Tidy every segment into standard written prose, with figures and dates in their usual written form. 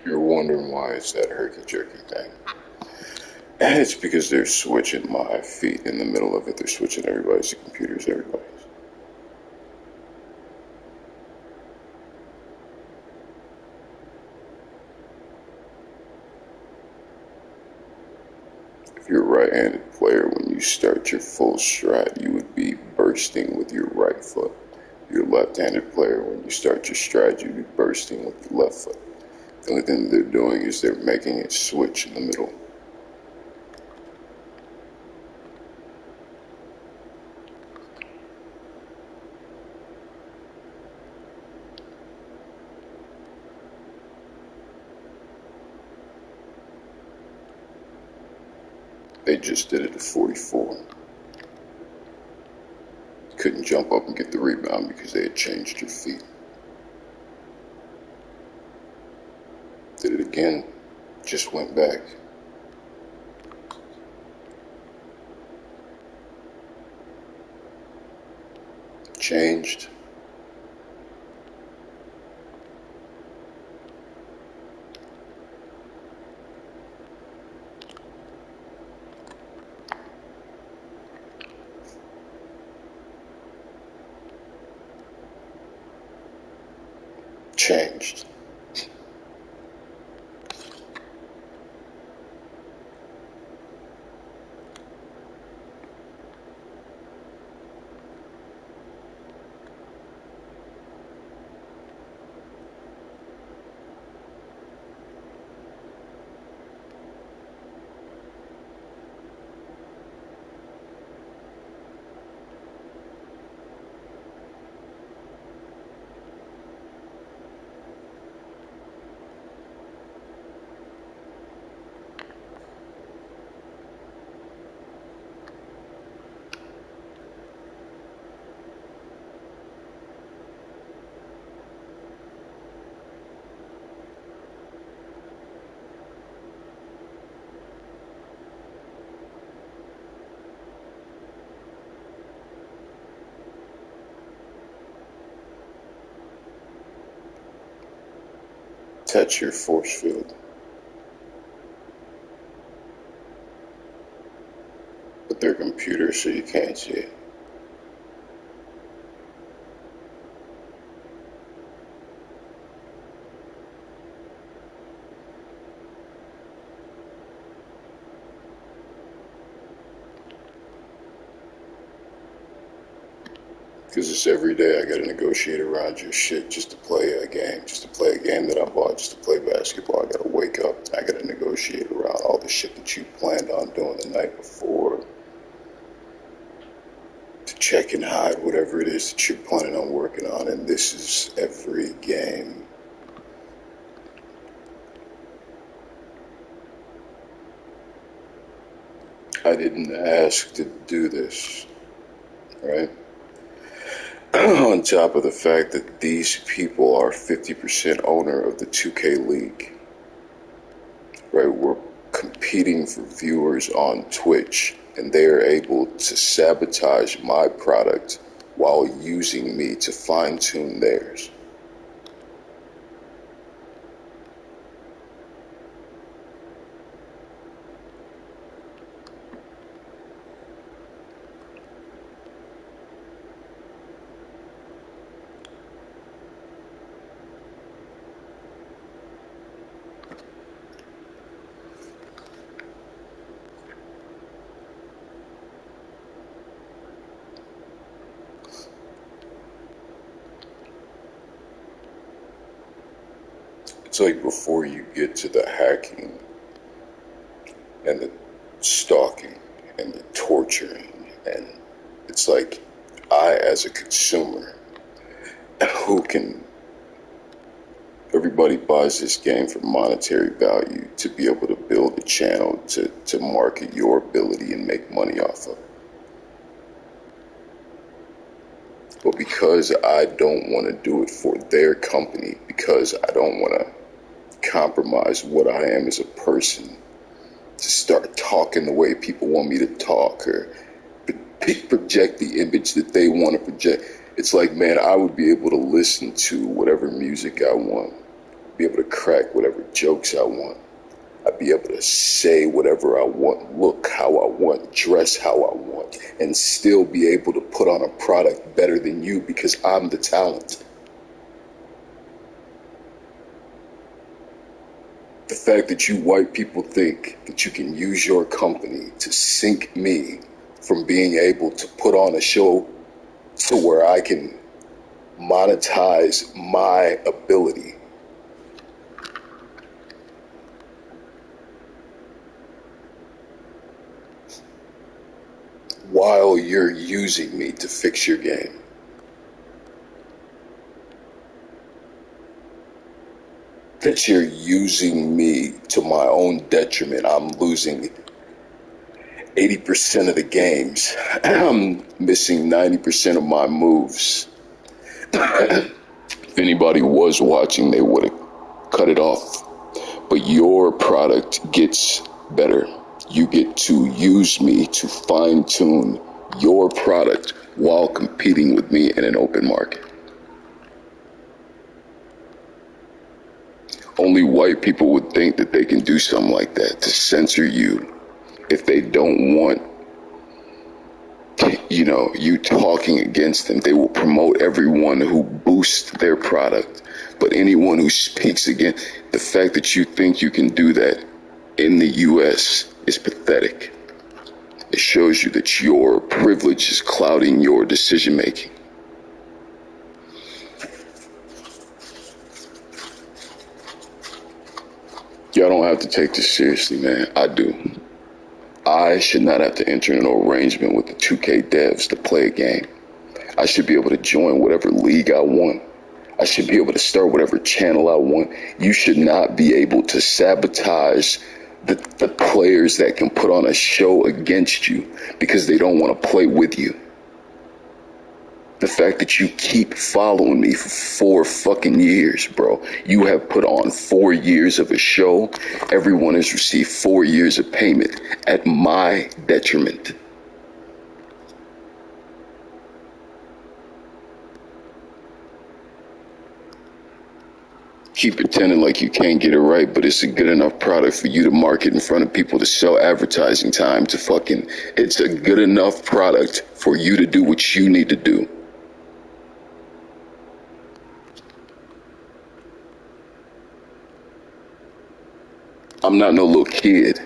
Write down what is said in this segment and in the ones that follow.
You're wondering why it's that herky-jerky thing. And it's because they're switching my feet in the middle of it. They're switching everybody's to computers, everybody's. If you're a right-handed player, when you start your full stride, you would be bursting with your right foot. If you're a left-handed player, when you start your stride, you'd be bursting with your left foot. The only thing they're doing is they're making it switch in the middle. They just did it at 44. Couldn't jump up and get the rebound because they had changed your feet. Did it again, just went back. Changed. Changed. Touch your force field. But they're computers, so you can't see it. Because it's every day I gotta negotiate around your shit just to play a game. Just to play a game that I bought, just to play basketball. I gotta wake up, I gotta negotiate around all the shit that you planned on doing the night before. To check and hide whatever it is that you're planning on working on. And this is every game. I didn't ask to do this, right? On top of the fact that these people are 50% owner of the 2K League, right? We're competing for viewers on Twitch, and they are able to sabotage my product while using me to fine-tune theirs. It's like before you get to the hacking and the stalking and the torturing, and it's like I, as a consumer, who can, everybody buys this game for monetary value to be able to build a channel to market your ability and make money off of it. But because I don't want to do it for their company, because I don't want to compromise what I am as a person to start talking the way people want me to talk or project the image that they want to project. It's like, man, I would be able to listen to whatever music I want be able to crack whatever jokes I want. I'd be able to say whatever I want, look how I want, dress how I want, and still be able to put on a product better than you because I'm the talent. The fact that you white people think that you can use your company to sink me from being able to put on a show to where I can monetize my ability. While you're using me to fix your game. That you're using me to my own detriment. I'm losing 80% of the games. I'm missing 90% of my moves. If anybody was watching, they would have cut it off. But your product gets better. You get to use me to fine-tune your product while competing with me in an open market. Only white people would think that they can do something like that, to censor you if they don't want, you talking against them. They will promote everyone who boosts their product. But anyone who speaks against, the fact that you think you can do that in the U.S. is pathetic. It shows you that your privilege is clouding your decision making. Y'all don't have to take this seriously, man. I do. I should not have to enter into an arrangement with the 2kdevs to play a game. I should be able to join whatever league I want. I should be able to start whatever channel I want. You should not be able to sabotage the players that can put on a show against you because they don't want to play with you. The fact that you keep following me for 4 fucking years, bro. You have put on 4 years of a show. Everyone has received 4 years of payment at my detriment. Keep pretending like you can't get it right, but it's a good enough product for you to market in front of people to sell advertising time to fucking... It's a good enough product for you to do what you need to do. I'm not no little kid.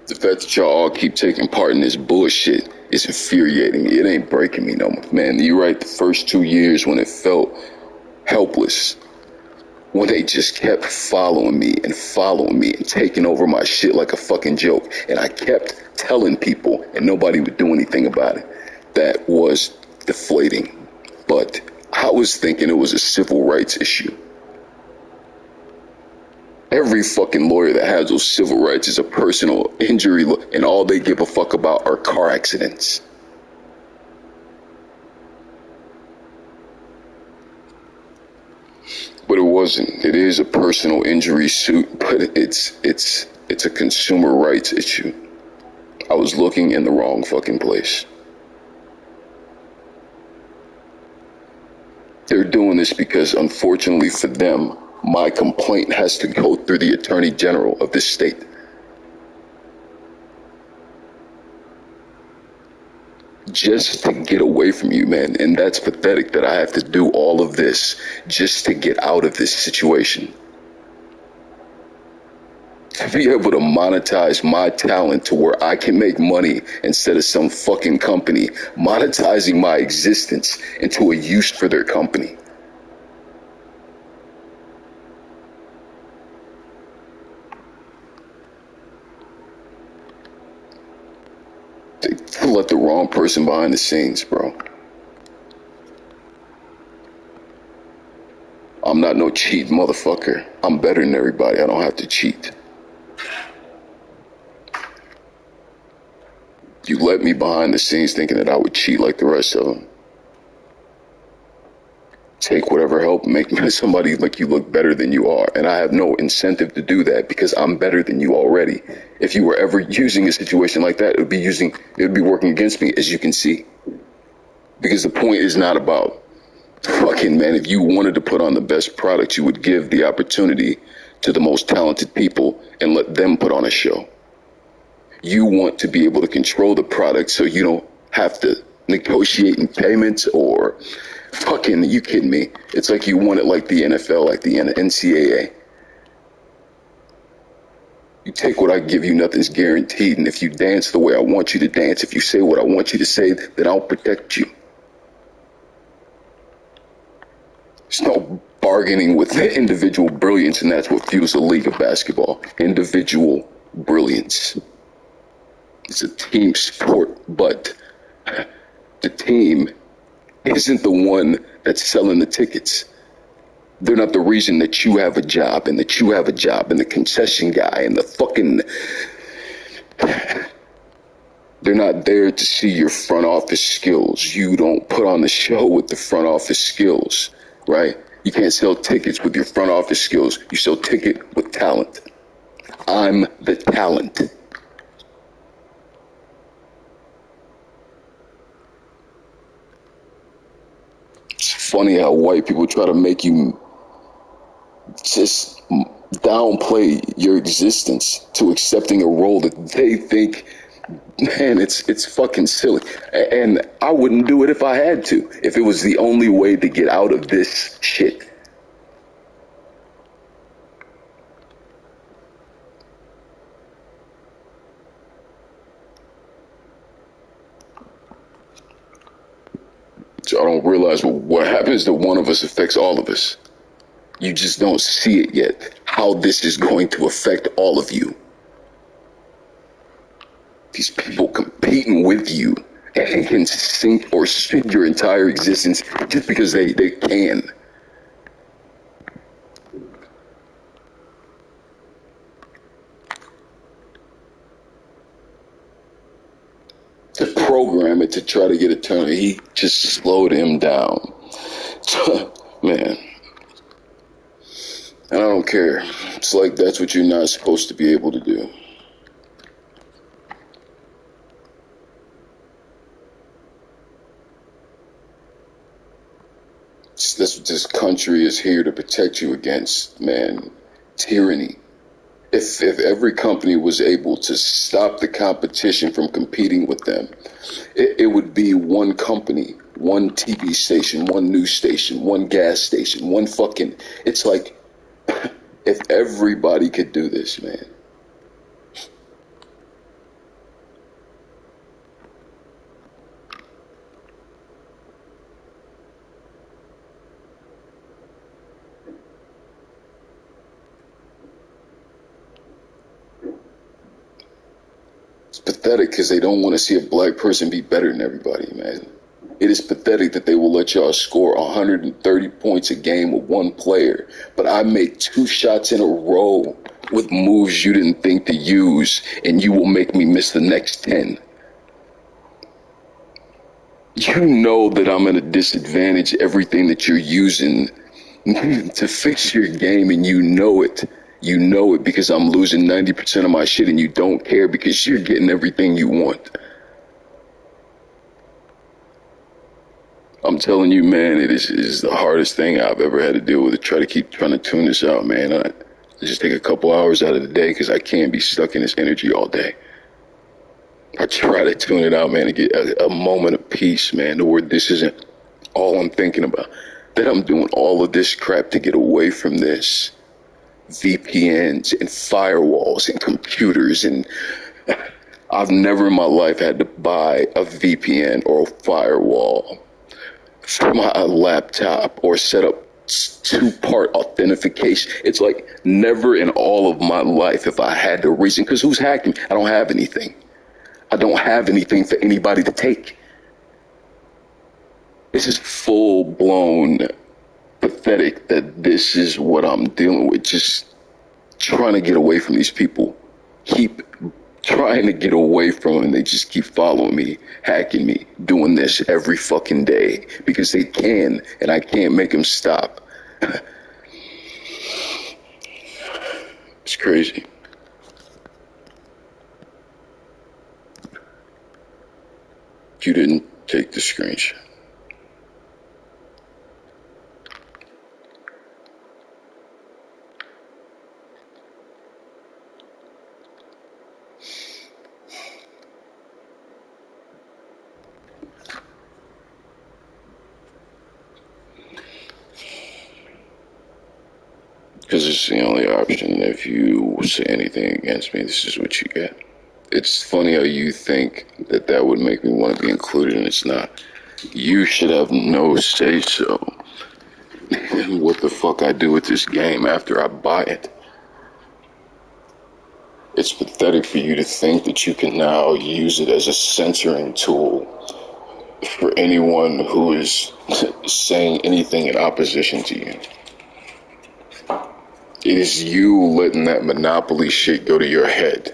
The fact that y'all all keep taking part in this bullshit is infuriating me. It ain't breaking me no more. Man, you're right, the first 2 years when it felt helpless, when they just kept following me and taking over my shit like a fucking joke, and I kept telling people and nobody would do anything about it. That was deflating. But I was thinking it was a civil rights issue. Every fucking lawyer that has those civil rights is a personal injury, and all they give a fuck about are car accidents. But it wasn't. It is a personal injury suit, but it's a consumer rights issue. I was looking in the wrong fucking place. They're doing this because, unfortunately for them, my complaint has to go through the Attorney General of this state. Just to get away from you, man. And that's pathetic that I have to do all of this just to get out of this situation. To be able to monetize my talent to where I can make money instead of some fucking company monetizing my existence into a use for their company. They let the wrong person behind the scenes, bro. I'm not no cheat motherfucker. I'm better than everybody. I don't have to cheat. You let me behind the scenes thinking that I would cheat like the rest of them. Take whatever help, make somebody like you look better than you are. And I have no incentive to do that because I'm better than you already. If you were ever using a situation like that, it would be working against me, as you can see. Because the point is not about fucking, man, if you wanted to put on the best product, you would give the opportunity to the most talented people and let them put on a show. You want to be able to control the product so you don't have to negotiate in payments or fucking, you kidding me? It's like you want it like the NFL, like the NCAA. You take what I give you, nothing's guaranteed. And if you dance the way I want you to dance, if you say what I want you to say, then I'll protect you. There's no bargaining with individual brilliance, and that's what fuels the league of basketball. Individual brilliance. It's a team sport, but the team isn't the one that's selling the tickets. They're not the reason that you have a job and that you have a job and the concession guy and the fucking... They're not there to see your front office skills. You don't put on the show with the front office skills, right? You can't sell tickets with your front office skills. You sell ticket with talent. I'm the talent. It's funny how white people try to make you just downplay your existence to accepting a role that they think, man, it's fucking silly. And I wouldn't do it if I had to, if it was the only way to get out of this shit. So I don't realize what happens to one of us affects all of us. You just don't see it yet, how this is going to affect all of you. These people competing with you and can sink or spin your entire existence just because they can. To program it to try to get a turn, he just slowed him down. Man. And I don't care. It's like that's what you're not supposed to be able to do. That's what this country is here to protect you against, man. Tyranny. If every company was able to stop the competition from competing with them, it would be one company, one TV station, one news station, one gas station, one fucking... It's like, if everybody could do this, man. It's pathetic because they don't want to see a black person be better than everybody, man. It is pathetic that they will let y'all score 130 points a game with one player, but I made 2 shots in a row with moves you didn't think to use, and you will make me miss the next 10. You know that I'm at a disadvantage everything that you're using to fix your game, and you know it. You know it because I'm losing 90% of my shit and you don't care because you're getting everything you want. I'm telling you, man, it is the hardest thing I've ever had to deal with, to try to keep trying to tune this out, man. I just take a couple hours out of the day because I can't be stuck in this energy all day. I try to tune it out, man, to get a moment of peace, man, to where this isn't all I'm thinking about. That I'm doing all of this crap to get away from this. VPNs and firewalls and computers, and I've never in my life had to buy a VPN or a firewall for my laptop or set up 2-part authentication. It's like never in all of my life if I had the reason, because who's hacking? I don't have anything. I don't have anything for anybody to take. This is full-blown pathetic that this is what I'm dealing with. Just trying to get away from these people. Keep trying to get away from them. They just keep following me, hacking me, doing this every fucking day because they can, and I can't make them stop. It's crazy. You didn't take the screenshot. Because it's the only option. And if you say anything against me, this is what you get. It's funny how you think that that would make me want to be included, and it's not. You should have no say-so in what the fuck I do with this game after I buy it. It's pathetic for you to think that you can now use it as a censoring tool for anyone who is saying anything in opposition to you. It is you letting that monopoly shit go to your head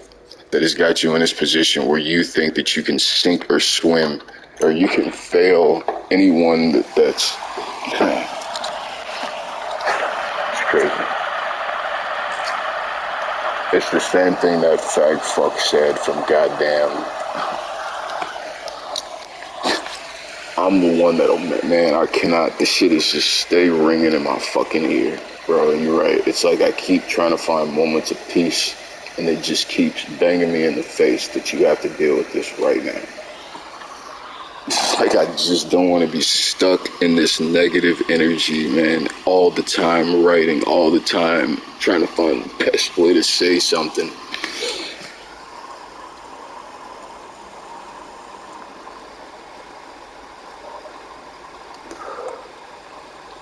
that has got you in this position where you think that you can sink or swim, or you can fail anyone that's it's crazy. It's the same thing that fag fuck said from goddamn I'm the one that'll, man, I cannot, this shit is just stay ringing in my fucking ear. Bro, you're right. It's like I keep trying to find moments of peace, and it just keeps banging me in the face that you have to deal with this right now. It's like I just don't want to be stuck in this negative energy, man, all the time, writing all the time, trying to find the best way to say something.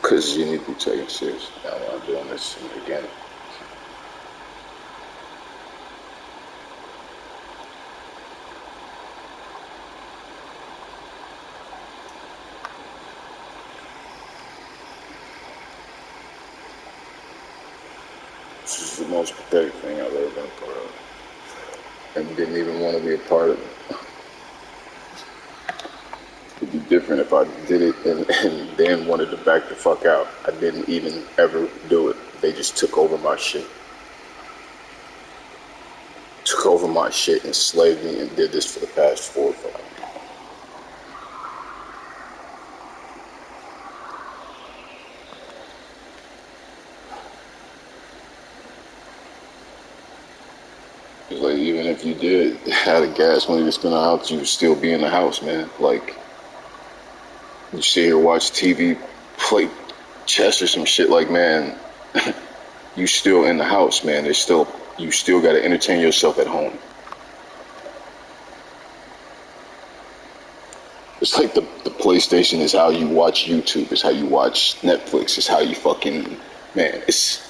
Because you need to be taken serious. Now I'm doing this again. This is the most pathetic thing I've ever been a part of. And didn't even want to be a part of it. It'd be different if I did it and then wanted to back the fuck out. I didn't even ever do it. They just took over my shit. Took over my shit and enslaved me and did this for the past 4 or 5 years. It's like, even if you did have the gas money to spend on a house, you would still be in the house, man. Like, you sit here, watch TV, play chess or some shit, like, man, you still in the house, man. You still got to entertain yourself at home. It's like the PlayStation is how you watch YouTube, it's how you watch Netflix, it's how you fucking, man, it's,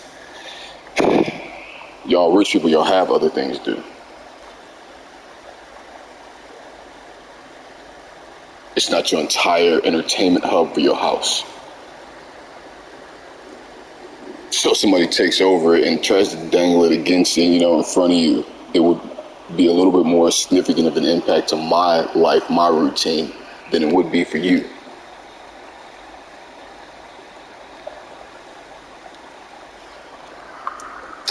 y'all rich people, y'all have other things to do. It's not your entire entertainment hub for your house. So somebody takes over it and tries to dangle it against you, in front of you, it would be a little bit more significant of an impact to my life, my routine, than it would be for you.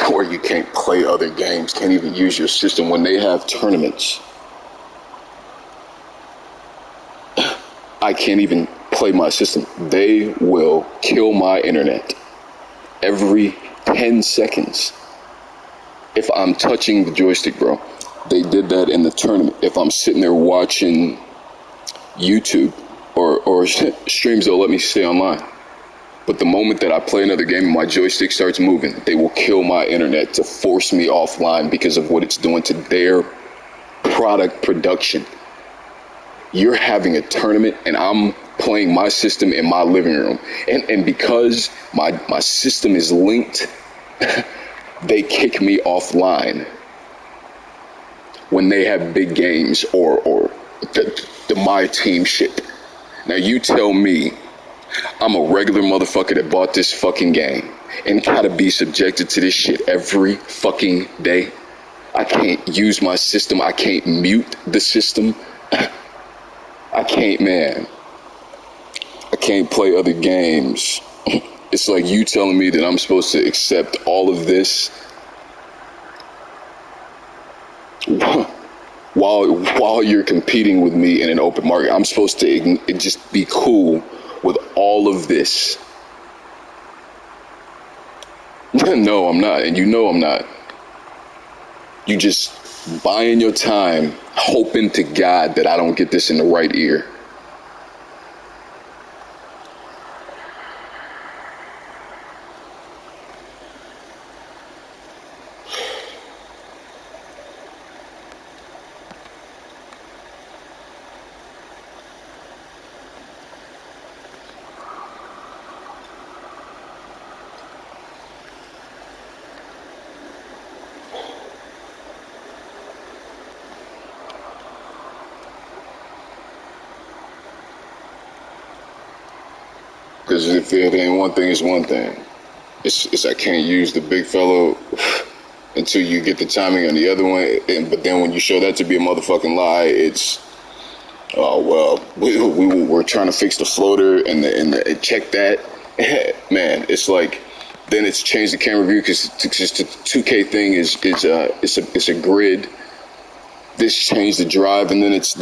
Where you can't play other games, can't even use your system when they have tournaments. I can't even play my system. They will kill my internet every 10 seconds if I'm touching the joystick, bro. They did that in the tournament. If I'm sitting there watching YouTube or streams, they'll let me stay online. But the moment that I play another game and my joystick starts moving, they will kill my internet to force me offline because of what it's doing to their product production. You're having a tournament and I'm playing my system in my living room. And because my system is linked, they kick me offline when they have big games or the my team shit. Now you tell me I'm a regular motherfucker that bought this fucking game and gotta be subjected to this shit every fucking day. I can't use my system. I can't mute the system. I can't, man. I can't play other games. It's like you telling me that I'm supposed to accept all of this while you're competing with me in an open market. I'm supposed to just be cool with all of this. No, I'm not. And you know I'm not. You just buying your time, hoping to God that I don't get this in the right ear. Because if it ain't one thing, it's one thing. It's I can't use the big fellow until you get the timing on the other one. But then when you show that to be a motherfucking lie, it's, oh, well, we're trying to fix the floater and check that. Man, it's like, then it's changed the camera view because the 2K thing it's a grid. This changed the drive, and then it's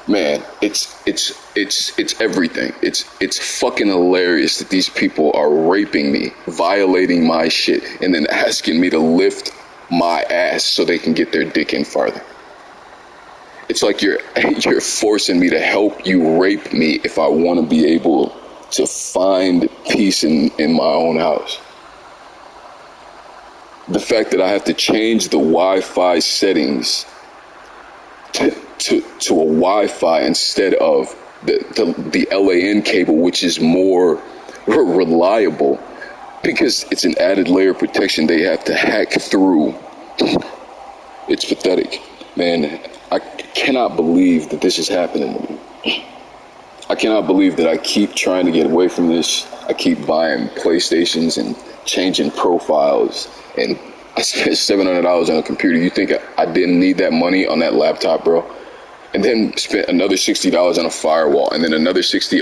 man, it's everything. It's fucking hilarious that these people are raping me, violating my shit, and then asking me to lift my ass so they can get their dick in farther. It's like you're forcing me to help you rape me if I want to be able to find peace in my own house. The fact that I have to change the Wi-Fi settings to a Wi-Fi instead of the LAN cable, which is more reliable, because it's an added layer of protection they have to hack through. It's pathetic, man. I cannot believe that this is happening to me. I cannot believe that I keep trying to get away from this. I keep buying PlayStations and changing profiles, and I spent $700 on a computer. You think I didn't need that money on that laptop, bro? And then spent another $60 on a firewall, and then another $60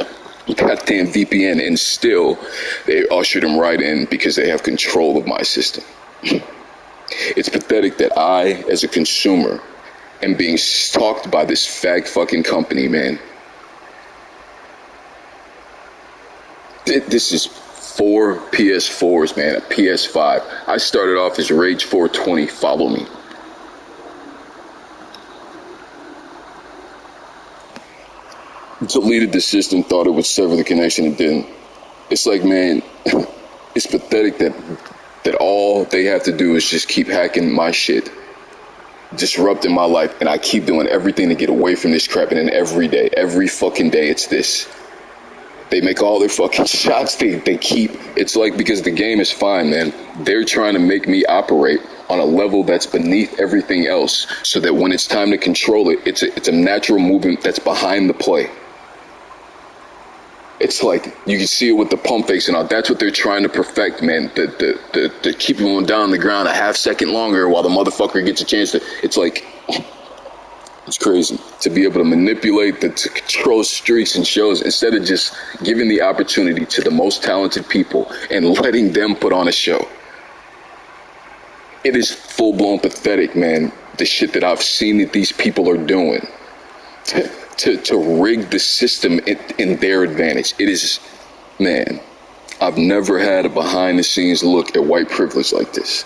goddamn VPN, and still they ushered them right in because they have control of my system. It's pathetic that I, as a consumer, am being stalked by this fag fucking company, man. This is 4 PS4s, man, a PS5. I started off as Rage 420, follow me. Deleted the system, thought it would sever the connection, it didn't. It's like, man, it's pathetic that all they have to do is just keep hacking my shit, disrupting my life, and I keep doing everything to get away from this crap, and then every fucking day it's this. They make all their fucking shots, they keep, it's like, because the game is fine, man, they're trying to make me operate on a level that's beneath everything else, so that when it's time to control it, it's a natural movement that's behind the play. It's like, you can see it with the pump fakes and all. That's what they're trying to perfect, man. The keeping them down on the ground a half second longer while the motherfucker gets a chance to, it's like, it's crazy to be able to manipulate, to control streaks and shows instead of just giving the opportunity to the most talented people and letting them put on a show. It is full-blown pathetic, man, the shit that I've seen that these people are doing to rig the system in their advantage. It is, man, I've never had a behind-the-scenes look at white privilege like this.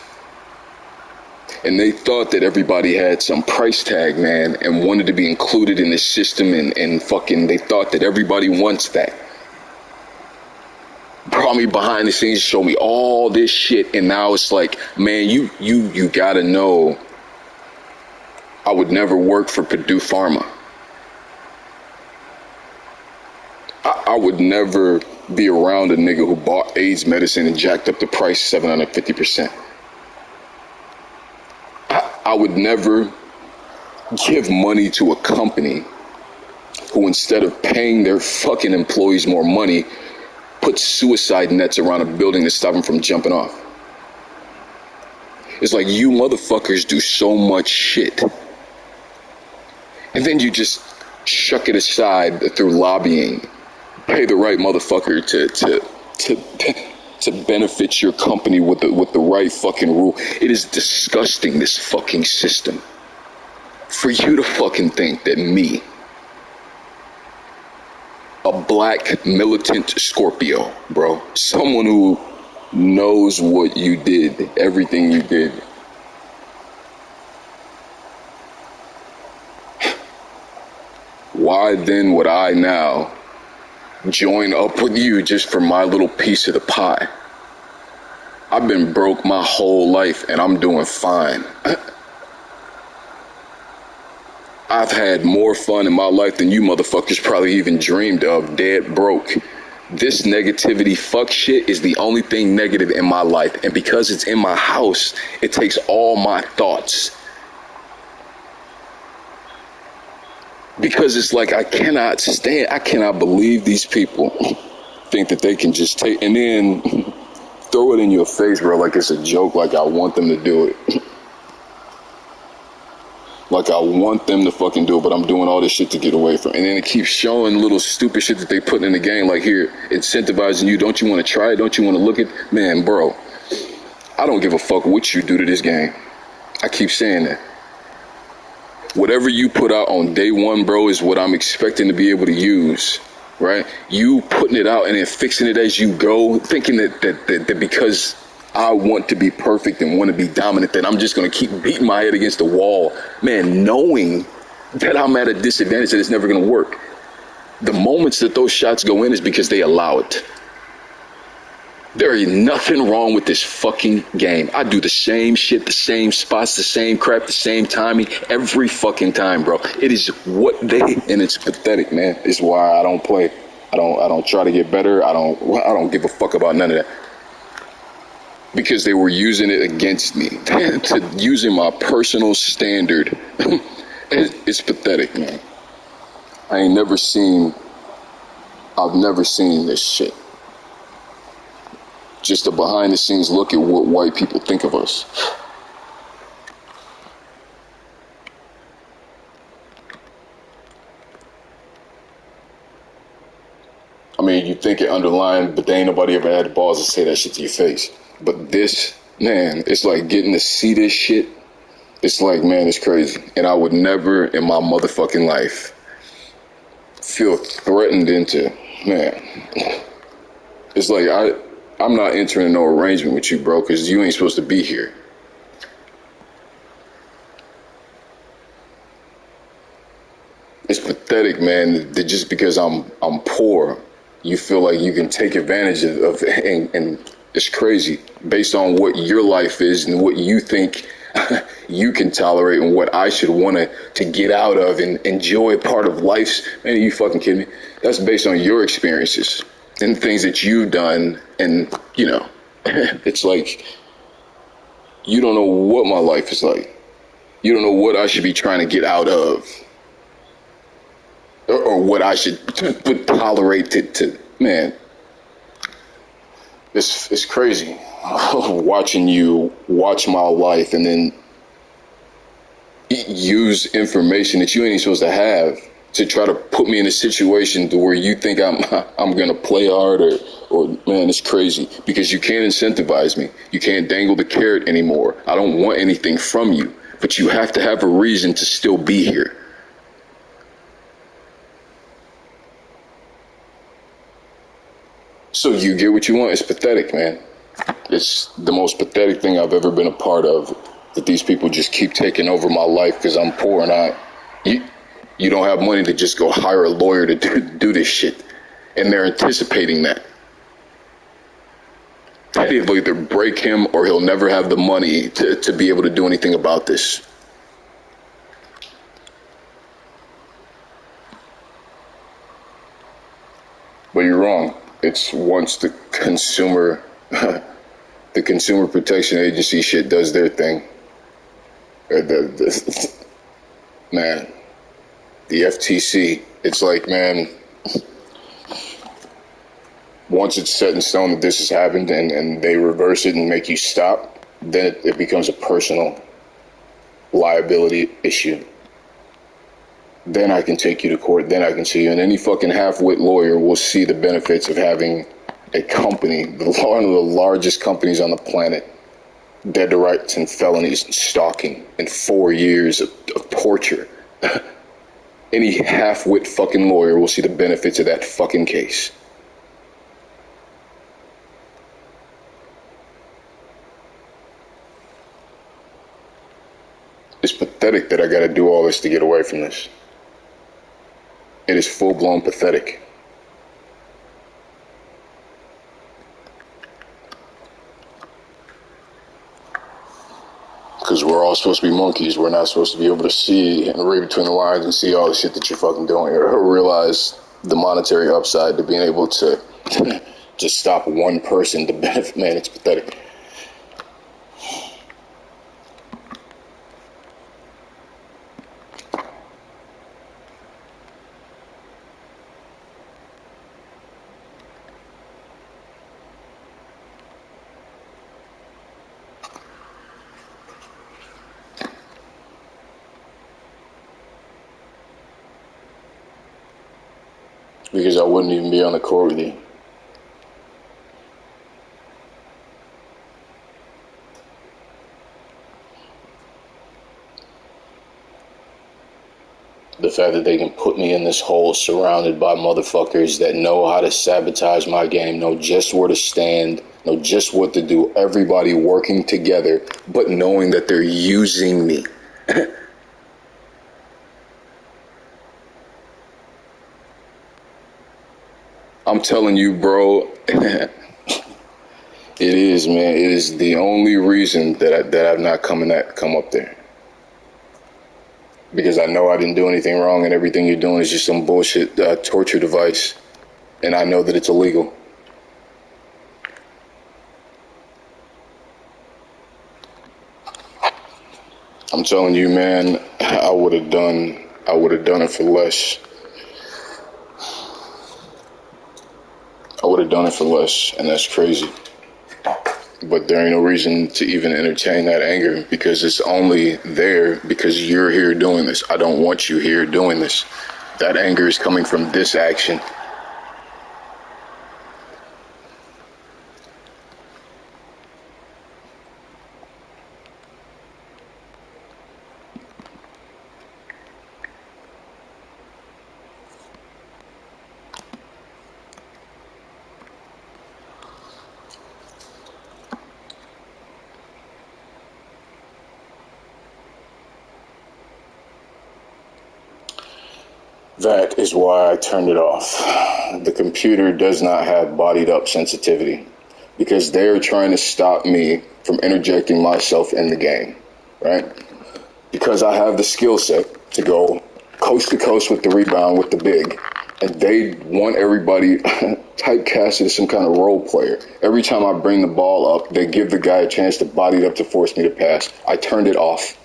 And they thought that everybody had some price tag, man, and wanted to be included in the system, and fucking, they thought that everybody wants that. Brought me behind the scenes, showed me all this shit, and now it's like, man, you gotta know, I would never work for Purdue Pharma. I would never be around a nigga who bought AIDS medicine and jacked up the price 750%. I would never give money to a company who, instead of paying their fucking employees more money, put suicide nets around a building to stop them from jumping off. It's like, you motherfuckers do so much shit, and then you just shuck it aside through lobbying, pay the right motherfucker to benefit your company with the right fucking rule. It is disgusting, this fucking system. For you to fucking think that me, a black militant Scorpio, bro, someone who knows what you did, everything you did, why then would I now join up with you just for my little piece of the pie? I've been broke my whole life and I'm doing fine. I've had more fun in my life than you motherfuckers probably even dreamed of, dead broke. This negativity fuck shit is the only thing negative in my life, and because it's in my house, it takes all my thoughts. Because it's like, I cannot believe these people. think that they can just take and then throw it in your face, bro, like it's a joke, like I want them to do it. Like I want them to fucking do it, but I'm doing all this shit to get away from it. And then it keeps showing little stupid shit that they put in the game, like here, incentivizing you. Don't you want to try it? Don't you want to look at it? Man, bro, I don't give a fuck what you do to this game. I keep saying that. Whatever you put out on day one, bro, is what I'm expecting to be able to use, right? You putting it out and then fixing it as you go, thinking that because I want to be perfect and want to be dominant, that I'm just going to keep beating my head against the wall, man, knowing that I'm at a disadvantage, that it's never going to work. The moments that those shots go in is because they allow it. There is nothing wrong with this fucking game. I do the same shit, the same spots, the same crap, the same timing every fucking time, bro. It is what they, and it's pathetic, man. It's why I don't play. I don't try to get better. I don't give a fuck about none of that. Because they were using it against me, to using my personal standard. It's pathetic, man. I've never seen this shit. Just a behind the scenes look at what white people think of us. I mean, you think it underlined, but there ain't nobody ever had the balls to say that shit to your face. But this, man, it's like getting to see this shit. It's like, man, it's crazy. And I would never in my motherfucking life feel threatened into, man. It's like I'm not entering no arrangement with you, bro, because you ain't supposed to be here. It's pathetic, man, that just because I'm poor, you feel like you can take advantage of and it's crazy based on what your life is and what you think you can tolerate and what I should want to get out of and enjoy part of life's. Man, are you fucking kidding me? That's based on your experiences and things that you've done. And, you know, it's like, you don't know what my life is like. You don't know what I should be trying to get out of. Or what I should tolerate to man. It's crazy watching you watch my life and then use information that you ain't supposed to have to try to put me in a situation to where you think I'm gonna play hard or man, it's crazy because you can't incentivize me. You can't dangle the carrot anymore. I don't want anything from you, but you have to have a reason to still be here. So you get what you want. It's pathetic, man. It's the most pathetic thing I've ever been a part of, that these people just keep taking over my life because I'm poor and you don't have money to just go hire a lawyer to do this shit. And they're anticipating that. He'll either break him or he'll never have the money to be able to do anything about this. But you're wrong. It's once the consumer protection agency shit does their thing. Man, the FTC, it's like, man, once it's set in stone that this has happened and they reverse it and make you stop, then it becomes a personal liability issue. Then I can take you to court, then I can sue you. And any fucking half-wit lawyer will see the benefits of having a company, one of the largest companies on the planet, dead to rights and felonies and stalking and 4 years of torture. Any half-wit fucking lawyer will see the benefits of that fucking case. It's pathetic that I gotta do all this to get away from this. It is full-blown pathetic. Because we're all supposed to be monkeys. We're not supposed to be able to see and read between the lines and see all the shit that you're fucking doing, or realize the monetary upside to being able to just stop one person to benefit. Man, it's pathetic. Because I wouldn't even be on the court with you. The fact that they can put me in this hole surrounded by motherfuckers that know how to sabotage my game, know just where to stand, know just what to do, everybody working together, but knowing that they're using me. I'm telling you, bro, it is, man. It is the only reason that I've not come up there. Because I know I didn't do anything wrong, and everything you're doing is just some bullshit torture device, and I know that it's illegal. I'm telling you, man, I would have done it for less. I would have done it for less, and that's crazy. But there ain't no reason to even entertain that anger, because it's only there because you're here doing this. I don't want you here doing this. That anger is coming from this action. That is why I turned it off. The computer does not have bodied up sensitivity, because they're trying to stop me from interjecting myself in the game, right? Because I have the skill set to go coast to coast with the rebound with the big, and they want everybody typecasted as some kind of role player. Every time I bring the ball up, they give the guy a chance to body it up to force me to pass. I turned it off.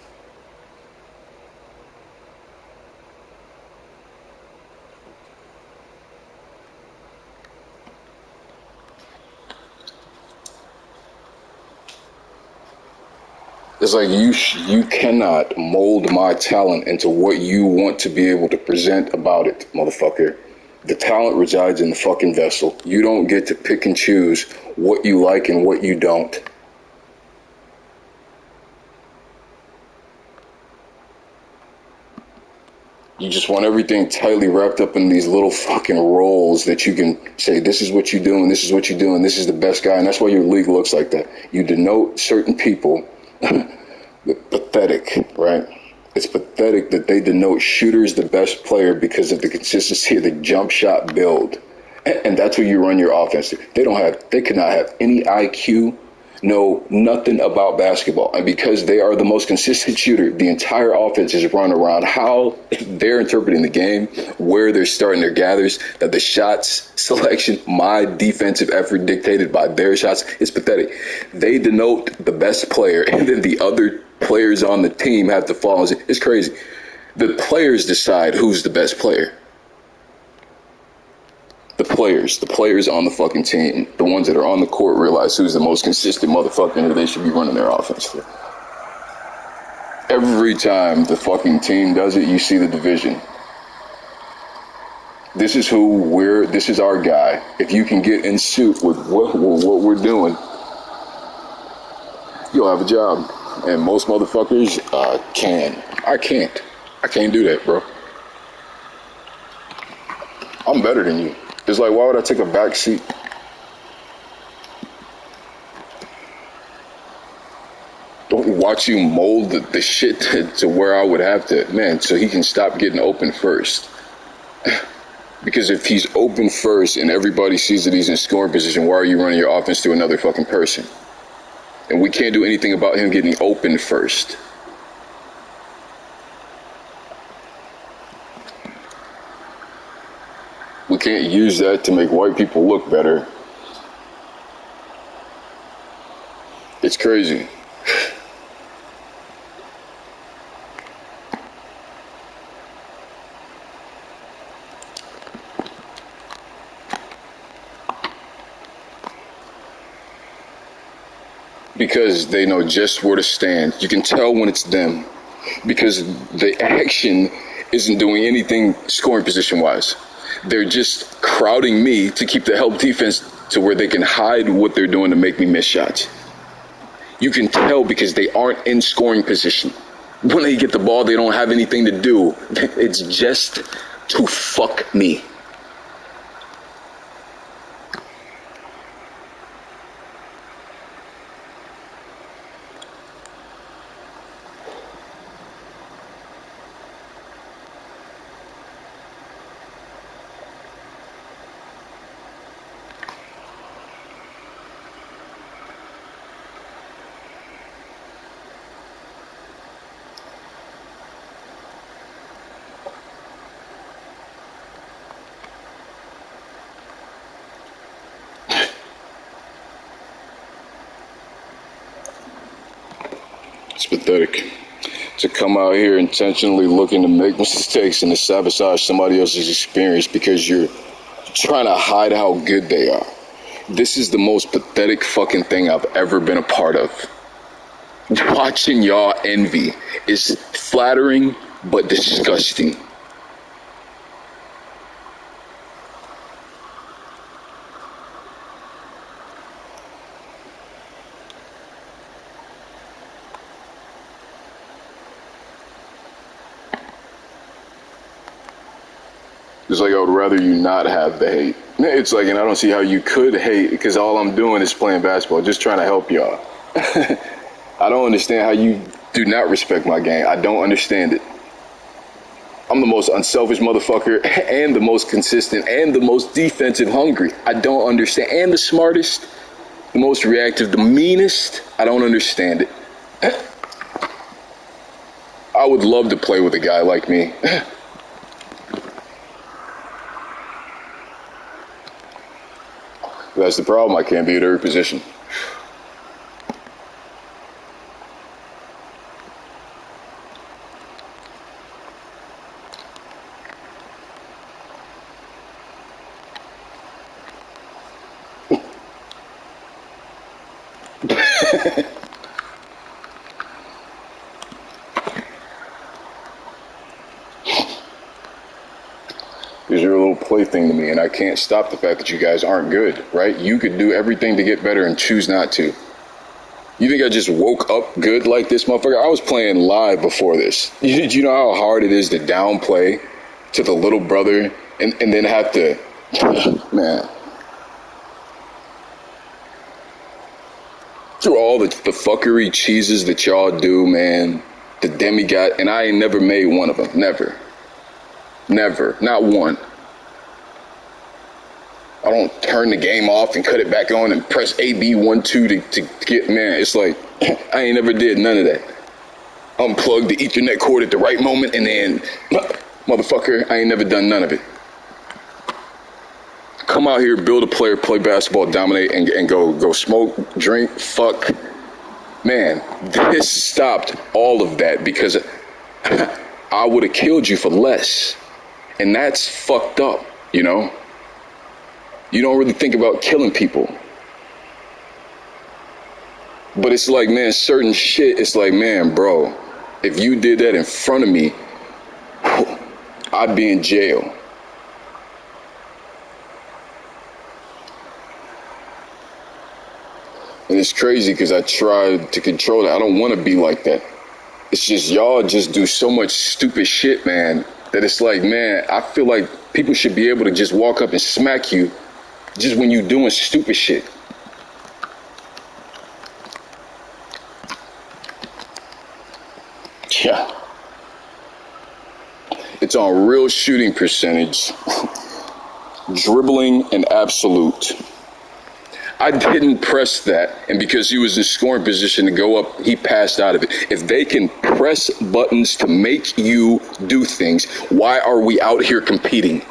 It's like you cannot mold my talent into what you want to be able to present about it, motherfucker. The talent resides in the fucking vessel. You don't get to pick and choose what you like and what you don't. You just want everything tightly wrapped up in these little fucking roles that you can say, this is what you do, and this is what you do, and this is the best guy, and that's why your league looks like that. You denote certain people. Pathetic, right? It's pathetic that they denote shooters the best player because of the consistency of the jump shot build. And that's who you run your offense to. They could not have any IQ, know nothing about basketball. And because they are the most consistent shooter, the entire offense is run around how they're interpreting the game, where they're starting their gathers, that the shots selection, my defensive effort dictated by their shots is pathetic. They denote the best player, and then the other players on the team have to follow. It's crazy. The players decide who's the best player. The players on the fucking team, the ones that are on the court, realize who's the most consistent motherfucker and who they should be running their offense for. Every time the fucking team does it, you see the division. This is our guy. If you can get in suit with what we're doing, you'll have a job. And most motherfuckers can. I can't do that, bro. I'm better than you. It's like, why would I take a back seat? Don't watch you mold the shit to where I would have to, man, so he can stop getting open first. Because if he's open first and everybody sees that he's in scoring position, why are you running your offense to another fucking person? And we can't do anything about him getting open first. We can't use that to make white people look better. It's crazy. Because they know just where to stand. You can tell when it's them. Because the action isn't doing anything scoring position wise. They're just crowding me to keep the help defense to where they can hide what they're doing to make me miss shots. You can tell because they aren't in scoring position. When they get the ball, they don't have anything to do. It's just to fuck me. It's pathetic to come out here intentionally looking to make mistakes and to sabotage somebody else's experience because you're trying to hide how good they are. This is the most pathetic fucking thing I've ever been a part of. Watching y'all envy is flattering but disgusting. It's like I would rather you not have the hate. It's like, and I don't see how you could hate because all I'm doing is playing basketball, just trying to help y'all. I don't understand how you do not respect my game. I don't understand it. I'm the most unselfish motherfucker and the most consistent and the most defensive hungry. I don't understand. And the smartest, the most reactive, the meanest. I don't understand it. I would love to play with a guy like me. That's the problem. I can't be at every position. Because you're a little plaything to me, and I can't stop the fact that you guys aren't good, right? You could do everything to get better and choose not to. You think I just woke up good like this, motherfucker? I was playing live before this. You know how hard it is to downplay to the little brother and then have to, man. Through all the fuckery cheeses that y'all do, man, the demigod, and I ain't never made one of them, never. Never, not one. I don't turn the game off and cut it back on and press AB 1 2 to get, man, it's like, I ain't never did none of that. Unplug the Ethernet cord at the right moment and then, motherfucker, I ain't never done none of it. Come out here, build a player, play basketball, dominate, and go smoke, drink, fuck. Man, this stopped all of that because I would have killed you for less. And that's fucked up, you know? You don't really think about killing people. But it's like, man, certain shit, it's like, man, bro, if you did that in front of me, I'd be in jail. And it's crazy because I tried to control it. I don't want to be like that. It's just y'all just do so much stupid shit, man, that it's like, man, I feel like people should be able to just walk up and smack you just when you're doing stupid shit. Yeah. It's on real shooting percentage, dribbling and absolute. I didn't press that, and because he was in scoring position to go up, he passed out of it. If they can press buttons to make you do things, why are we out here competing?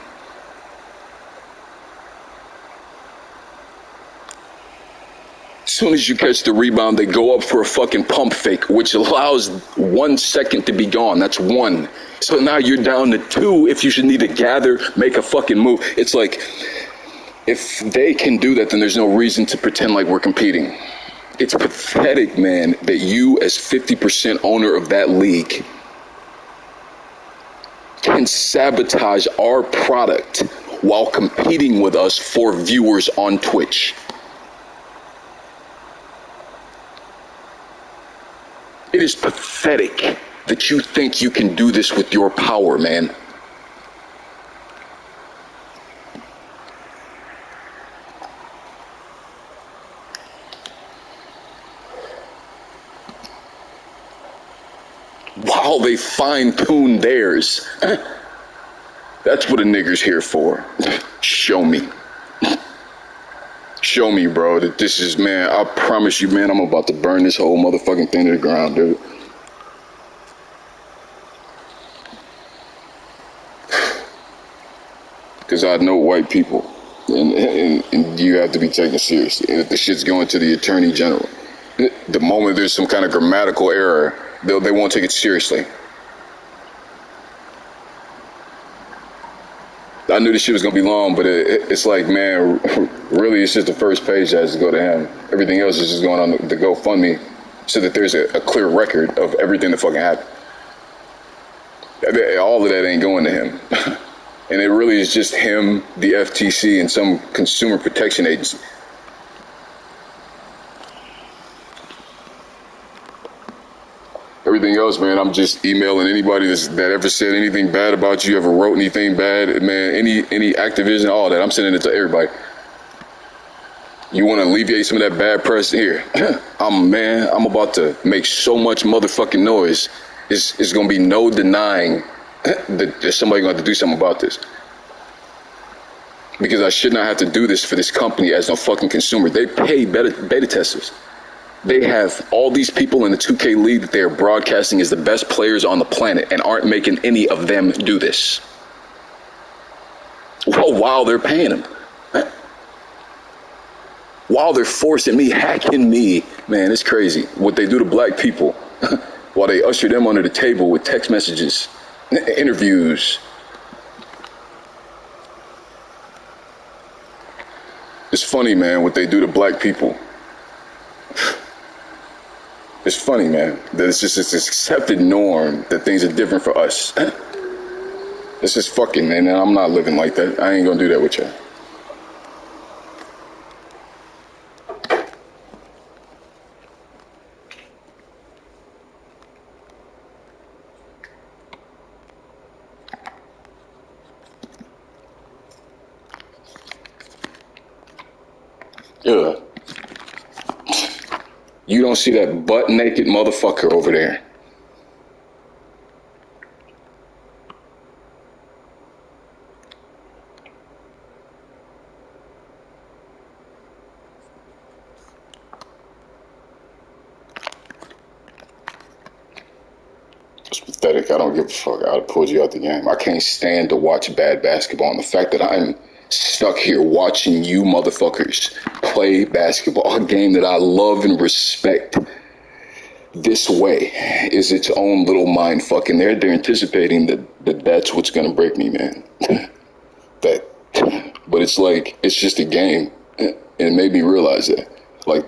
As soon as you catch the rebound, they go up for a fucking pump fake, which allows 1 second to be gone. That's one. So now you're down to two if you should need to gather, make a fucking move. It's like, if they can do that, then there's no reason to pretend like we're competing. It's pathetic, man, that you as 50% owner of that league can sabotage our product while competing with us for viewers on Twitch. It is pathetic that you think you can do this with your power, man. While they fine-tune theirs. That's what a nigger's here for. Show me. Show me, bro, that this is, man, I promise you, man, I'm about to burn this whole motherfucking thing to the ground, dude. Because I know white people, and you have to be taken seriously. And if the shit's going to the attorney general, the moment there's some kind of grammatical error, they won't take it seriously. I knew this shit was going to be long, but it's like, man, really it's just the first page that has to go to him. Everything else is just going on the GoFundMe so that there's a clear record of everything that fucking happened. All of that ain't going to him. And it really is just him, the FTC, and some consumer protection agency. Everything else, man, I'm just emailing anybody that ever said anything bad about you, ever wrote anything bad, man, any activism, all that. I'm sending it to everybody. You want to alleviate some of that bad press here? I'm about to make so much motherfucking noise. It's going to be no denying that there's somebody going to have to do something about this. Because I should not have to do this for this company as no fucking consumer. They pay beta testers. They have all these people in the 2K League that they are broadcasting as the best players on the planet and aren't making any of them do this. Well, while they're paying them. While they're forcing me, hacking me. Man, it's crazy. What they do to black people. While they usher them under the table with text messages, interviews. It's funny, man, what they do to black people. It's funny, man, that it's just this accepted norm that things are different for us. This is fucking, man, I'm not living like that. I ain't gonna do that with you. Yeah. You don't see that butt naked motherfucker over there. It's pathetic. I don't give a fuck. I'd have pulled you out the game. I can't stand to watch bad basketball. And the fact that I'm stuck here watching you motherfuckers play basketball, a game that I love and respect, this way is its own little mind fuck. And they're anticipating that that's what's going to break me, man. But it's like, it's just a game. And it made me realize that. Like,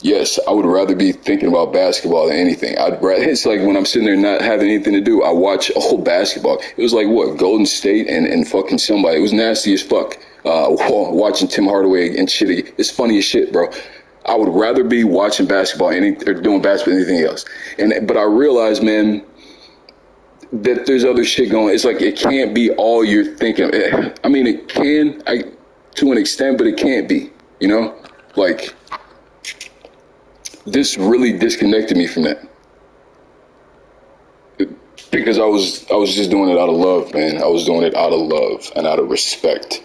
yes, I would rather be thinking about basketball than anything. It's like when I'm sitting there not having anything to do, I watch old basketball. It was like, what, Golden State and fucking somebody. It was nasty as fuck. Watching Tim Hardaway and shit. It's funny as shit, bro. I would rather be watching basketball or doing basketball than anything else. But I realized, man, that there's other shit going. It's like, it can't be all you're thinking. I mean, it can, to an extent, but it can't be, you know? Like, this really disconnected me from that. Because I was just doing it out of love, man. I was doing it out of love and out of respect.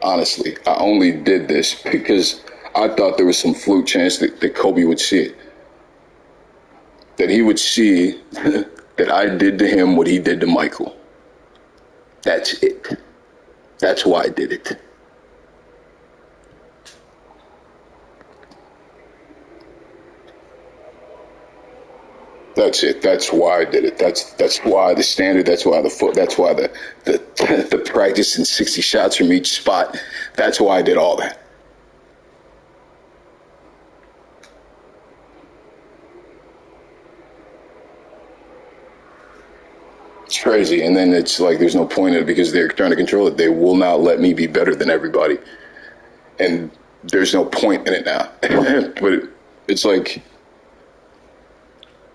Honestly, I only did this because I thought there was some fluke chance that Kobe would see it. That he would see that I did to him what he did to Michael. That's it. That's why I did it. That's it. That's why I did it. That's why the standard. That's why the foot. That's why the practice in 60 shots from each spot. That's why I did all that. crazy. And then it's like there's no point in it because they're trying to control it. They will not let me be better than everybody. And there's no point in it now. But it's like,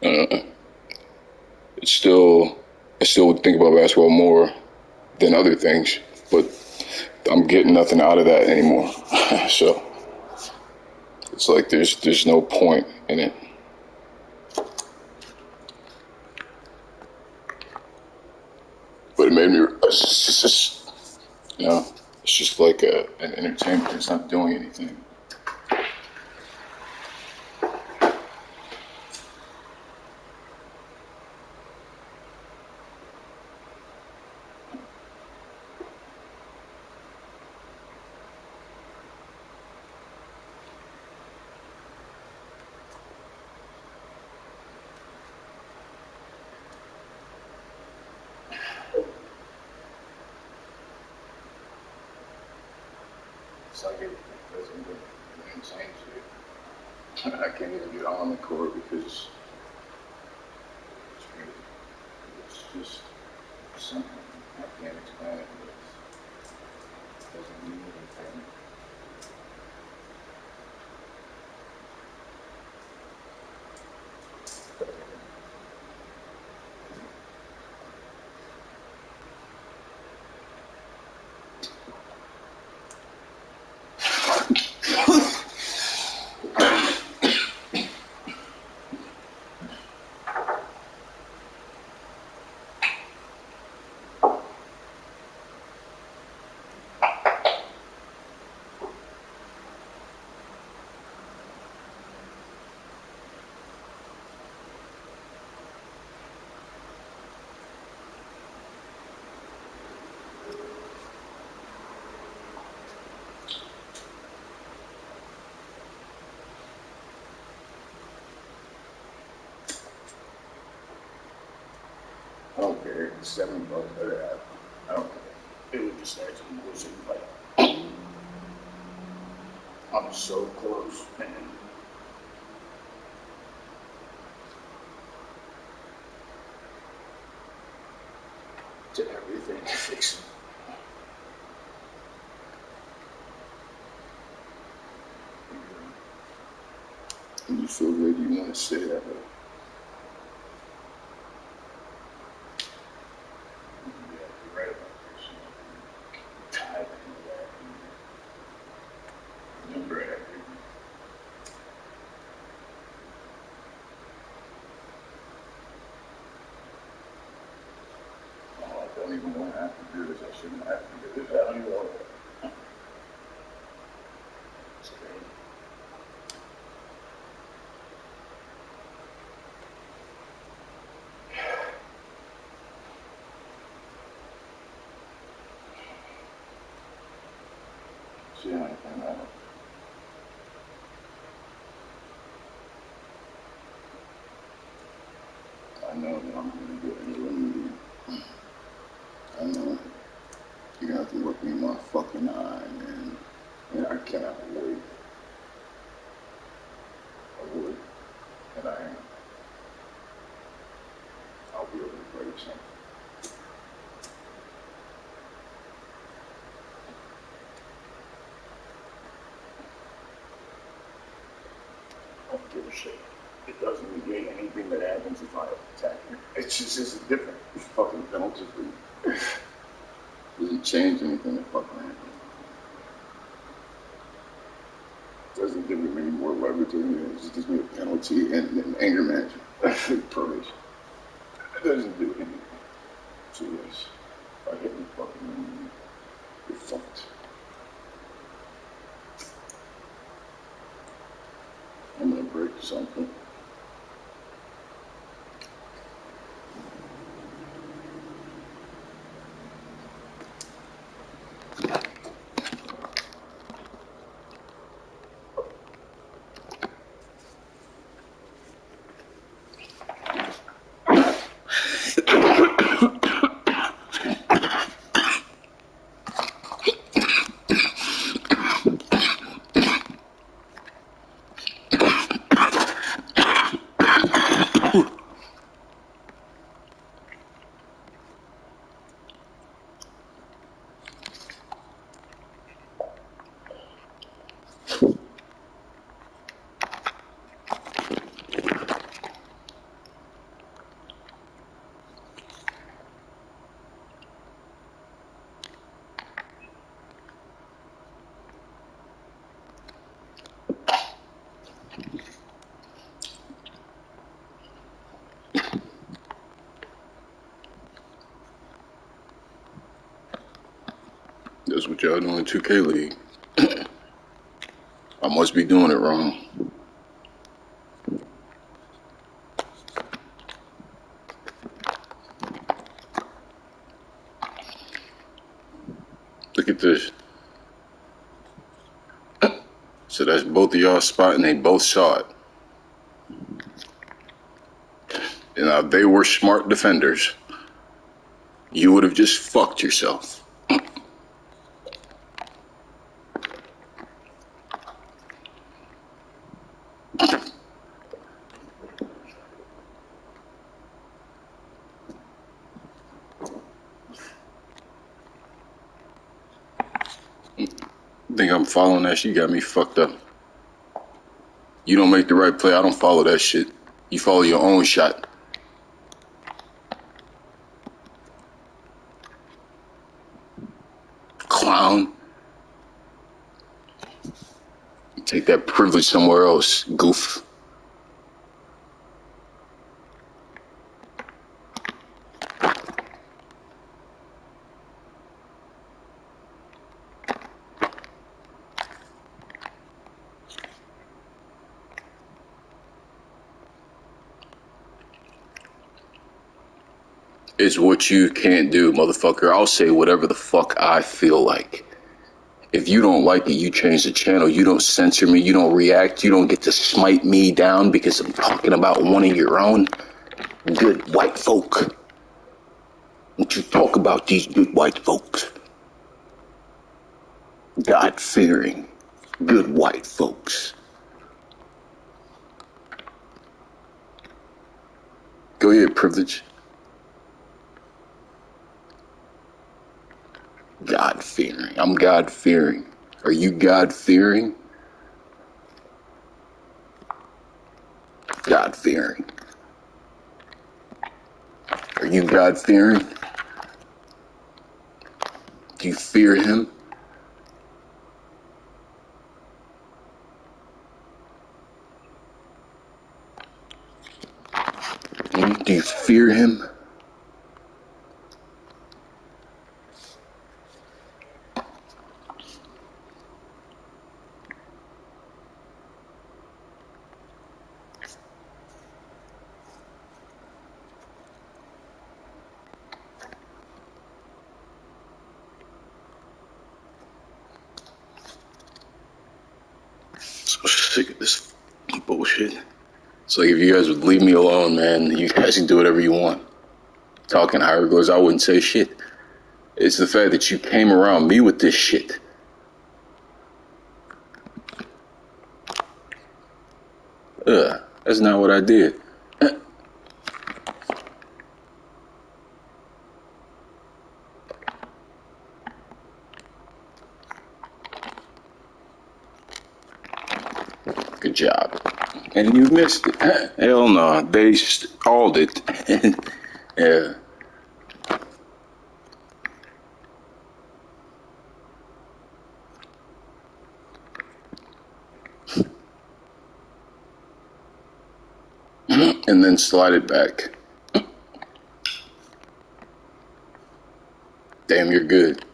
it's still, I still would think about basketball more than other things, but I'm getting nothing out of that anymore. So it's like there's no point in it. But it made me, it's just, you know, it's just like an entertainment. It's not doing anything. It's like it doesn't do insane shit. I can't even get on the court because it's just something. I can't explain it, but it doesn't mean anything. I don't care. It's $7 better app. I don't care. It would just start to lose it. Like, I'm so close, man. To everything to fix it. And you feel good, you want to stay that way. I don't even want to have to do this. I shouldn't have to do this. I don't even want to. It's crazy. See anything out. I know that I'm going to get eliminated. I know you're going to have to look me in my fucking eye, man. And I cannot wait. I would. And I am. I'll be able to break something. I don't give a shit. It doesn't negate anything that happens if I attack you. It's just a different fucking penalty for you. Doesn't change anything that fucking happens. Doesn't give me any more leverage or anything. It just gives me a penalty and an anger management. Probation. It doesn't do anything. So yes, if I hit you fucking, you're fucked. I'm gonna break something. That's what y'all doing in 2K League. I must be doing it wrong. Look at this. So that's both of y'all spot, and they both saw it. And now, if they were smart defenders, you would have just fucked yourself. Think I'm following that shit? You got me fucked up. You don't make the right play, I don't follow that shit. You follow your own shot. Clown. You take that privilege somewhere else, goof. It's what you can't do, motherfucker. I'll say whatever the fuck I feel like. If you don't like it, you change the channel. You don't censor me. You don't react. You don't get to smite me down because I'm talking about one of your own. Good white folk. Don't you talk about these good white folks. God-fearing, good white folks. Go ahead, privilege. God-fearing. I'm God-fearing. Are you God-fearing? God-fearing. Are you God-fearing? Do you fear him? Do you fear him? So sick of this bullshit. It's like if you guys would leave me alone, man, you guys can do whatever you want. Talking hieroglyphs, I wouldn't say shit. It's the fact that you came around me with this shit. That's not what I did. Good job. And you missed it. Hell no, they stalled it. Yeah. And then slide it back. Damn, you're good.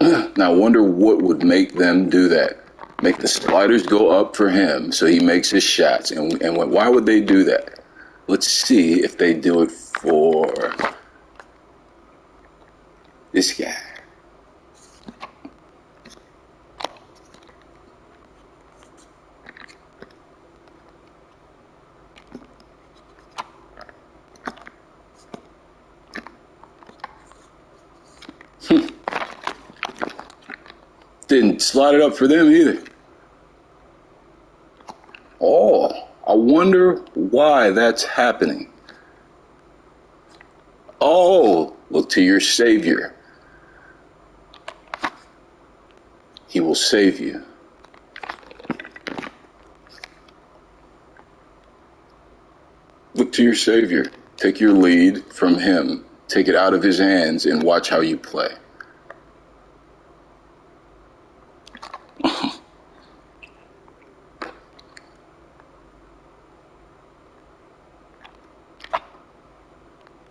Now I wonder what would make them do that. Make the sliders go up for him so he makes his shots. And why would they do that? Let's see if they do it for this guy. Didn't slide it up for them either. Oh, I wonder why that's happening. Oh, look to your Savior. He will save you. Look to your Savior. Take your lead from him. Take it out of his hands and watch how you play.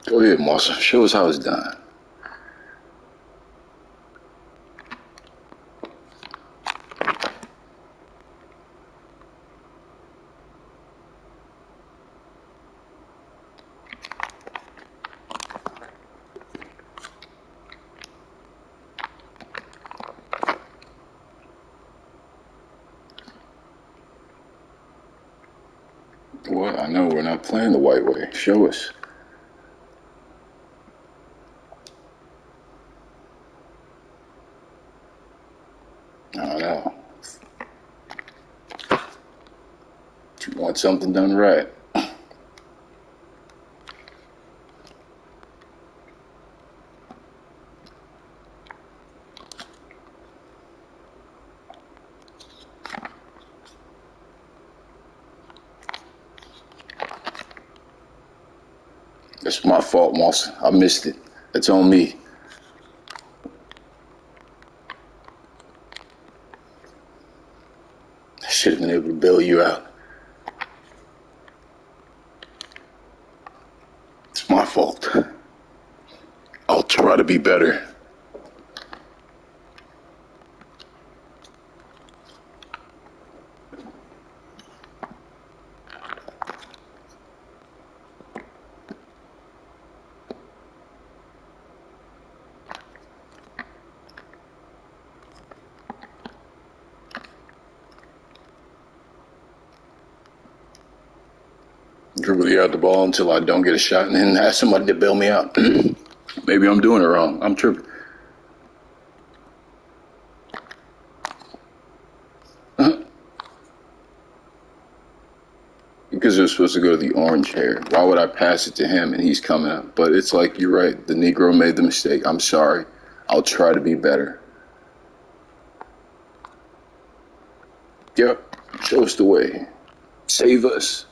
Go ahead, Marshall. Show us how it's done. What? I know we're not playing the white way. Show us. I don't know. You want something done right. It's my fault, Moss. I missed it. It's on me. I should have been able to bail you out. It's my fault. I'll try to be better. Dribble you out the ball until I don't get a shot and then ask somebody to bail me out. Maybe I'm doing it wrong. I'm tripping. Because it was supposed to go to the orange hair. Why would I pass it to him and he's coming up? But it's like, you're right. The Negro made the mistake. I'm sorry. I'll try to be better. Yep. Show us the way. Save us.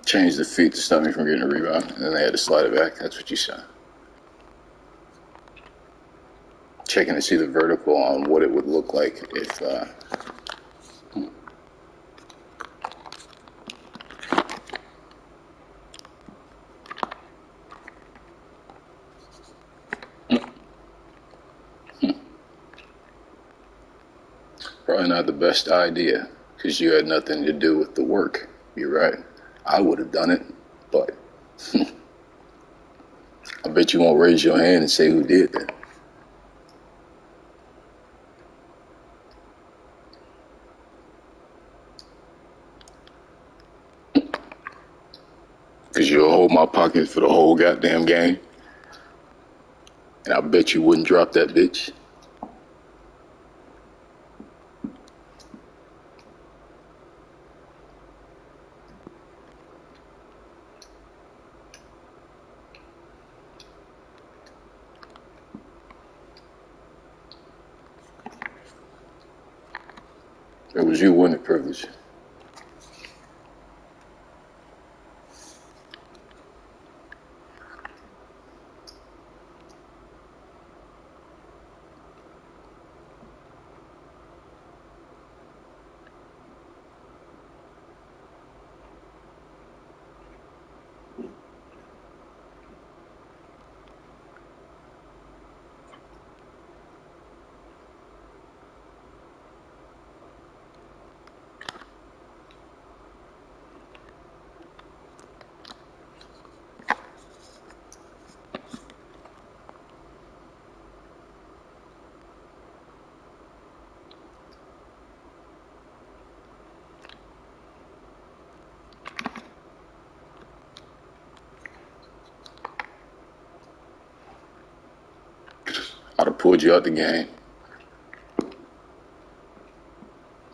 Change the feet to stop me from getting a rebound, and then they had to slide it back. That's what you said. Checking to see the vertical on what it would look like if probably not the best idea, because you had nothing to do with the work. You're right. I would have done it, but I bet you won't raise your hand and say who did that. Because you'll hold my pocket for the whole goddamn game. And I bet you wouldn't drop that bitch. It was you, wasn't it, Privilege? I'd have pulled you out the game.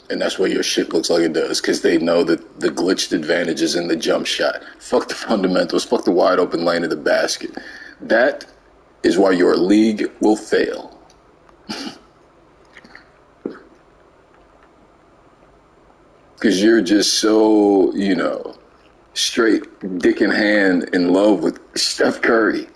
And that's why your shit looks like it does, because they know that the glitched advantage is in the jump shot. Fuck the fundamentals. Fuck the wide open lane of the basket. That is why your league will fail. Because you're just so, straight dick in hand in love with Steph Curry.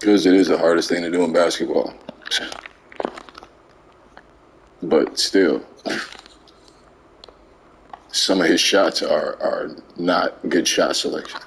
Because it is the hardest thing to do in basketball. But still, some of his shots are not good shot selection.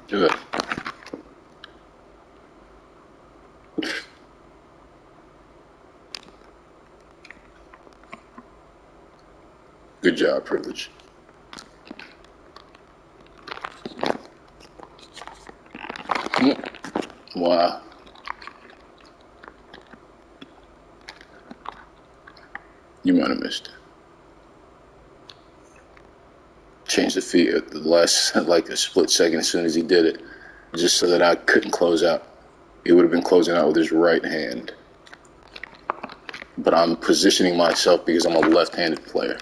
Good. Good job, Privilege. Wow. You might have missed it. Changed the feet at the last, like a split second as soon as he did it, just so that I couldn't close out. He would have been closing out with his right hand. But I'm positioning myself because I'm a left-handed player.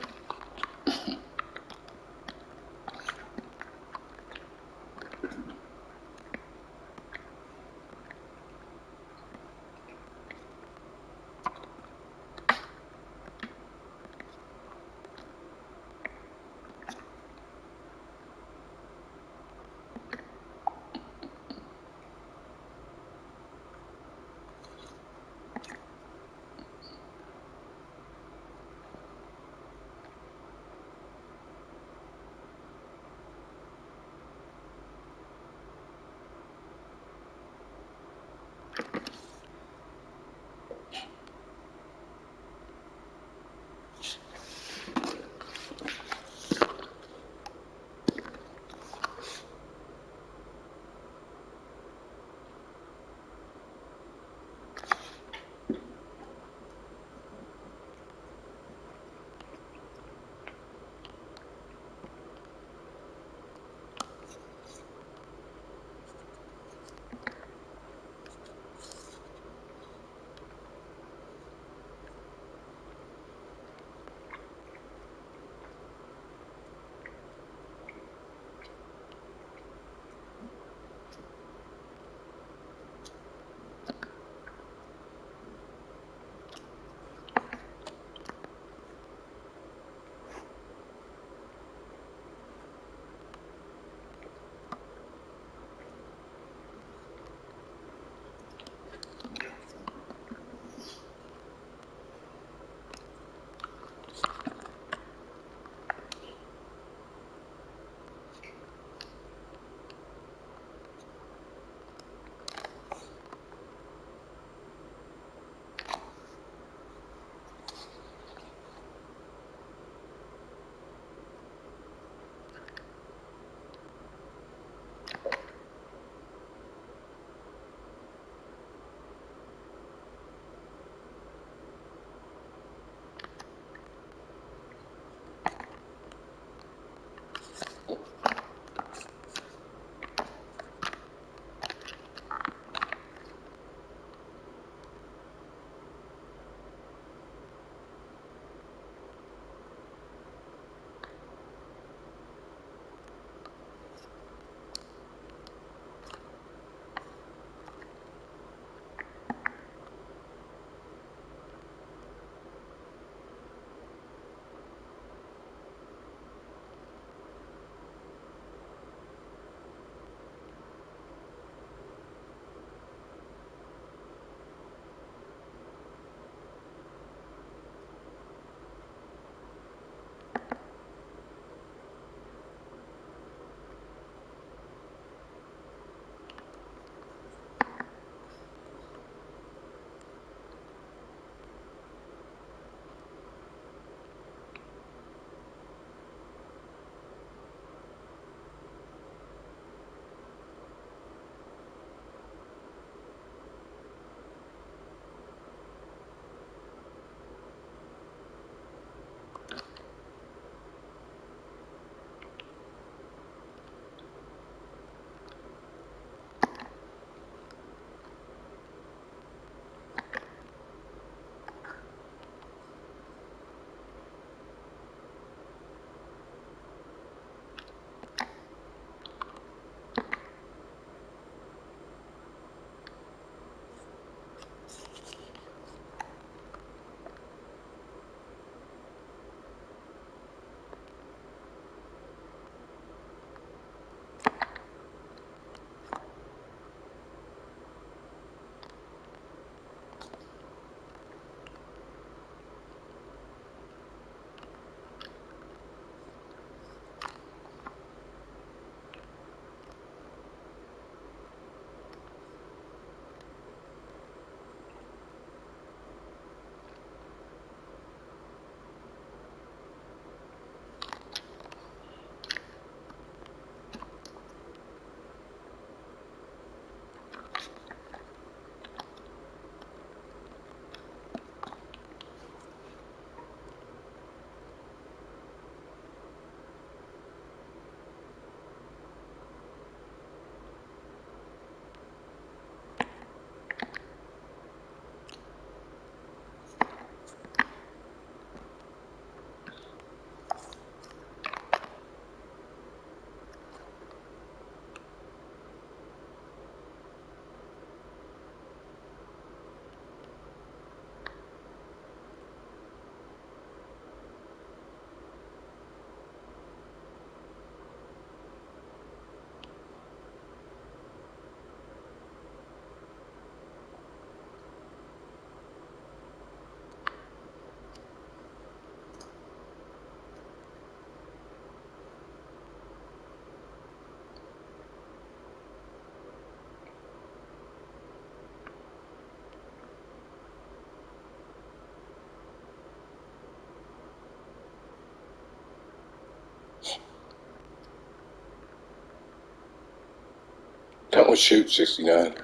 Oh shoot, 69.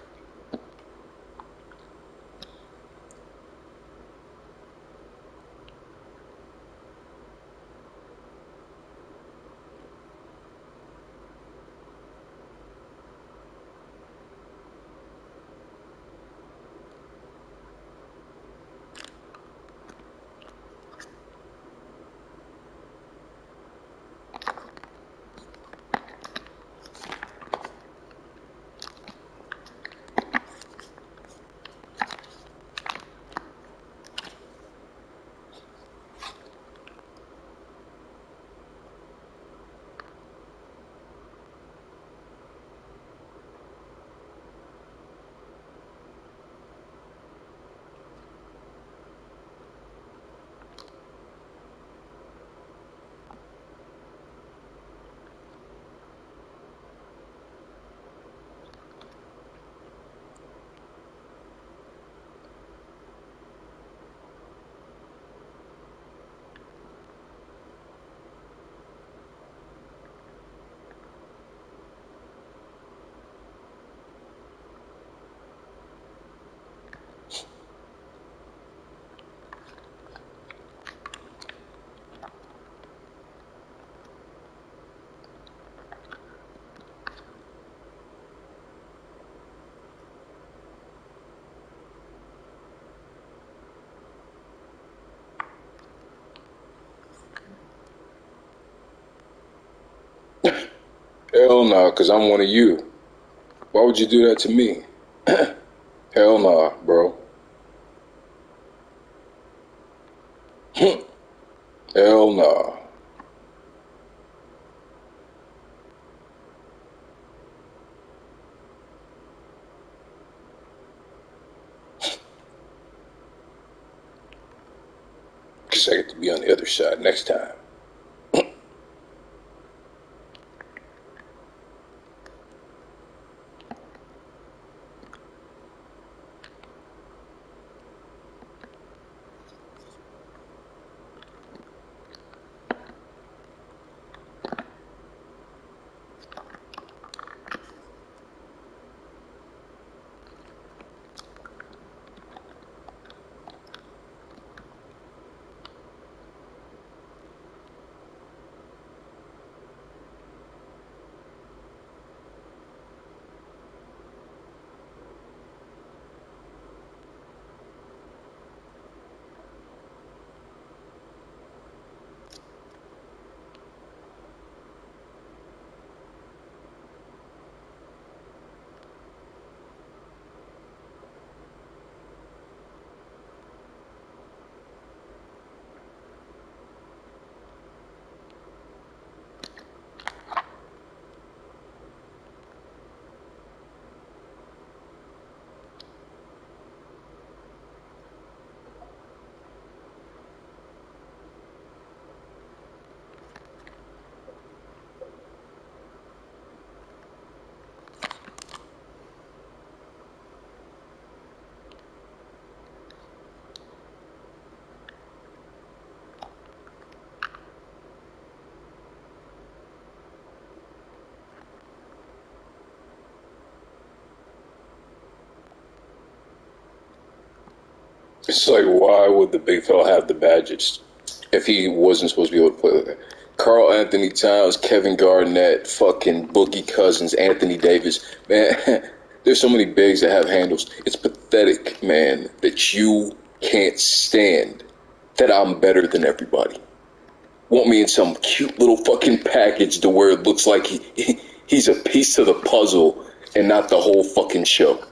Hell no, cause I'm one of you. Why would you do that to me? Hell nah, bro. Hell nah. Cause I get to be on the other side next time. It's like, why would the big fella have the badges if he wasn't supposed to be able to play like that? Carl Anthony Towns, Kevin Garnett, fucking Boogie Cousins, Anthony Davis. Man, there's so many bigs that have handles. It's pathetic, man, that you can't stand that I'm better than everybody. Want me in some cute little fucking package to where it looks like he's a piece of the puzzle and not the whole fucking show.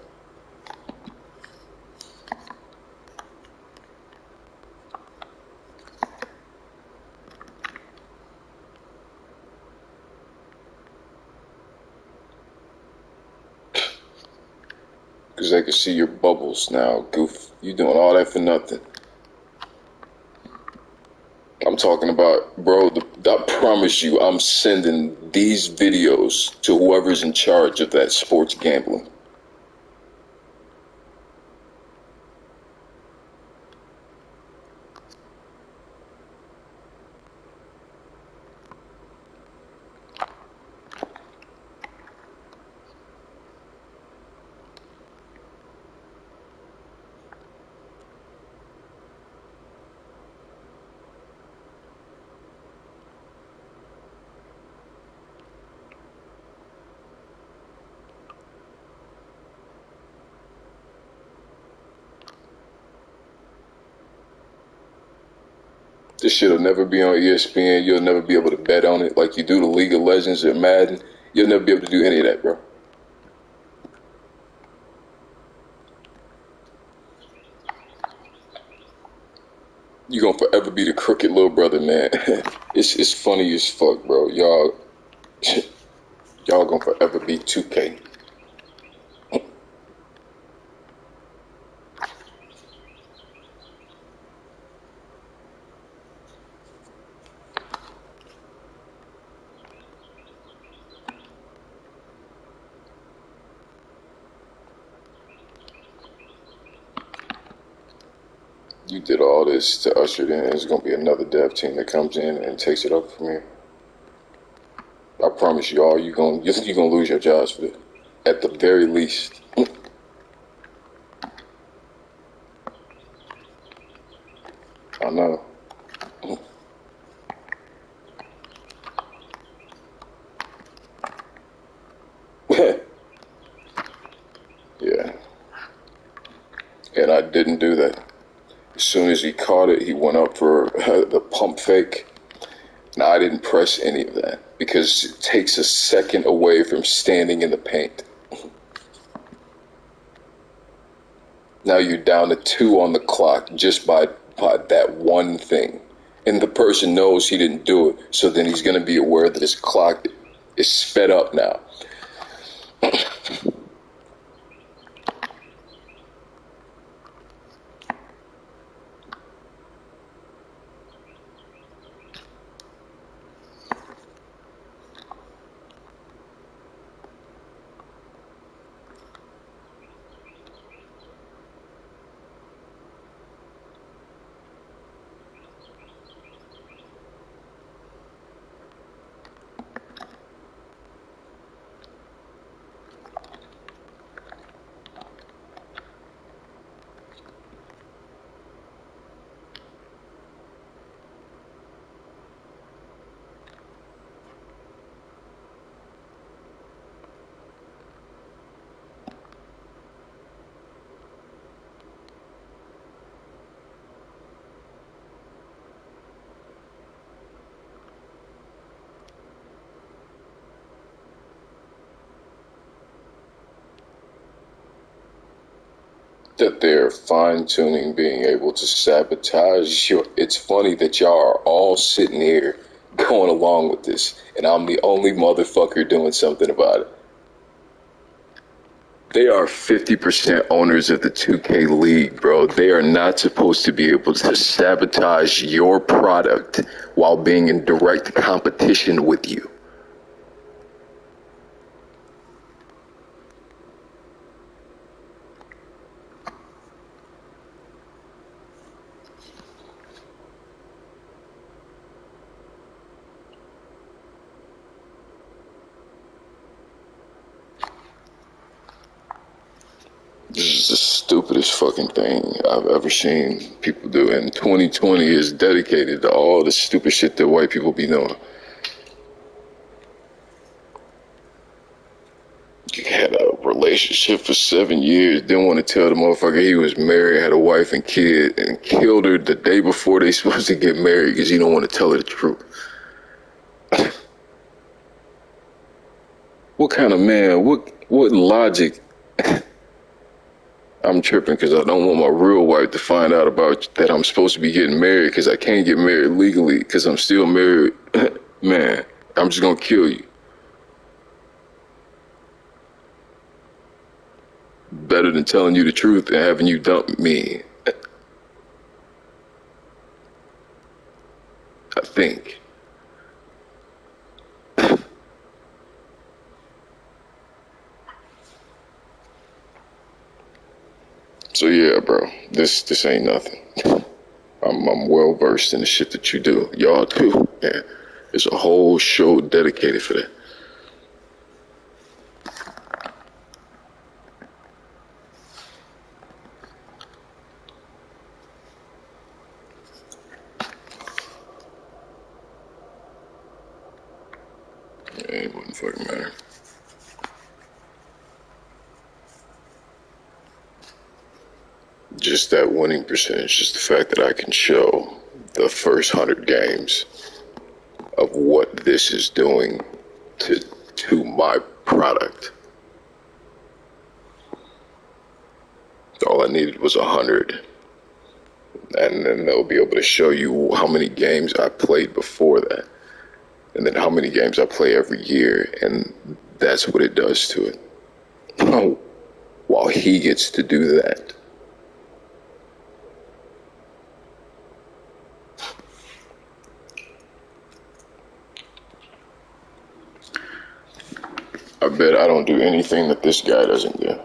Because I can see your bubbles now, goof. You doing all that for nothing. I'm talking about, bro, I promise you, I'm sending these videos to whoever's in charge of that sports gambling. This shit'll never be on ESPN. You'll never be able to bet on it like you do the League of Legends or Madden. You'll never be able to do any of that, bro. You're gonna forever be the crooked little brother, man. It's funny as fuck, bro. Y'all gonna forever be 2K. You did all this to usher it in. There's gonna be another dev team that comes in and takes it up from here. I promise you all, you're gonna lose your jobs for this. At the very least. I know. Yeah. And I didn't do that. As soon as he caught it, he went up for the pump fake. And I didn't press any of that because it takes a second away from standing in the paint. Now you're down to 2 on the clock just by that one thing. And the person knows he didn't do it, so then he's going to be aware that his clock is sped up now. That they're fine-tuning being able to sabotage you. It's funny that y'all are all sitting here going along with this, and I'm the only motherfucker doing something about it. They are 50% owners of the 2K League, bro. They are not supposed to be able to sabotage your product while being in direct competition with you. This is the stupidest fucking thing I've ever seen people do. And 2020 is dedicated to all the stupid shit that white people be doing. You had a relationship for 7 years, didn't want to tell the motherfucker he was married, had a wife and kid, and killed her the day before they supposed to get married because you don't want to tell her the truth. What kind of man, what logic? I'm tripping because I don't want my real wife to find out about that I'm supposed to be getting married because I can't get married legally because I'm still married. Man, I'm just going to kill you. Better than telling you the truth and having you dump me. I think. So yeah, bro, this ain't nothing. I'm well versed in the shit that you do. Y'all too. Yeah. There's a whole show dedicated for that. Yeah, it wouldn't fucking matter. Just that winning percentage, just the fact that I can show the first 100 games of what this is doing to my product. All I needed was 100. And then they'll be able to show you how many games I played before that. And then how many games I play every year. And that's what it does to it. While he gets to do that. I bet I don't do anything that this guy doesn't do.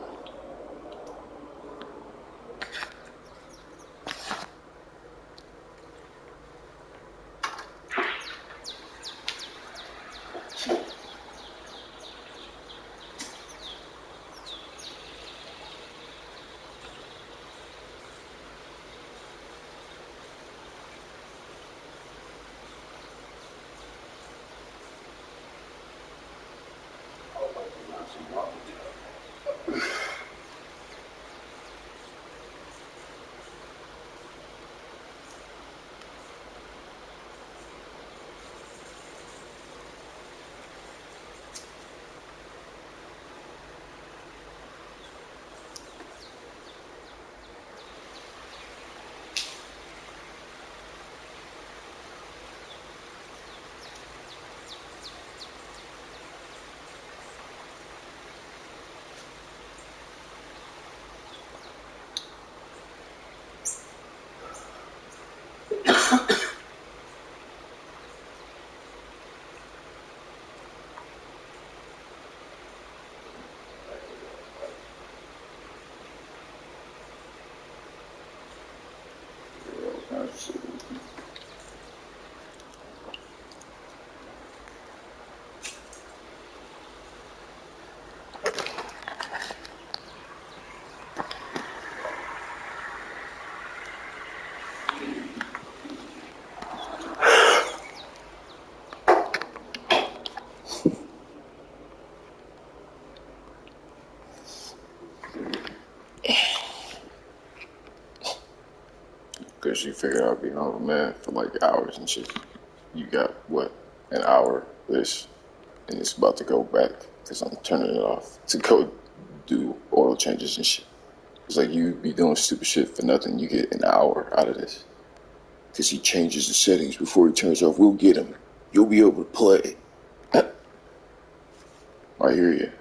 Because you figured I'd be home, man, for like hours and shit. You got, what, an hour this, and it's about to go back because I'm turning it off to go do oil changes and shit. It's like you be doing stupid shit for nothing. You get an hour out of this. Because he changes the settings before he turns off. We'll get him. You'll be able to play. I hear you.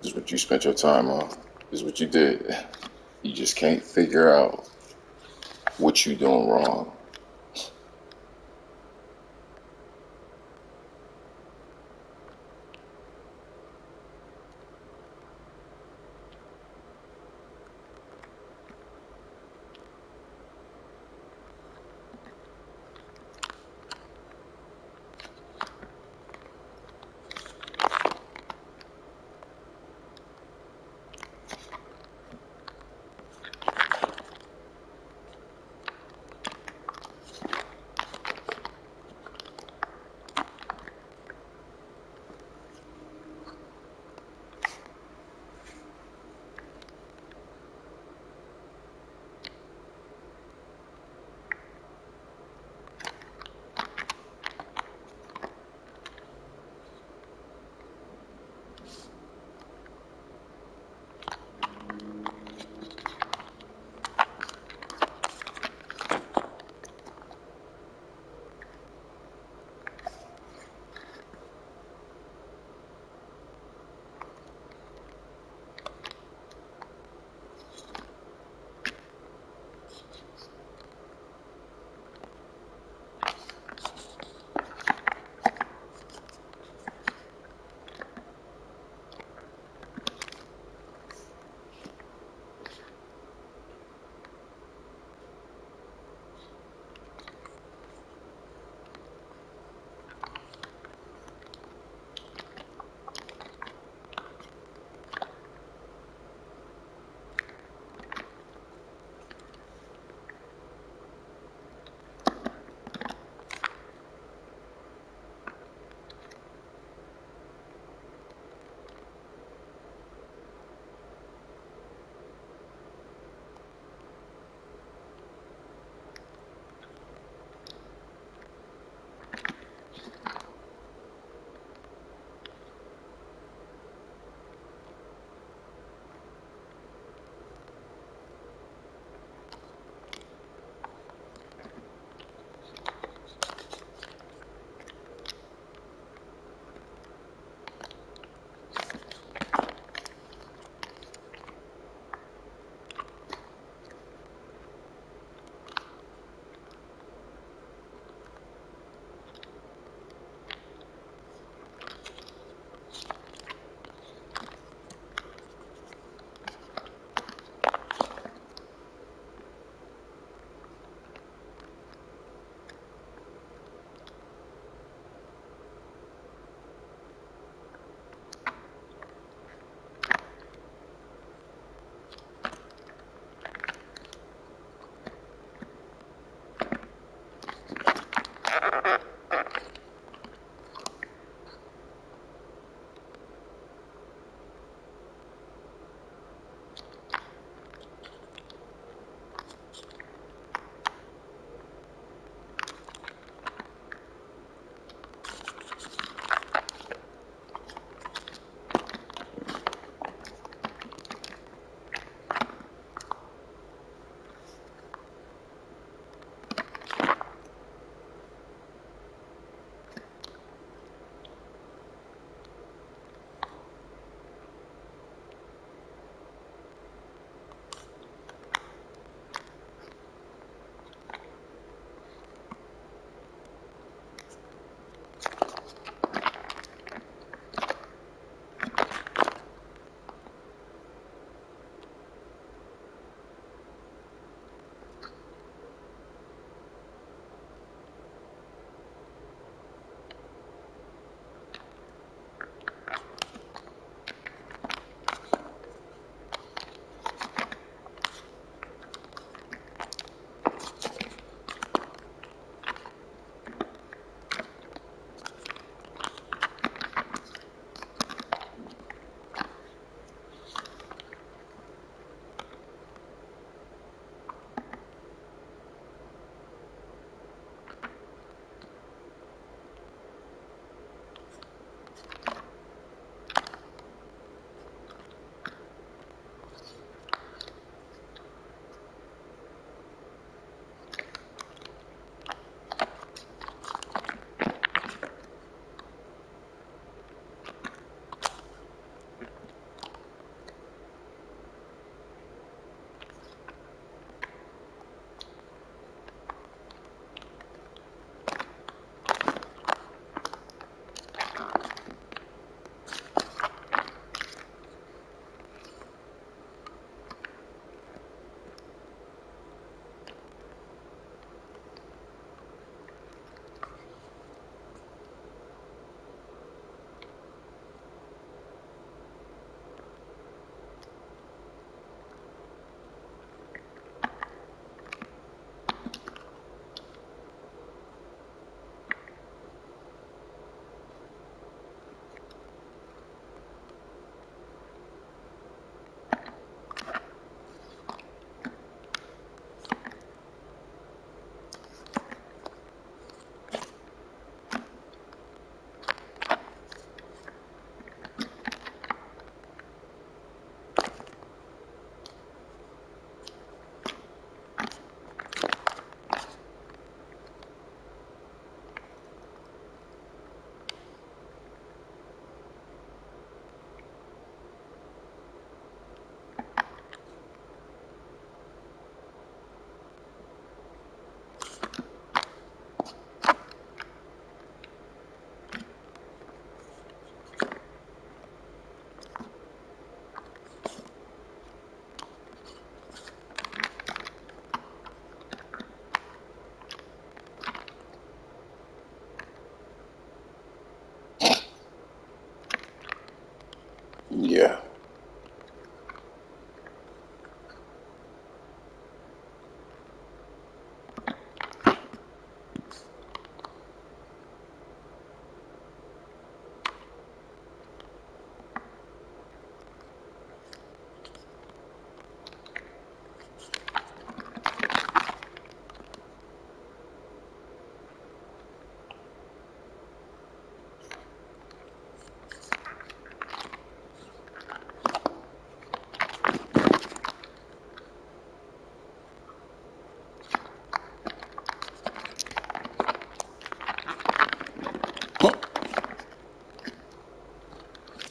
This is what you spent your time on. This is what you did. You just can't figure out what you're doing wrong.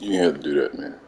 You ain't have to do that, man.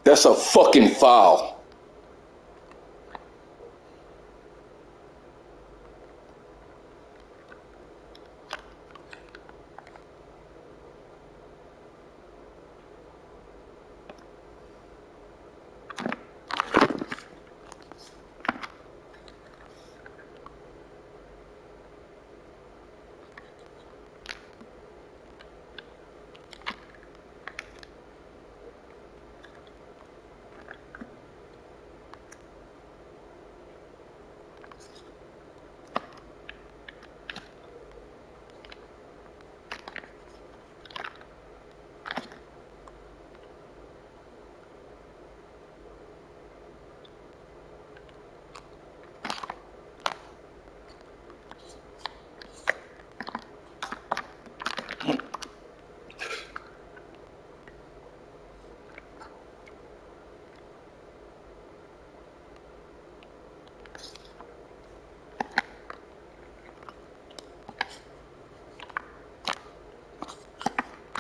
That's a fucking foul.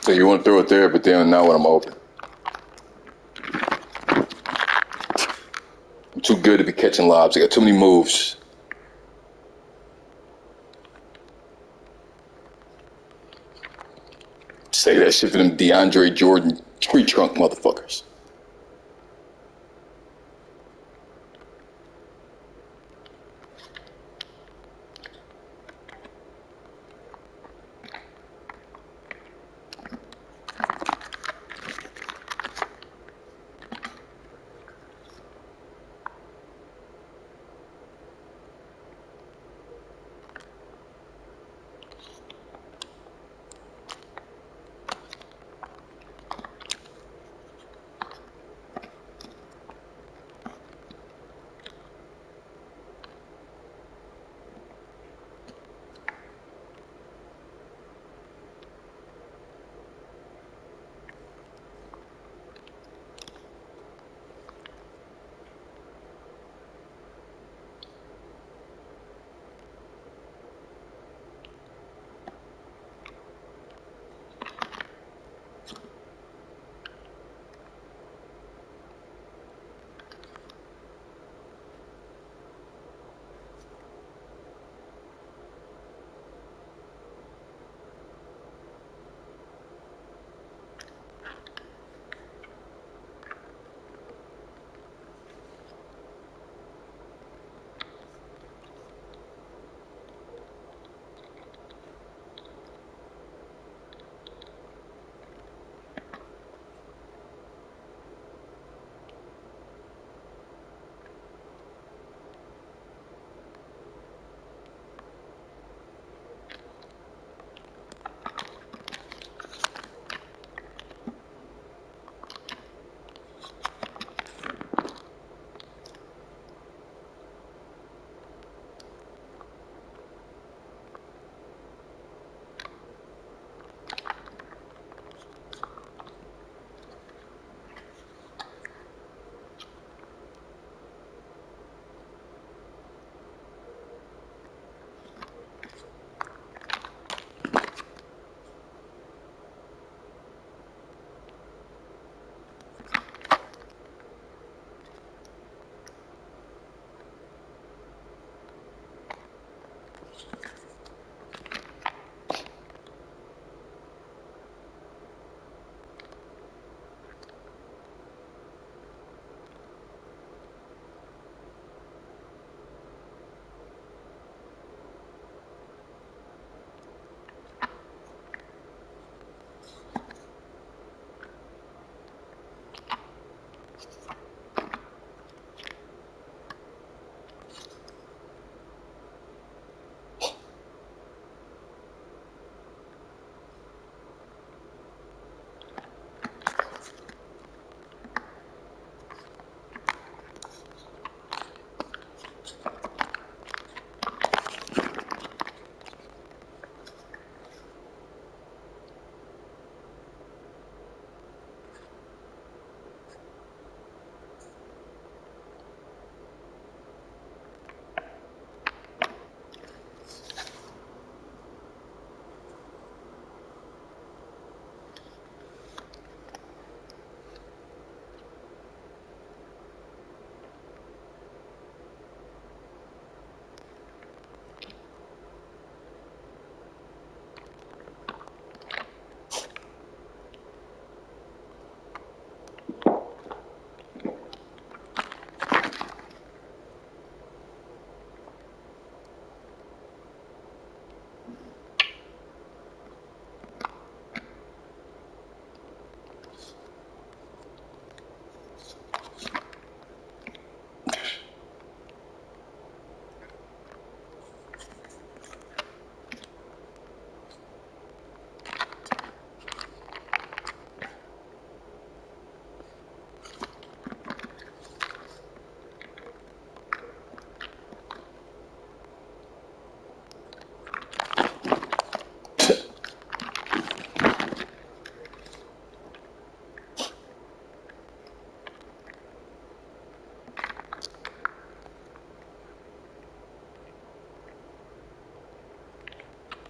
So you want to throw it there, but then not when I'm open. I'm too good to be catching lobs. I got too many moves. Say that shit for them DeAndre Jordan tree trunk motherfuckers.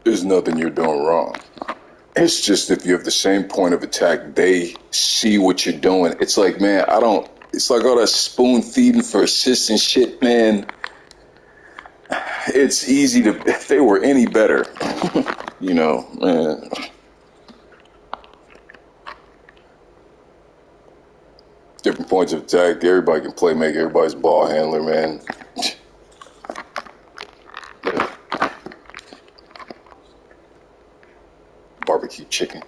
There's nothing you're doing wrong. It's just if you have the same point of attack, they see what you're doing. It's like, man, it's like all that spoon feeding for assists and shit, man. It's easy to, if they were any better, you know, man. Different points of attack, everybody can play make, everybody's ball handler, man. Yeah. Barbecue chicken.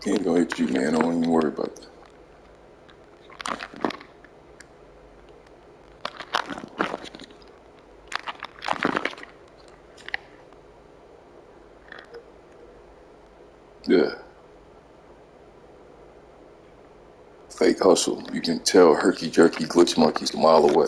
He ain't gonna hit you, man. Don't even worry about that. Yeah. Fake hustle. You can tell herky jerky glitch monkeys a mile away.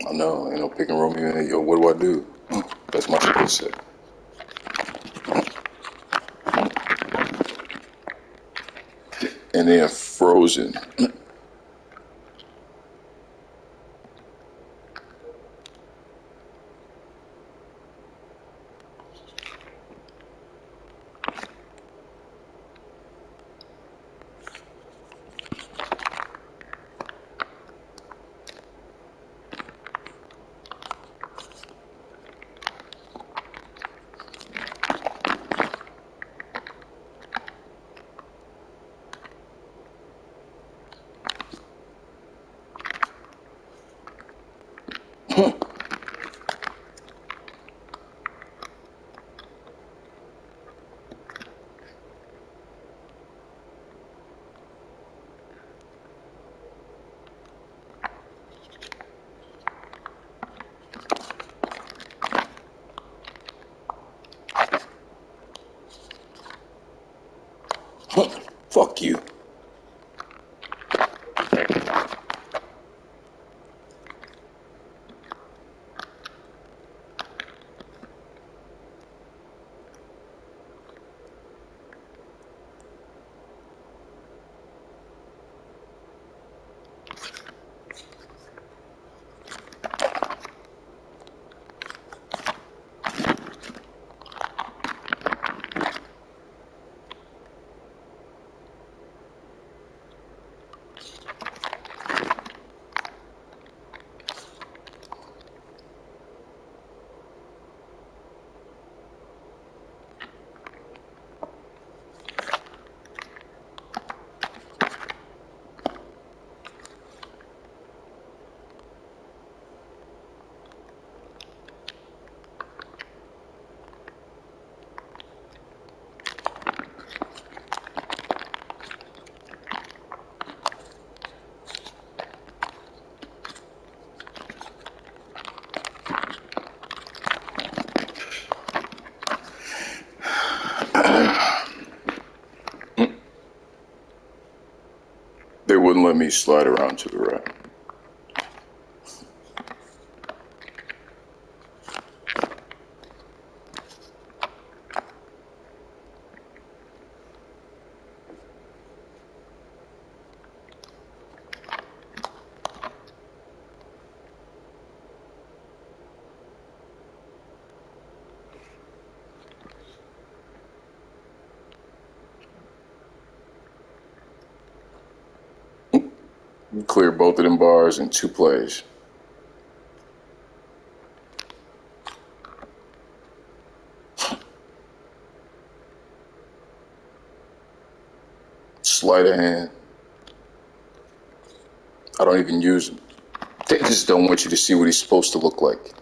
I know, ain't no pick and roll me in. Yo, what do? That's my skill set. And then frozen. Fuck you. They wouldn't let me slide around to the right. Clear both of them bars in 2 plays. Sleight of hand. I don't even use him. They just don't want you to see what he's supposed to look like.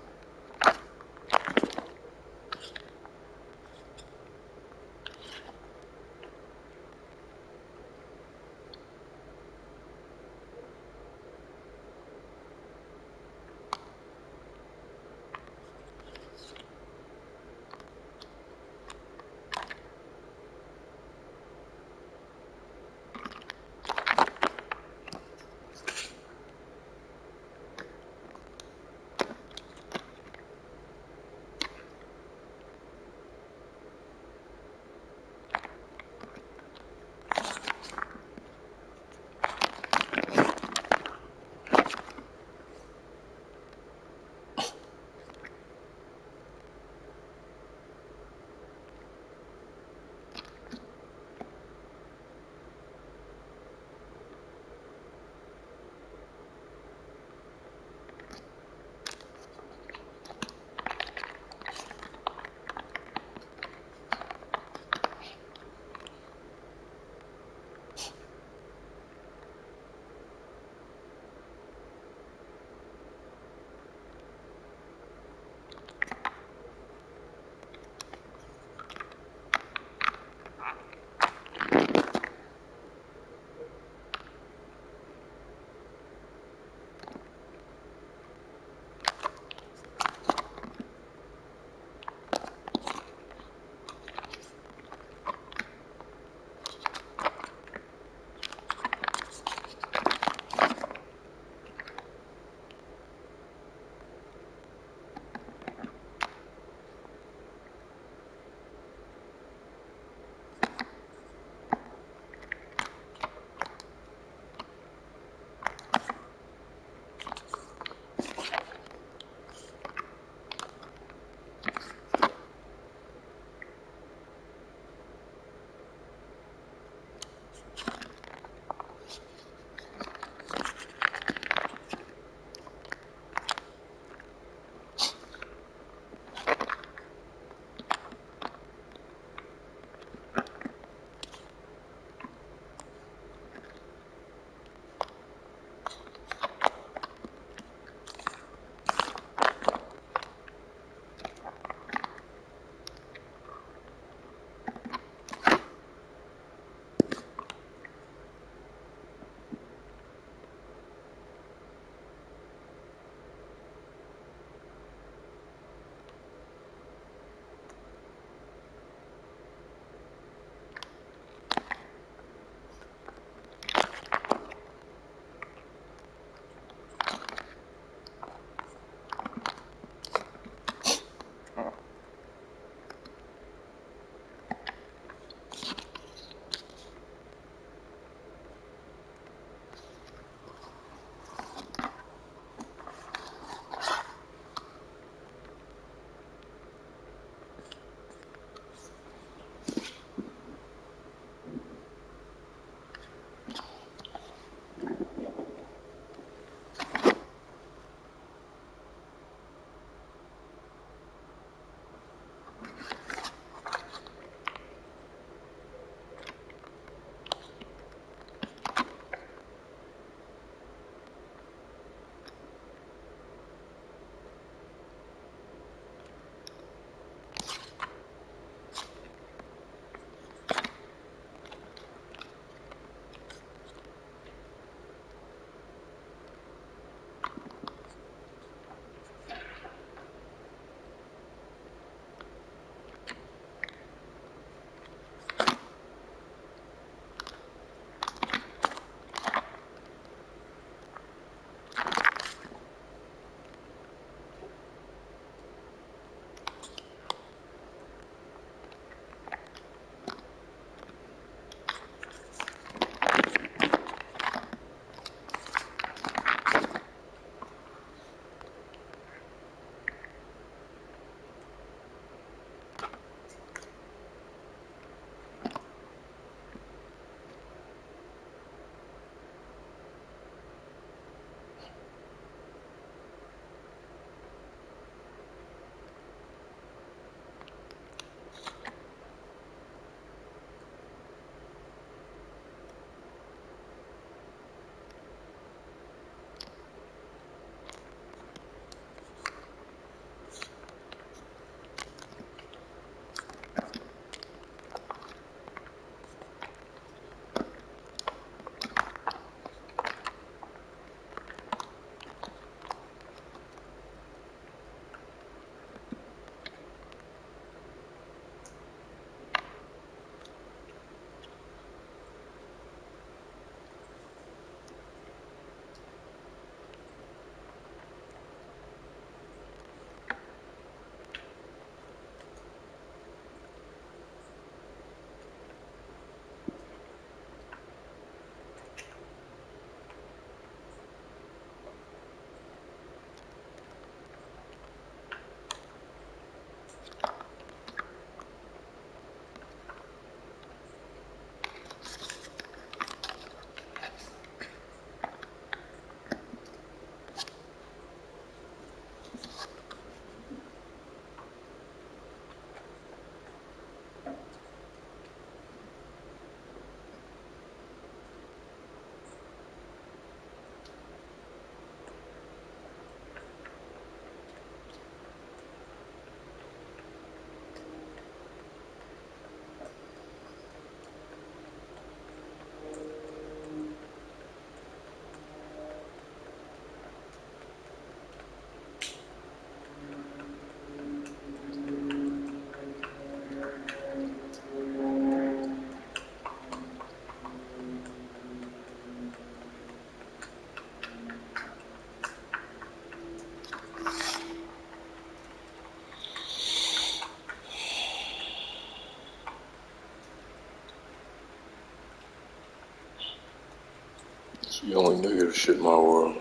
the only negative shit in my world.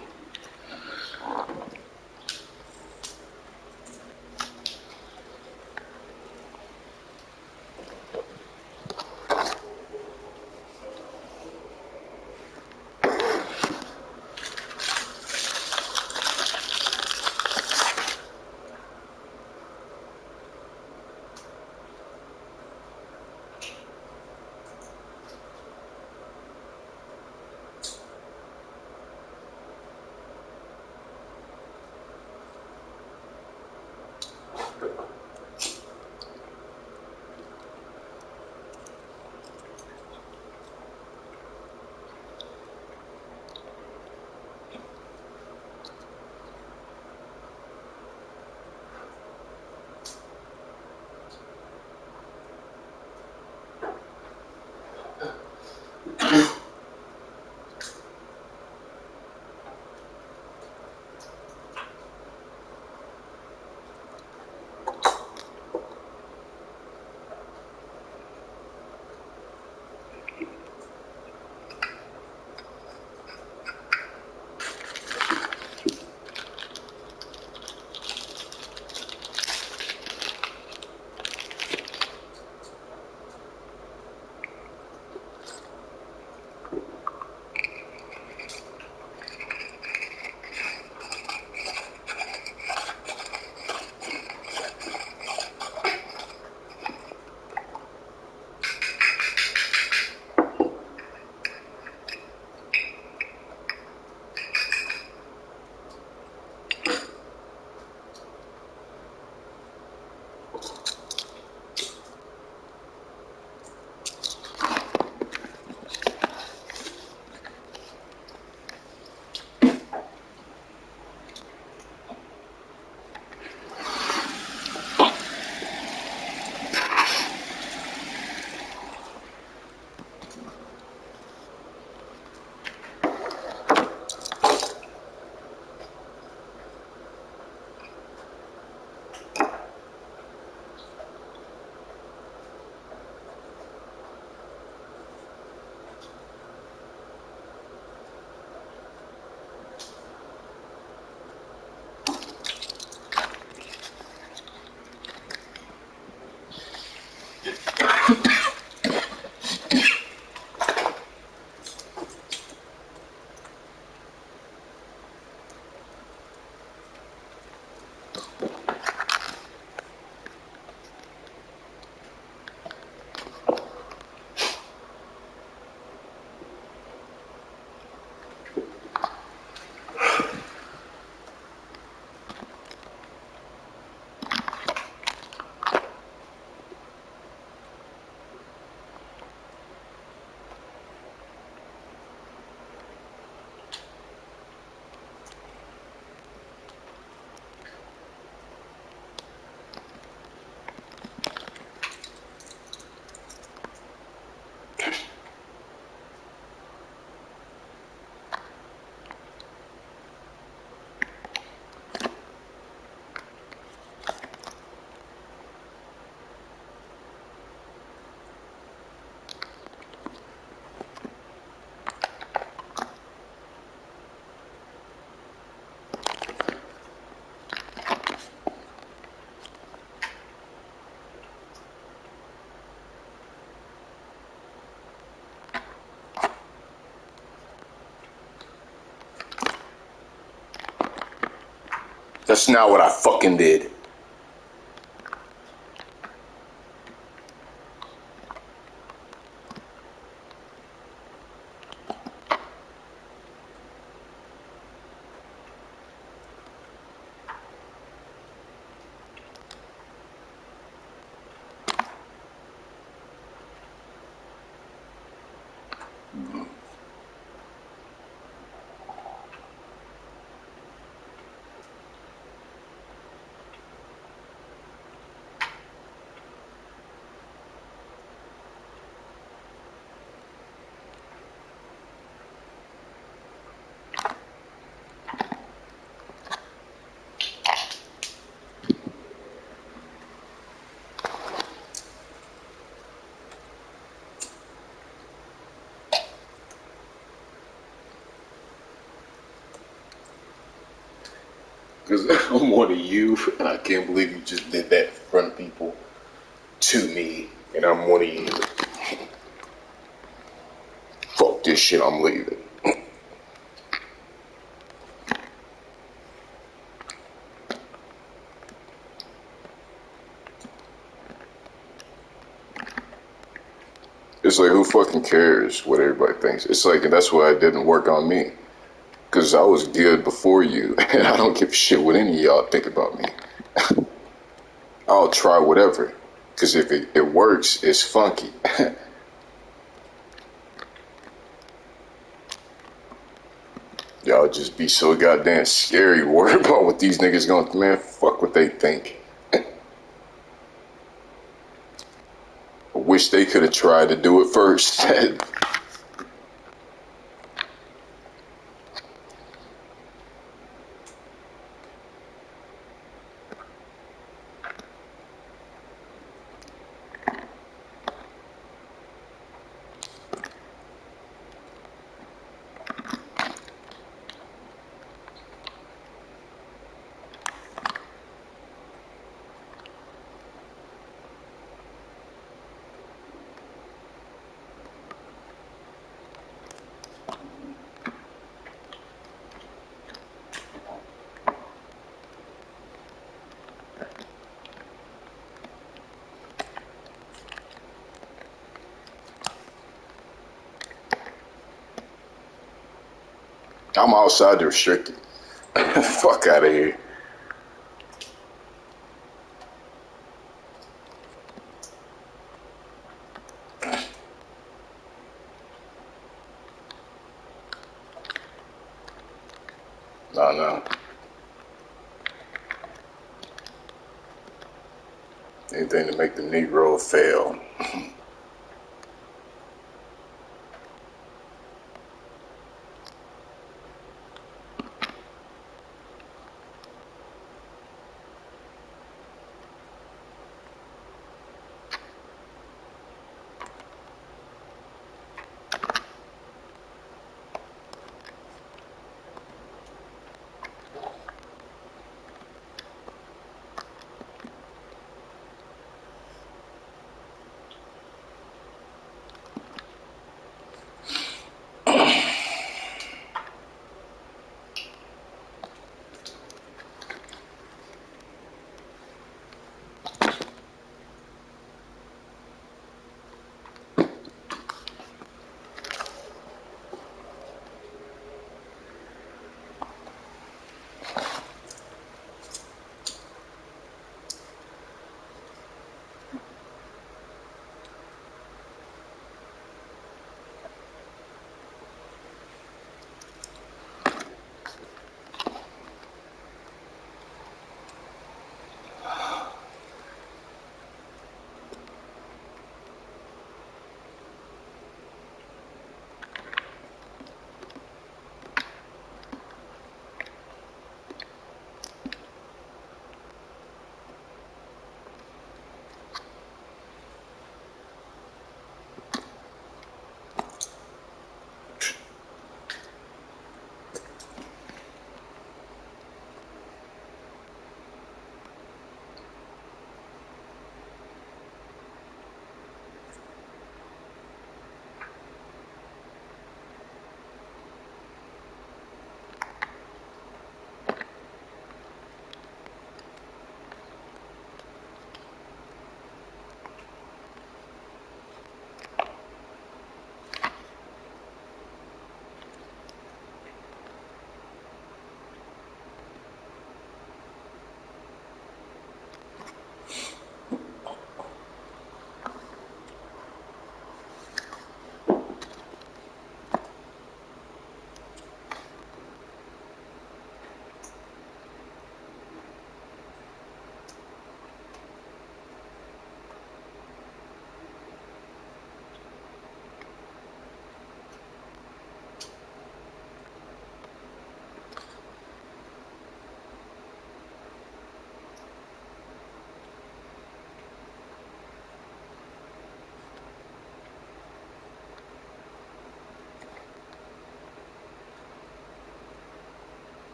That's not what I fucking did. Because I'm one of you, and I can't believe you just did that in front of people to me, and I'm one of you. Fuck this shit, I'm leaving. It's like, who fucking cares what everybody thinks? It's like, and that's why it didn't work on me. Because I was good before you, and I don't give a shit what any of y'all think about me. I'll try whatever. Because if it works, it's funky. Y'all just be so goddamn scary, worried about what these niggas gonna, man, fuck what they think. I wish they could have tried to do it first. I'm outside the restricted. Fuck out of here. No. Anything to make the Negro fail.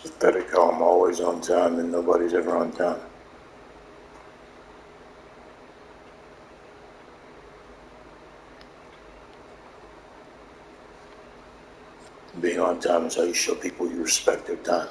Pathetic how I'm always on time and nobody's ever on time. Being on time is how you show people you respect their time.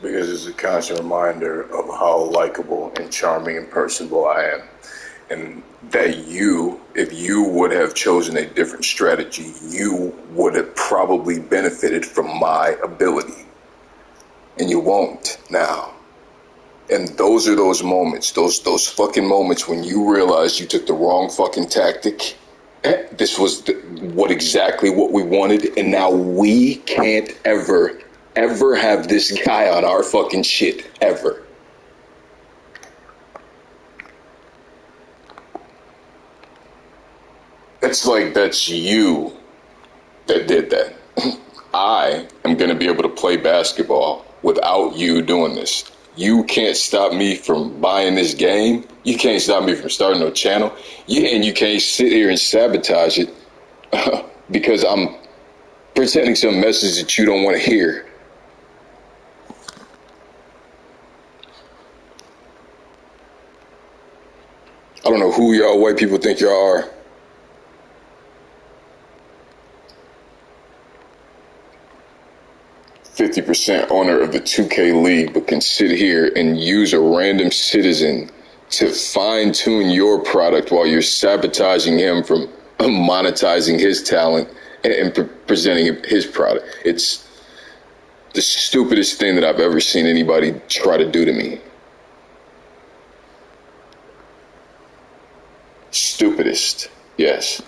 Because it's a constant reminder of how likable and charming and personable I am. And that if you would have chosen a different strategy, you would have probably benefited from my ability. And you won't now. And those are those moments, those fucking moments when you realize you took the wrong fucking tactic. This was exactly what we wanted, and now we can't ever have this guy on our fucking shit, ever. It's like that's you that did that. I am going to be able to play basketball without you doing this. You can't stop me from buying this game. You can't stop me from starting a channel. And you can't sit here and sabotage it because I'm presenting some message that you don't want to hear. I don't know who y'all white people think y'all are. %, owner of the 2K League, but can sit here and use a random citizen to fine-tune your product while you're sabotaging him from monetizing his talent and presenting his product. It's the stupidest thing that I've ever seen anybody try to do to me. Stupidest, yes.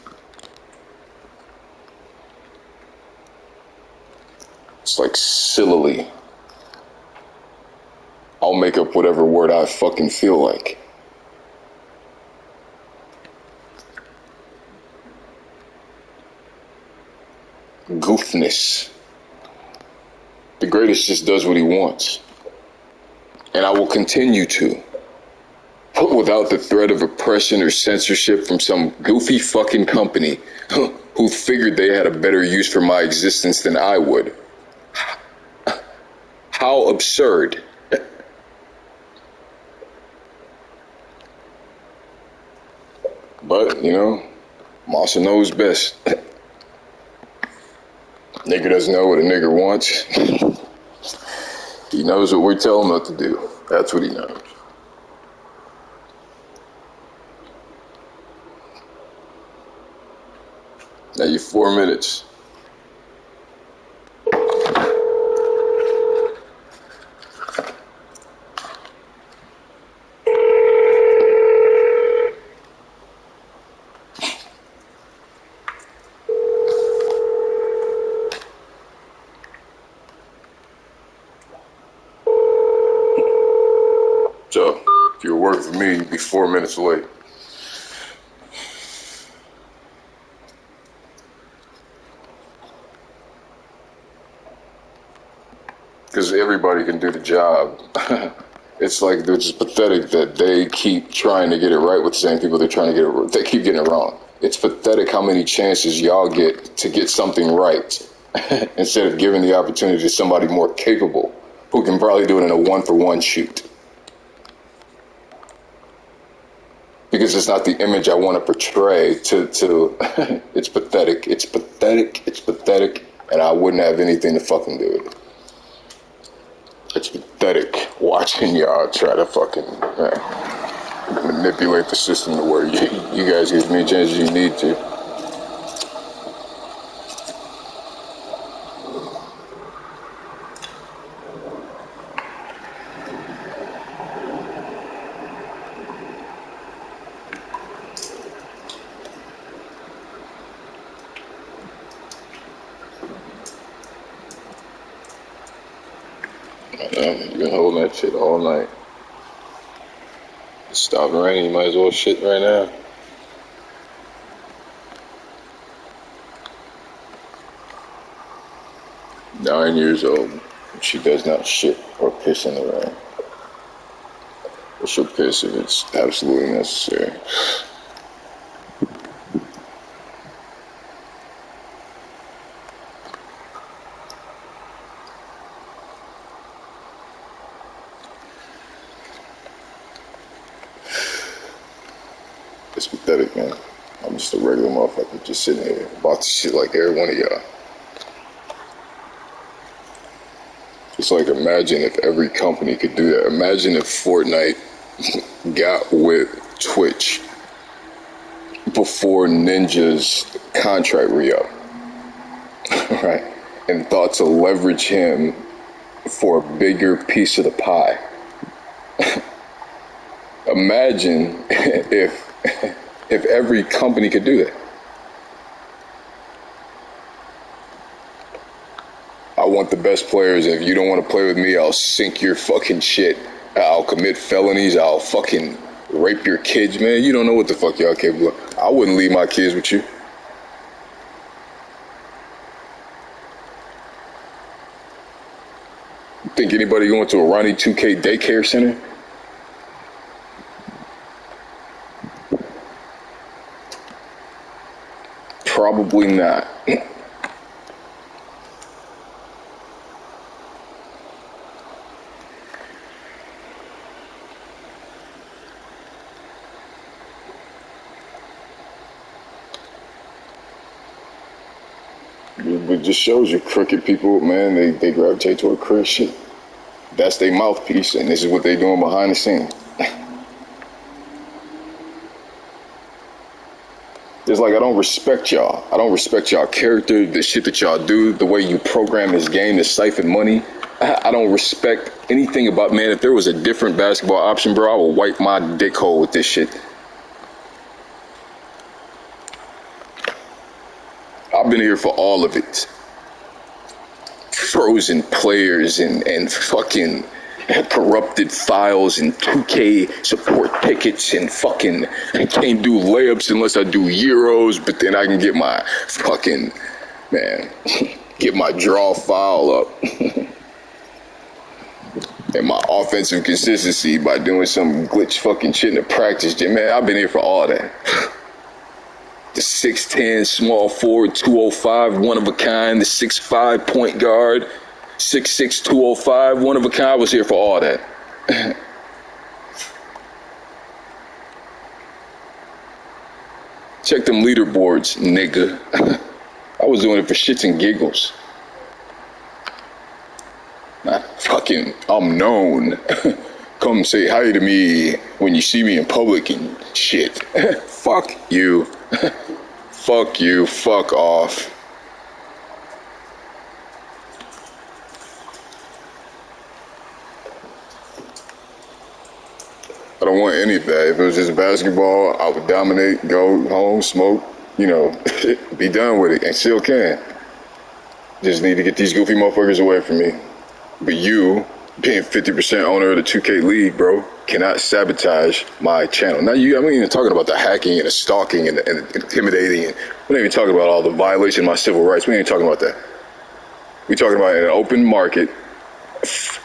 It's like sillily. I'll make up whatever word I fucking feel like. Goofness. The greatest just does what he wants. And I will continue to. But without the threat of oppression or censorship from some goofy fucking company who figured they had a better use for my existence than I would. How absurd. But, Massa knows best. Nigger doesn't know what a nigger wants. He knows what we tell him not to do. That's what he knows. Now you're 4 minutes. So, if you were working for me, you'd be 4 minutes late. Because everybody can do the job. It's like they're just pathetic that they keep trying to get it right with the same people they're trying to get it. They keep getting it wrong. It's pathetic how many chances y'all get to get something right instead of giving the opportunity to somebody more capable who can probably do it in a 1-for-1 shoot. because it's not the image I want to portray to it's pathetic. It's pathetic. It's pathetic. And I wouldn't have anything to fucking do with it. It's pathetic watching y'all try to fucking manipulate the system to where you guys give me a chance you need to. You've been holding that shit all night. It's stopping raining, you might as well shit right now. Nine years old. She does not shit or piss in the rain. But she'll piss if it's absolutely necessary. It's pathetic, man. I'm just a regular motherfucker just sitting here about to shit like every one of y'all. It's like, imagine if every company could do that. Imagine if Fortnite got with Twitch before Ninja's contract re-up, right? And thought to leverage him for a bigger piece of the pie. Imagine if every company could do that. I want the best players. If you don't want to play with me, I'll sink your fucking shit. I'll commit felonies. I'll fucking rape your kids, man. You don't know what the fuck y'all capable of. I wouldn't leave my kids with you. Think anybody going to a Ronnie 2K daycare center? Probably not. It just shows you crooked people, man, they gravitate toward crooked shit. That's their mouthpiece, and this is what they doing behind the scenes. It's like, I don't respect y'all. I don't respect y'all character, the shit that y'all do, the way you program this game to siphon money. I don't respect anything about, man, if there was a different basketball option, bro, I would wipe my dick hole with this shit. I've been here for all of it. Frozen players and fucking corrupted files and 2K support tickets and fucking I can't do layups unless I do Euros, but then I can get my fucking, man, get my draw file up. And my offensive consistency by doing some glitch fucking shit in the practice gym. Man, I've been here for all that. The 6'10", small forward, 205, one of a kind. The 6'5", point guard, 6'6", 205, one of a kind. I was here for all that. Check them leaderboards, nigga. I was doing it for shits and giggles. I'm known. Come say hi to me when you see me in public and shit. Fuck you. Fuck you. Fuck off. I don't want any of that. If it was just basketball, I would dominate, go home, smoke, be done with it, and still can. Just need to get these goofy motherfuckers away from me. But you, being 50% owner of the 2K League, bro, cannot sabotage my channel. Now, I'm not even talking about the hacking and the stalking and the intimidating. We're not even talking about all the violation of my civil rights. We ain't talking about that. We're talking about an open market,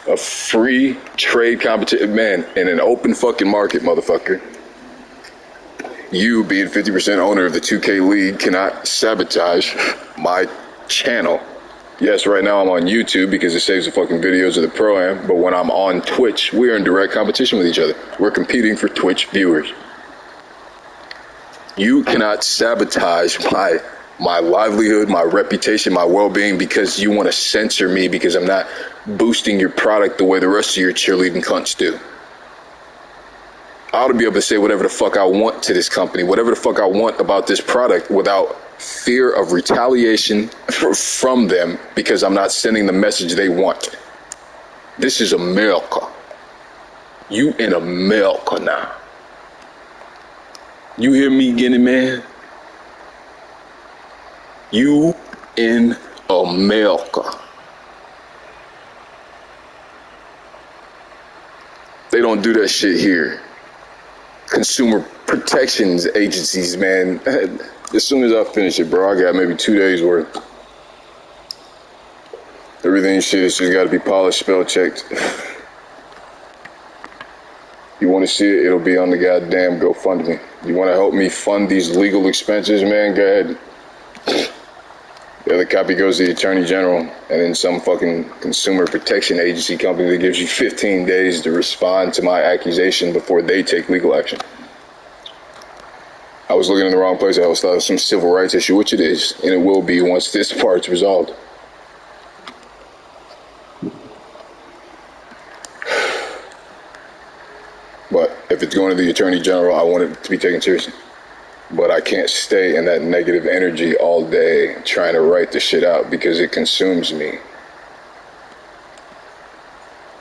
a free trade competition, man, in an open fucking market, motherfucker. You, being 50% owner of the 2K League, cannot sabotage my channel. Yes, right now I'm on YouTube because it saves the fucking videos of the pro-am, but when I'm on Twitch, we're in direct competition with each other. We're competing for Twitch viewers. You cannot sabotage my livelihood, my reputation, my well-being because you want to censor me because I'm not boosting your product the way the rest of your cheerleading cunts do. I ought to be able to say whatever the fuck I want to this company, whatever the fuck I want about this product without fear of retaliation from them because I'm not sending the message they want. This is America. You in America now. You hear me, Guinea man? You in America. They don't do that shit here. Consumer protections agencies, man. As soon as I finish it, bro, I got maybe 2 days worth. Everything shit has just got to be polished, spell checked. You want to see it? It'll be on the goddamn GoFundMe. You want to help me fund these legal expenses, man? Go ahead. The other copy goes to the Attorney General, and then some fucking consumer protection agency company that gives you 15 days to respond to my accusation before they take legal action. I was looking in the wrong place. I always thought it was some civil rights issue, which it is, and it will be once this part's resolved. But if it's going to the Attorney General, I want it to be taken seriously. But I can't stay in that negative energy all day trying to write the shit out because it consumes me.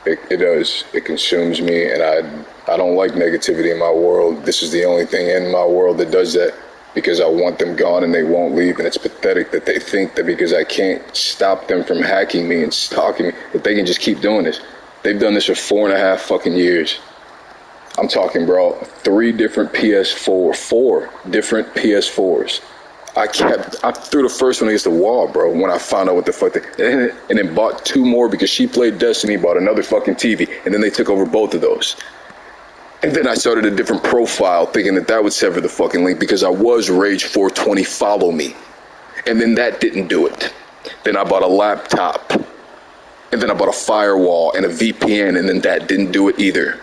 It does. It consumes me, and I don't like negativity in my world. This is the only thing in my world that does that because I want them gone and they won't leave. And it's pathetic that they think that because I can't stop them from hacking me and stalking me, that they can just keep doing this. They've done this for 4.5 fucking years. I'm talking, bro, 4 different PS4s. I threw the first one against the wall, bro, when I found out what the fuck and then bought 2 more because she played Destiny, bought another fucking TV, and then they took over both of those. And then I started a different profile thinking that would sever the fucking link because I was Rage420 follow me. And then that didn't do it. Then I bought a laptop. And then I bought a firewall and a VPN, and then that didn't do it either.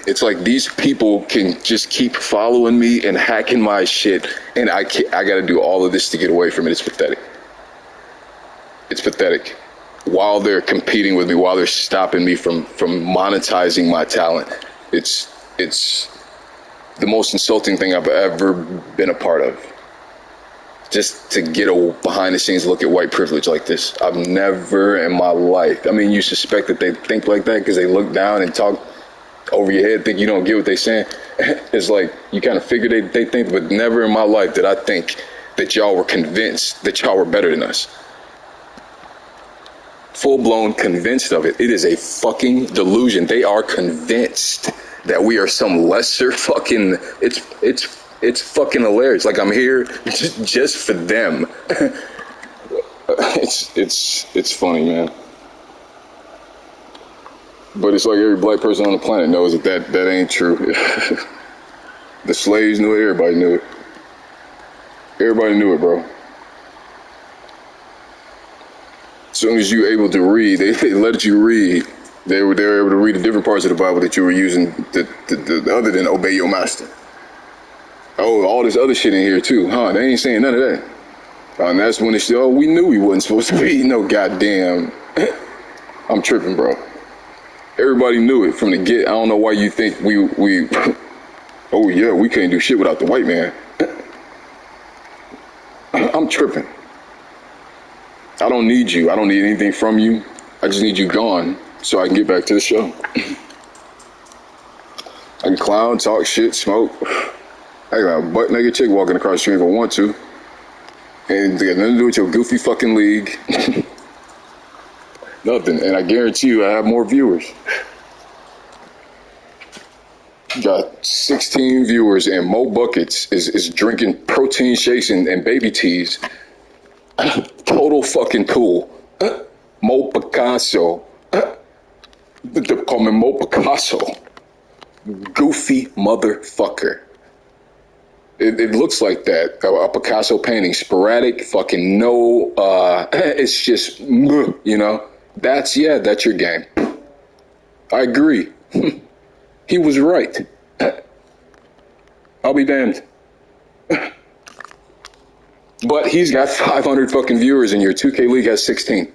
It's like these people can just keep following me and hacking my shit, and I got to do all of this to get away from it. It's pathetic. It's pathetic. While they're competing with me, while they're stopping me from monetizing my talent, it's the most insulting thing I've ever been a part of. Just to get a behind the scenes look at white privilege like this. I've never in my life. I mean, you suspect that they think like that because they look down and talk over your head, think you don't get what they're saying. It's like you kind of figure they think, but never in my life did I think that y'all were convinced that y'all were better than us. Full-blown convinced of it. It is a fucking delusion. They are convinced that we are some lesser fucking, it's fucking hilarious. Like I'm here just for them. It's funny, man. But it's like every black person on the planet knows that ain't true. The slaves knew it, everybody knew it. Everybody knew it, bro. As soon as you were able to read, they let you read. They were able to read the different parts of the Bible that you were using other than obey your master. Oh, all this other shit in here too, huh? They ain't saying none of that. And that's when it's, we knew we wasn't supposed to be no goddamn. I'm tripping, bro. Everybody knew it from the get. I don't know why you think we oh yeah, we can't do shit without the white man. I'm tripping. I don't need you. I don't need anything from you. I just need you gone so I can get back to the show. I can clown, talk shit, smoke. I got a butt naked chick walking across the street if I want to. And it got nothing to do with your goofy fucking league. Nothing. And I guarantee you I have more viewers. Got 16 viewers, and Mo Buckets is drinking protein shakes and baby teas. Total fucking cool. Mo Picasso. They call me Mo Picasso. Goofy motherfucker. It looks like that. A Picasso painting. Sporadic, fucking no, it's just, you know. That's your game. I agree. He was right. I'll be damned. But he's got 500 fucking viewers, and your 2K League has 16.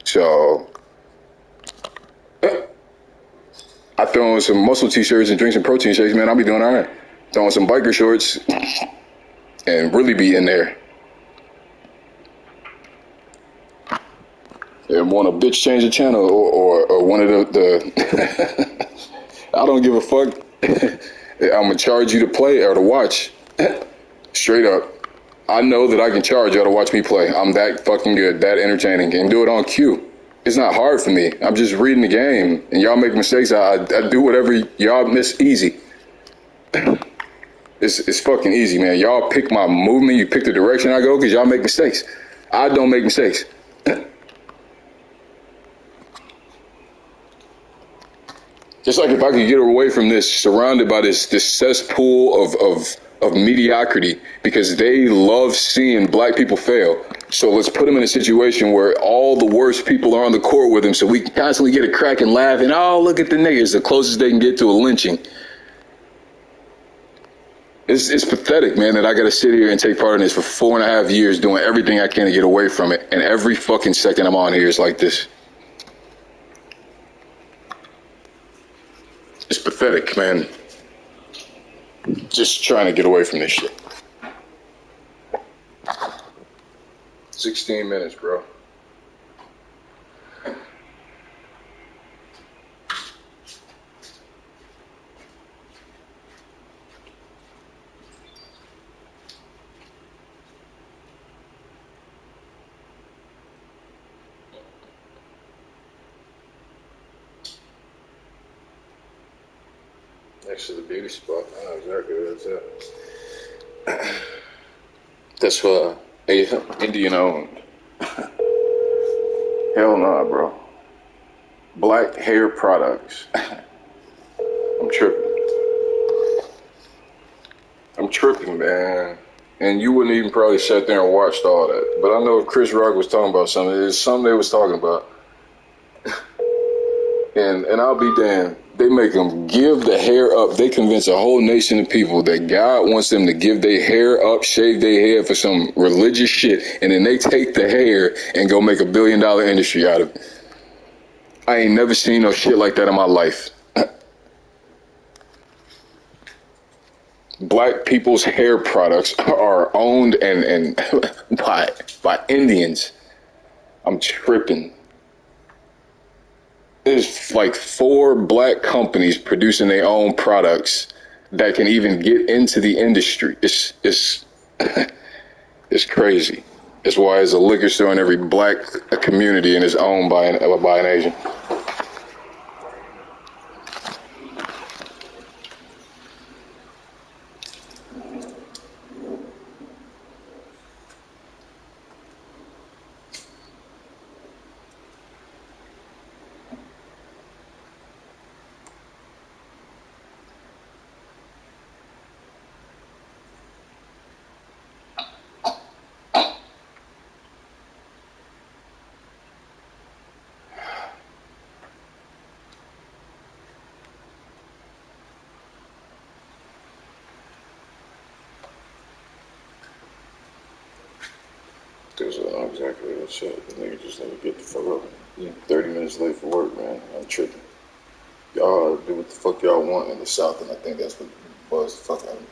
So I throw in some muscle t-shirts and drink some protein shakes, man. I'll be doing all right. Throw in some biker shorts and really be in there. And want a bitch change the channel or one of the I don't give a fuck. I'm gonna charge you to play or to watch. Straight up. I know that I can charge y'all to watch me play. I'm that fucking good, that entertaining, and do it on cue. It's not hard for me. I'm just reading the game, and y'all make mistakes. I do whatever y'all miss easy. It's fucking easy, man. Y'all pick my movement, you pick the direction I go, because y'all make mistakes. I don't make mistakes. Just like if I could get away from this, surrounded by this cesspool of mediocrity, because they love seeing black people fail. So let's put them in a situation where all the worst people are on the court with them, so we can constantly get a crack and laugh and, oh, look at the niggas, the closest they can get to a lynching. It's pathetic, man, that I got to sit here and take part in this for 4.5 years, doing everything I can to get away from it, and every fucking second I'm on here is like this. It's pathetic, man. Just trying to get away from this shit. 16 minutes, bro. Next to the beauty spot. Oh, exactly. That's it. That's what Indian owned. Hell nah, bro. Black hair products. I'm tripping, man. And you wouldn't even probably sat there and watched all that. But I know if Chris Rock was talking about something, it's something they was talking about. And I'll be damned. They make them give the hair up. They convince a whole nation of people that God wants them to give their hair up, shave their head for some religious shit, and then they take the hair and go make $1 billion industry out of it. I ain't never seen no shit like that in my life. Black people's hair products are owned and by Indians. I'm tripping. There's like 4 black companies producing their own products that can even get into the industry. It's it's crazy. That's why there's a liquor store in every black community and is owned by an Asian. Because I know exactly what shit. The nigga just let me get the fuck up. 30 minutes late for work, man. I'm tripping. Y'all do what the fuck y'all want in the South, and I think that's what bugs the fuck out of me.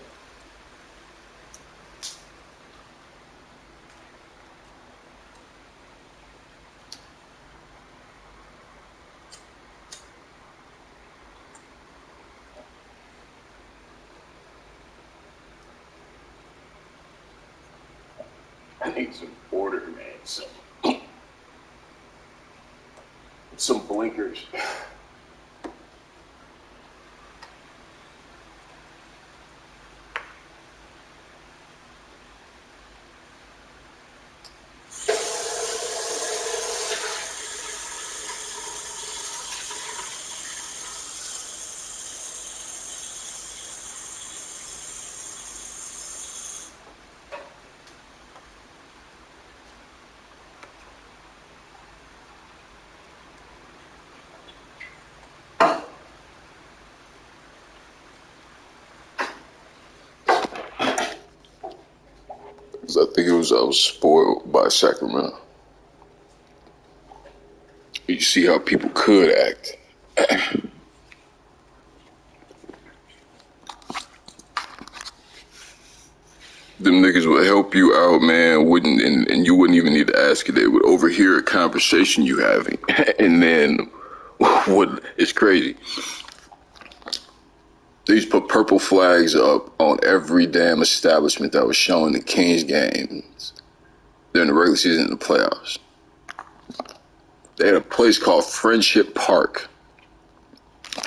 I need some order, man. Some blinkers. 'Cause I think I was spoiled by Sacramento. You see how people could act. Them niggas would help you out, man, and you wouldn't even need to ask it. They would overhear a conversation you having. And then, what, it's crazy. They used to put purple flags up on every damn establishment that was showing the Kings games during the regular season and the playoffs. They had a place called Friendship Park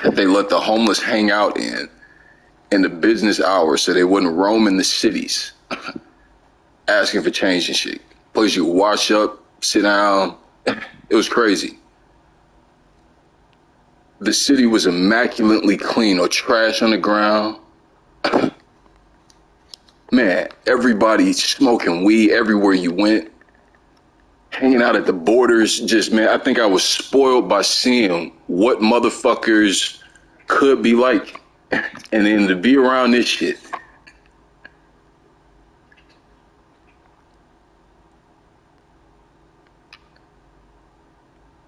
that they let the homeless hang out in the business hours so they wouldn't roam in the cities asking for change and shit. Place you wash up, sit down. It was crazy. The city was immaculately clean, no trash on the ground. Man, everybody smoking weed everywhere you went. Hanging out at the borders, just, man, I think I was spoiled by seeing what motherfuckers could be like. And then to be around this shit.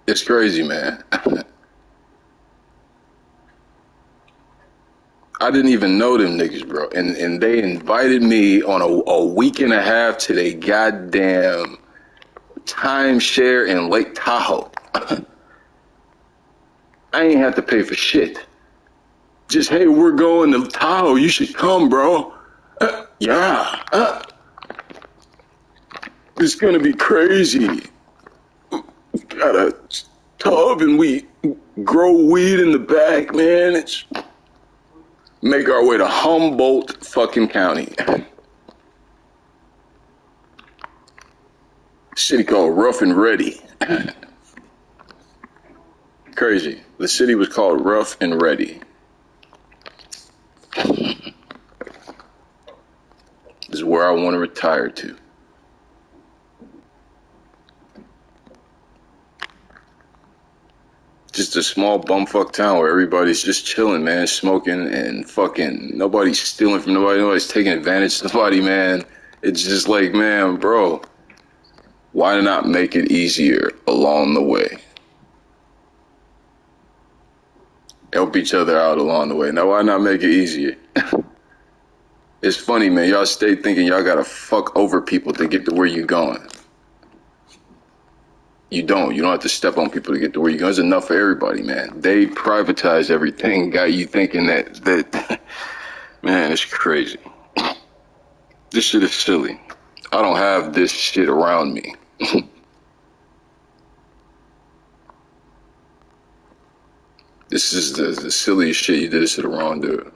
It's crazy, man. I didn't even know them niggas, bro. And they invited me on a week and a half to their goddamn timeshare in Lake Tahoe. I ain't have to pay for shit. Just, hey, we're going to Tahoe. You should come, bro. Yeah. It's going to be crazy. Got a tub and we grow weed in the back, man. It's make our way to Humboldt fucking County. City called Rough and Ready. Crazy. The city was called Rough and Ready. This is where I want to retire to. Just a small bumfuck town where everybody's just chilling, man, smoking and fucking nobody's stealing from nobody, nobody's taking advantage of nobody, man. It's just like, man, bro, why not make it easier along the way? Help each other out along the way. Now, why not make it easier? It's funny, man. Y'all stay thinking y'all gotta fuck over people to get to where you going. You don't. You don't have to step on people to get to where you're going. There's enough for everybody, man. They privatize everything. Got you thinking that man, it's crazy. This shit is silly. I don't have this shit around me. This is the silliest shit you did to the wrong dude.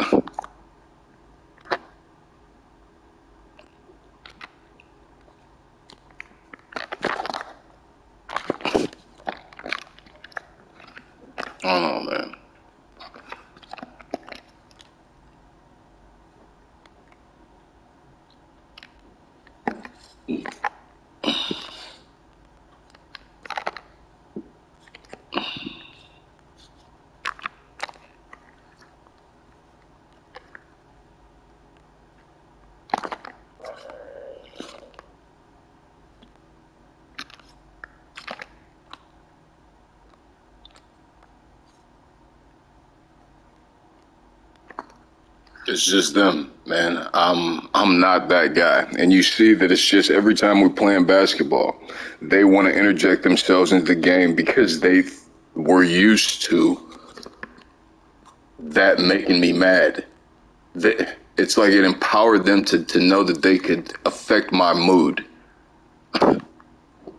I don't know, man. It's just them, man. I'm not that guy. And you see that it's just every time we're playing basketball, they want to interject themselves into the game because they were used to that making me mad. It's like it empowered them to know that they could affect my mood.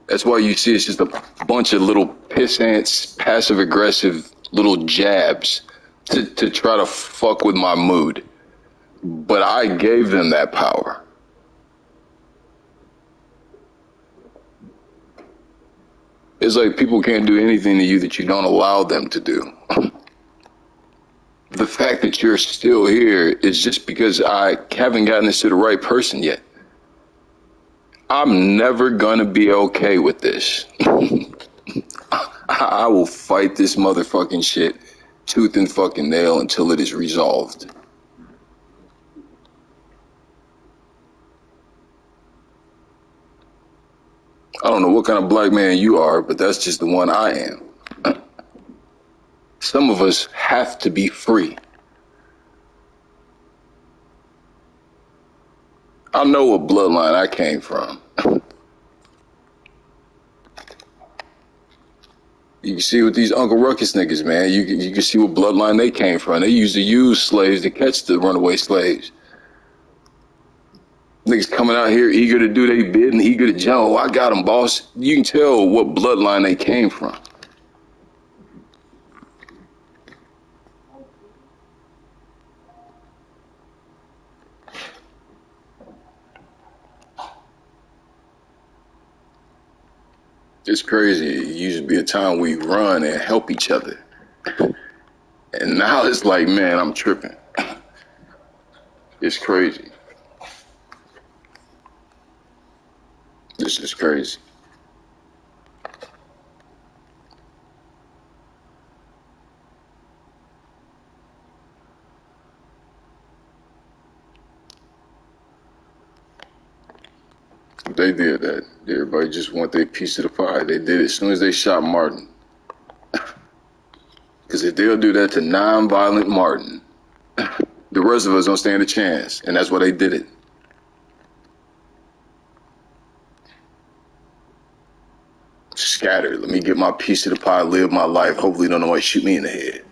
That's why you see it's just a bunch of little pissants, passive aggressive little jabs to try to fuck with my mood. But I gave them that power. It's like people can't do anything to you that you don't allow them to do. The fact that you're still here is just because I haven't gotten this to the right person yet. I'm never gonna be okay with this. I will fight this motherfucking shit tooth and fucking nail until it is resolved. I don't know what kind of black man you are, but that's just the one I am. Some of us have to be free. I know what bloodline I came from. You can see with these Uncle Ruckus niggas, man. You can see what bloodline they came from. They used to use slaves to catch the runaway slaves. Niggas coming out here eager to do their bid and eager to jump. Oh, I got them, boss. You can tell what bloodline they came from. It's crazy. It used to be a time we run and help each other. And now it's like, man, I'm tripping. It's crazy. This is crazy. They did that. Everybody just want their piece of the pie. They did it as soon as they shot Martin. Because if they'll do that to non-violent Martin, the rest of us don't stand a chance. And that's why they did it. Scattered. Let me get my piece of the pie, live my life. Hopefully don't nobody shoot me in the head.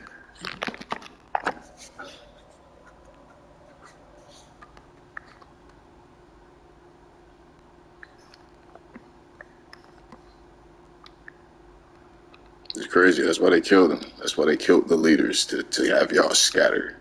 It's crazy. That's why they killed them. That's why they killed the leaders, to have y'all scattered.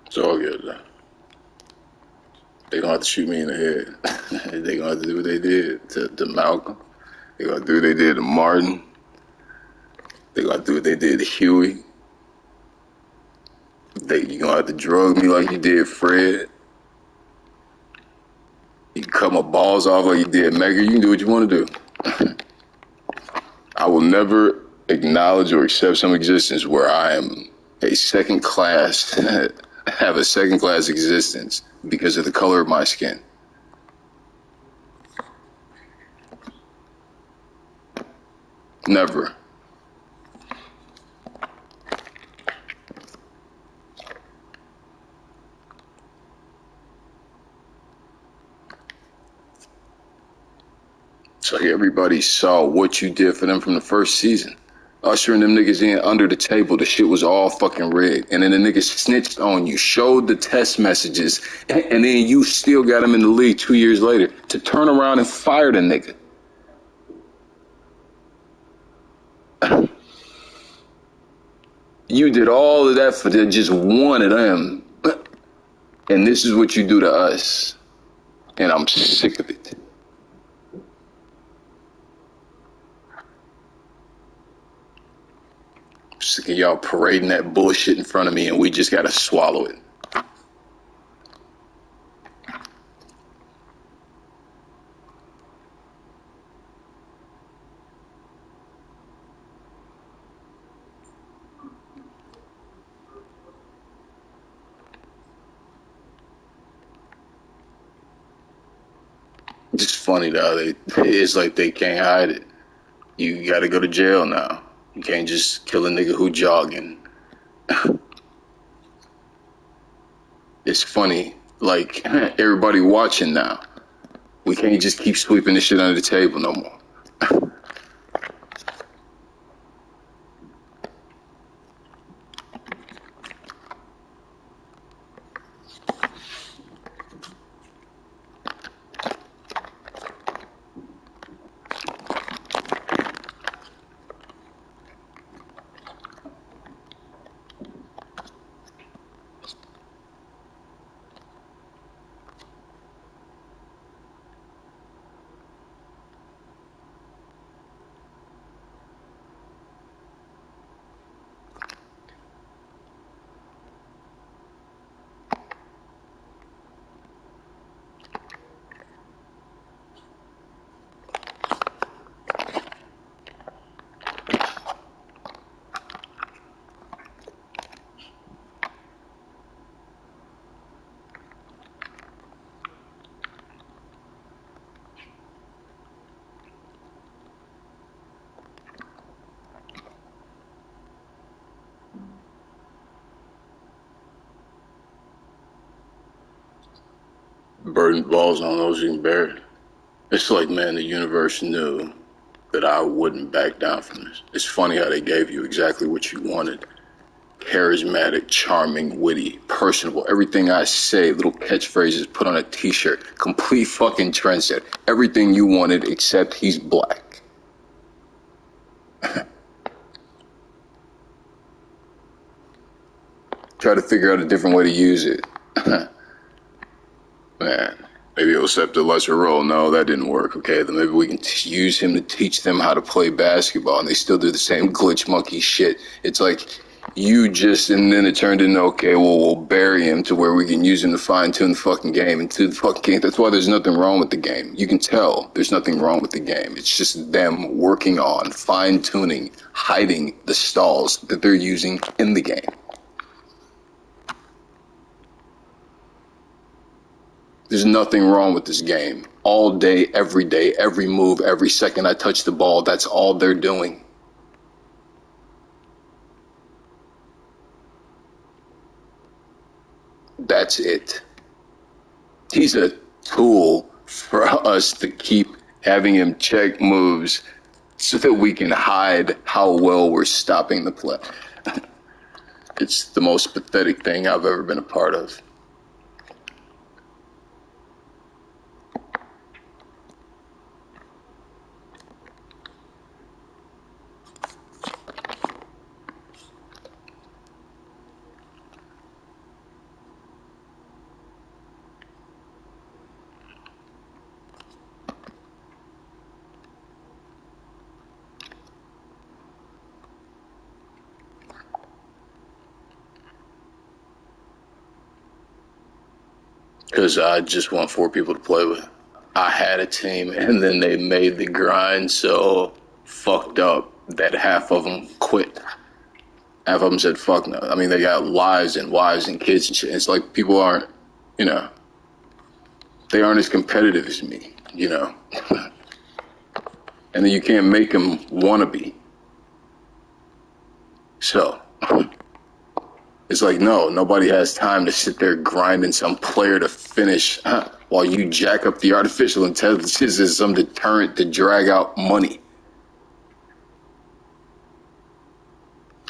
It's all good, though. They gonna have to shoot me in the head. They gonna have to do what they did to Malcolm. They gonna do what they did to Martin. They gonna do what they did to Huey. You gonna have to drug me like you did Fred. You can cut my balls off like you did Megger. You can do what you want to do. I will never acknowledge or accept some existence where I am a second class, have a second class existence because of the color of my skin. Never. It's like everybody saw what you did for them from the first season. Ushering them niggas in under the table, the shit was all fucking rigged. And then the niggas snitched on you, showed the test messages, and then you still got them in the league 2 years later to turn around and fire the nigga. You did all of that for just one of them. And this is what you do to us. And I'm sick of it. I'm sick of y'all parading that bullshit in front of me and we just gotta swallow it. It's funny though, it's like they can't hide it. You gotta go to jail now. You can't just kill a nigga who jogging. It's funny, like everybody watching now. We can't just keep sweeping this shit under the table no more. Burden balls on those you can bear. It's like, man, the universe knew that I wouldn't back down from this. It's funny how they gave you exactly what you wanted. Charismatic, charming, witty, personable. Everything I say, little catchphrases put on a t-shirt. Complete fucking trendset. Everything you wanted except he's black. Try to figure out a different way to use it. Man, maybe he'll accept a lesser role. No, that didn't work. Okay, then maybe we can use him to teach them how to play basketball, and they still do the same glitch monkey shit. It's like and then it turned into, okay, well, we'll bury him to where we can use him to fine-tune the fucking game. And to the fucking game, that's why there's nothing wrong with the game. You can tell there's nothing wrong with the game. It's just them working on fine-tuning, hiding the stalls that they're using in the game. There's nothing wrong with this game. All day, every move, every second I touch the ball, that's all they're doing. That's it. He's a tool for us to keep having him check moves so that we can hide how well we're stopping the play. It's the most pathetic thing I've ever been a part of. Because I just want 4 people to play with. I had a team, and then they made the grind so fucked up that half of them quit. Half of them said, fuck no. I mean, they got lives and wives and kids and shit. It's like people aren't, they aren't as competitive as me, And then you can't make them want to be. So, it's like, no, nobody has time to sit there grinding some player to finish while you jack up the artificial intelligence as some deterrent to drag out money.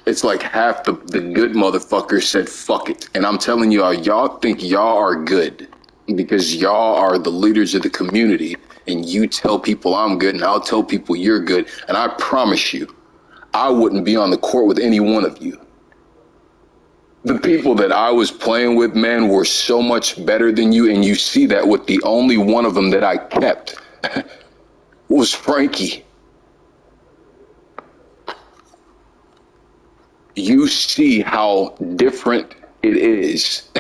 It's like half the good motherfuckers said fuck it. And I'm telling y'all think y'all are good because y'all are the leaders of the community, and you tell people I'm good and I'll tell people you're good. And I promise you, I wouldn't be on the court with any one of you. The people that I was playing with, man, were so much better than you, and you see that with the only one of them that I kept was Frankie. You see how different it is,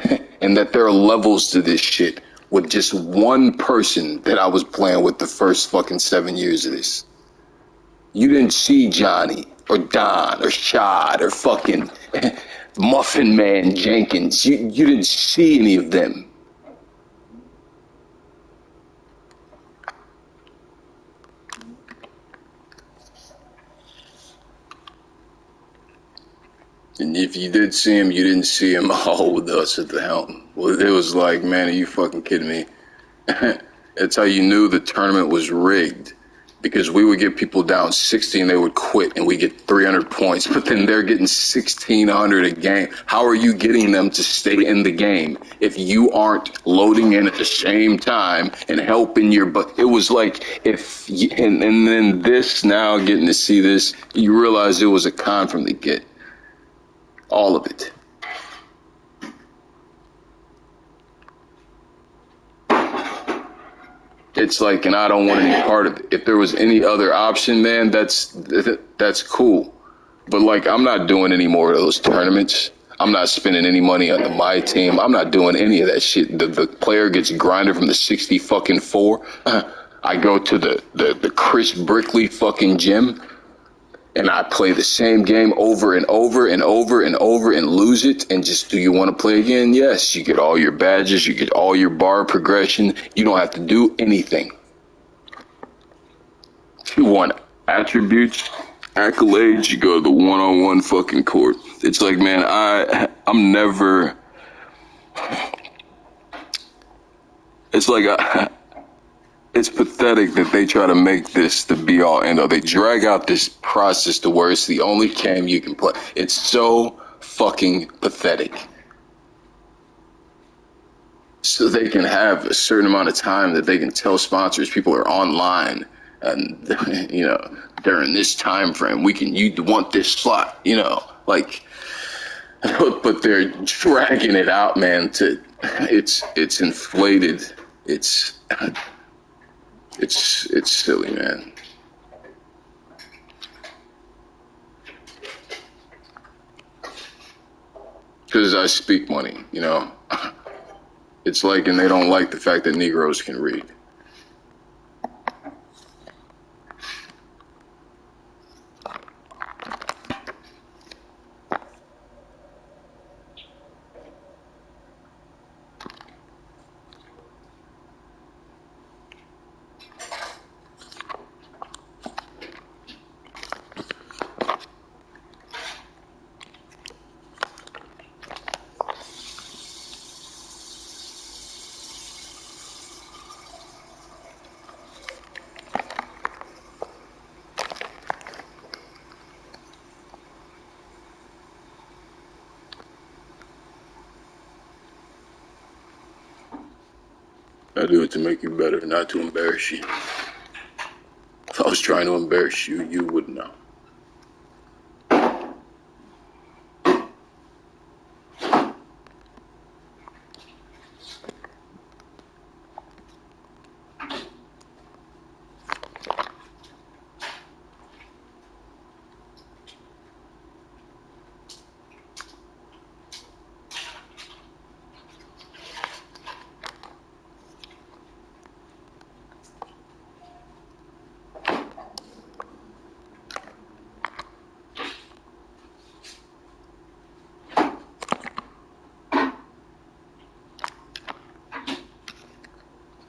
and that there are levels to this shit with just one person that I was playing with the first fucking 7 years of this. You didn't see Johnny or Don or Shad or fucking Muffin Man Jenkins. You didn't see any of them. And if you did see him, you didn't see him all with us at the helm. Well, it was like, man, are you fucking kidding me? That's how you knew the tournament was rigged. Because we would get people down 60 and they would quit, and we get 300 points, but then they're getting 1,600 a game. How are you getting them to stay in the game if you aren't loading in at the same time and helping your butt? It was like and then this, now getting to see this, you realize it was a con from the get. All of it. It's like, and I don't want any part of it. If there was any other option, man, that's cool. But like, I'm not doing any more of those tournaments. I'm not spending any money on my team. I'm not doing any of that shit. The player gets grinded from the 60 fucking 4. I go to the Chris Brickley fucking gym, and I play the same game over and over and over and over and lose it. And just, do you want to play again? Yes. You get all your badges. You get all your bar progression. You don't have to do anything. If you want attributes, accolades, you go to the one-on-one fucking court. It's like, man, I'm never... It's like it's pathetic that they try to make this the be all end all. They drag out this process to where it's the only game you can play. It's so fucking pathetic. So they can have a certain amount of time that they can tell sponsors people are online, and during this time frame you want this slot, like. But they're dragging it out, man. It's inflated. It's silly, man. Because I speak money, It's like, and they don't like the fact that Negroes can read. I do it to make you better, not to embarrass you. If I was trying to embarrass you, you wouldn't know.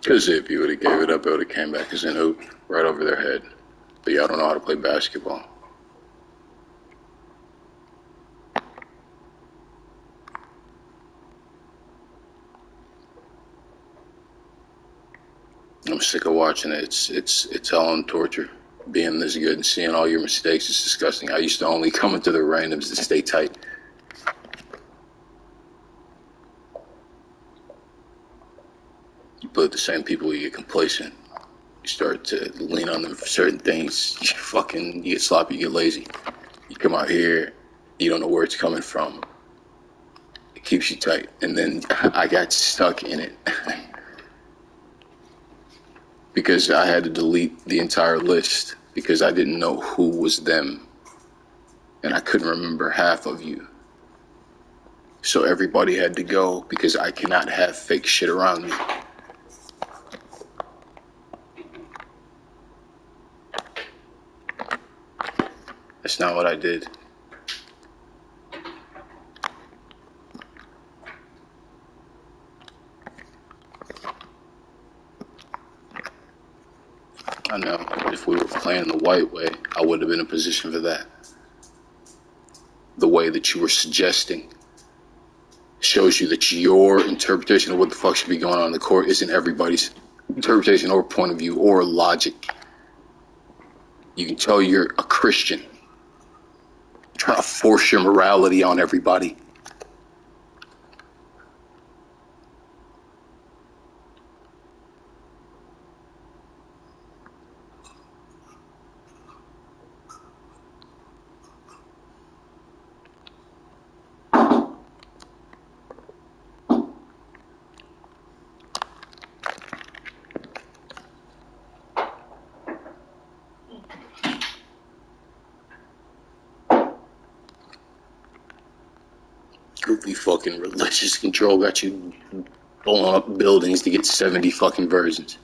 Because if you would have gave it up, it would have came back as an hoop right over their head. But y'all don't know how to play basketball. I'm sick of watching it. It's hell and torture. Being this good and seeing all your mistakes is disgusting. I used to only come into the randoms to stay tight. You play with the same people, you get complacent. You start to lean on them for certain things. You get sloppy, you get lazy. You come out here, you don't know where it's coming from. It keeps you tight. And then I got stuck in it. Because I had to delete the entire list because I didn't know who was them. And I couldn't remember half of you. So everybody had to go because I cannot have fake shit around me. That's not what I did. I know if we were playing the white way, I would have been in a position for that. The way that you were suggesting shows you that your interpretation of what the fuck should be going on in the court isn't everybody's interpretation or point of view or logic. You can tell you're a Christian, trying to force your morality on everybody. Goofy fucking religious control got you blowing up buildings to get 70 fucking versions.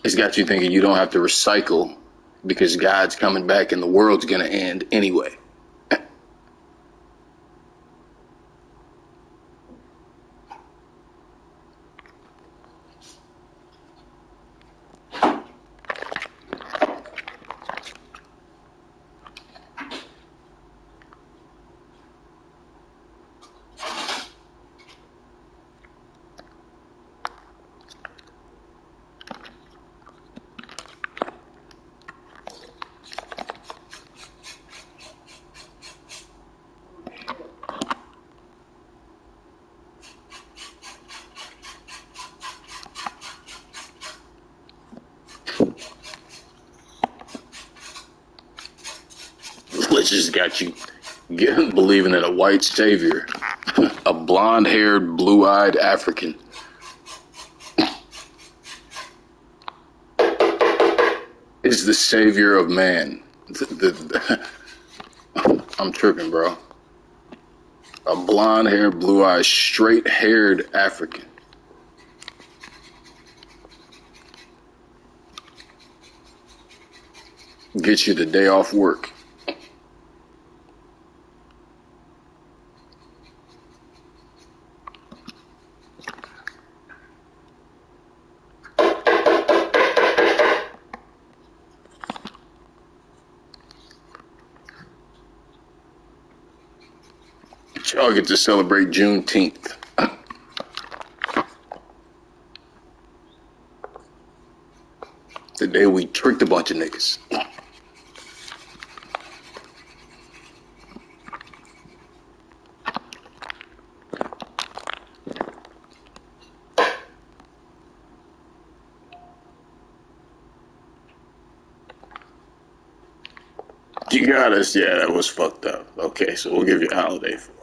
It's got you thinking you don't have to recycle because God's coming back and the world's gonna end anyway. It's just got you believing in a white savior, a blonde-haired, blue-eyed African. Is the savior of man. I'm tripping, bro. A blonde-haired, blue-eyed, straight-haired African. Get you the day off work. Y'all get to celebrate Juneteenth. The day we tricked a bunch of niggas. You got us, yeah, that was fucked up. Okay, so we'll give you a holiday for it.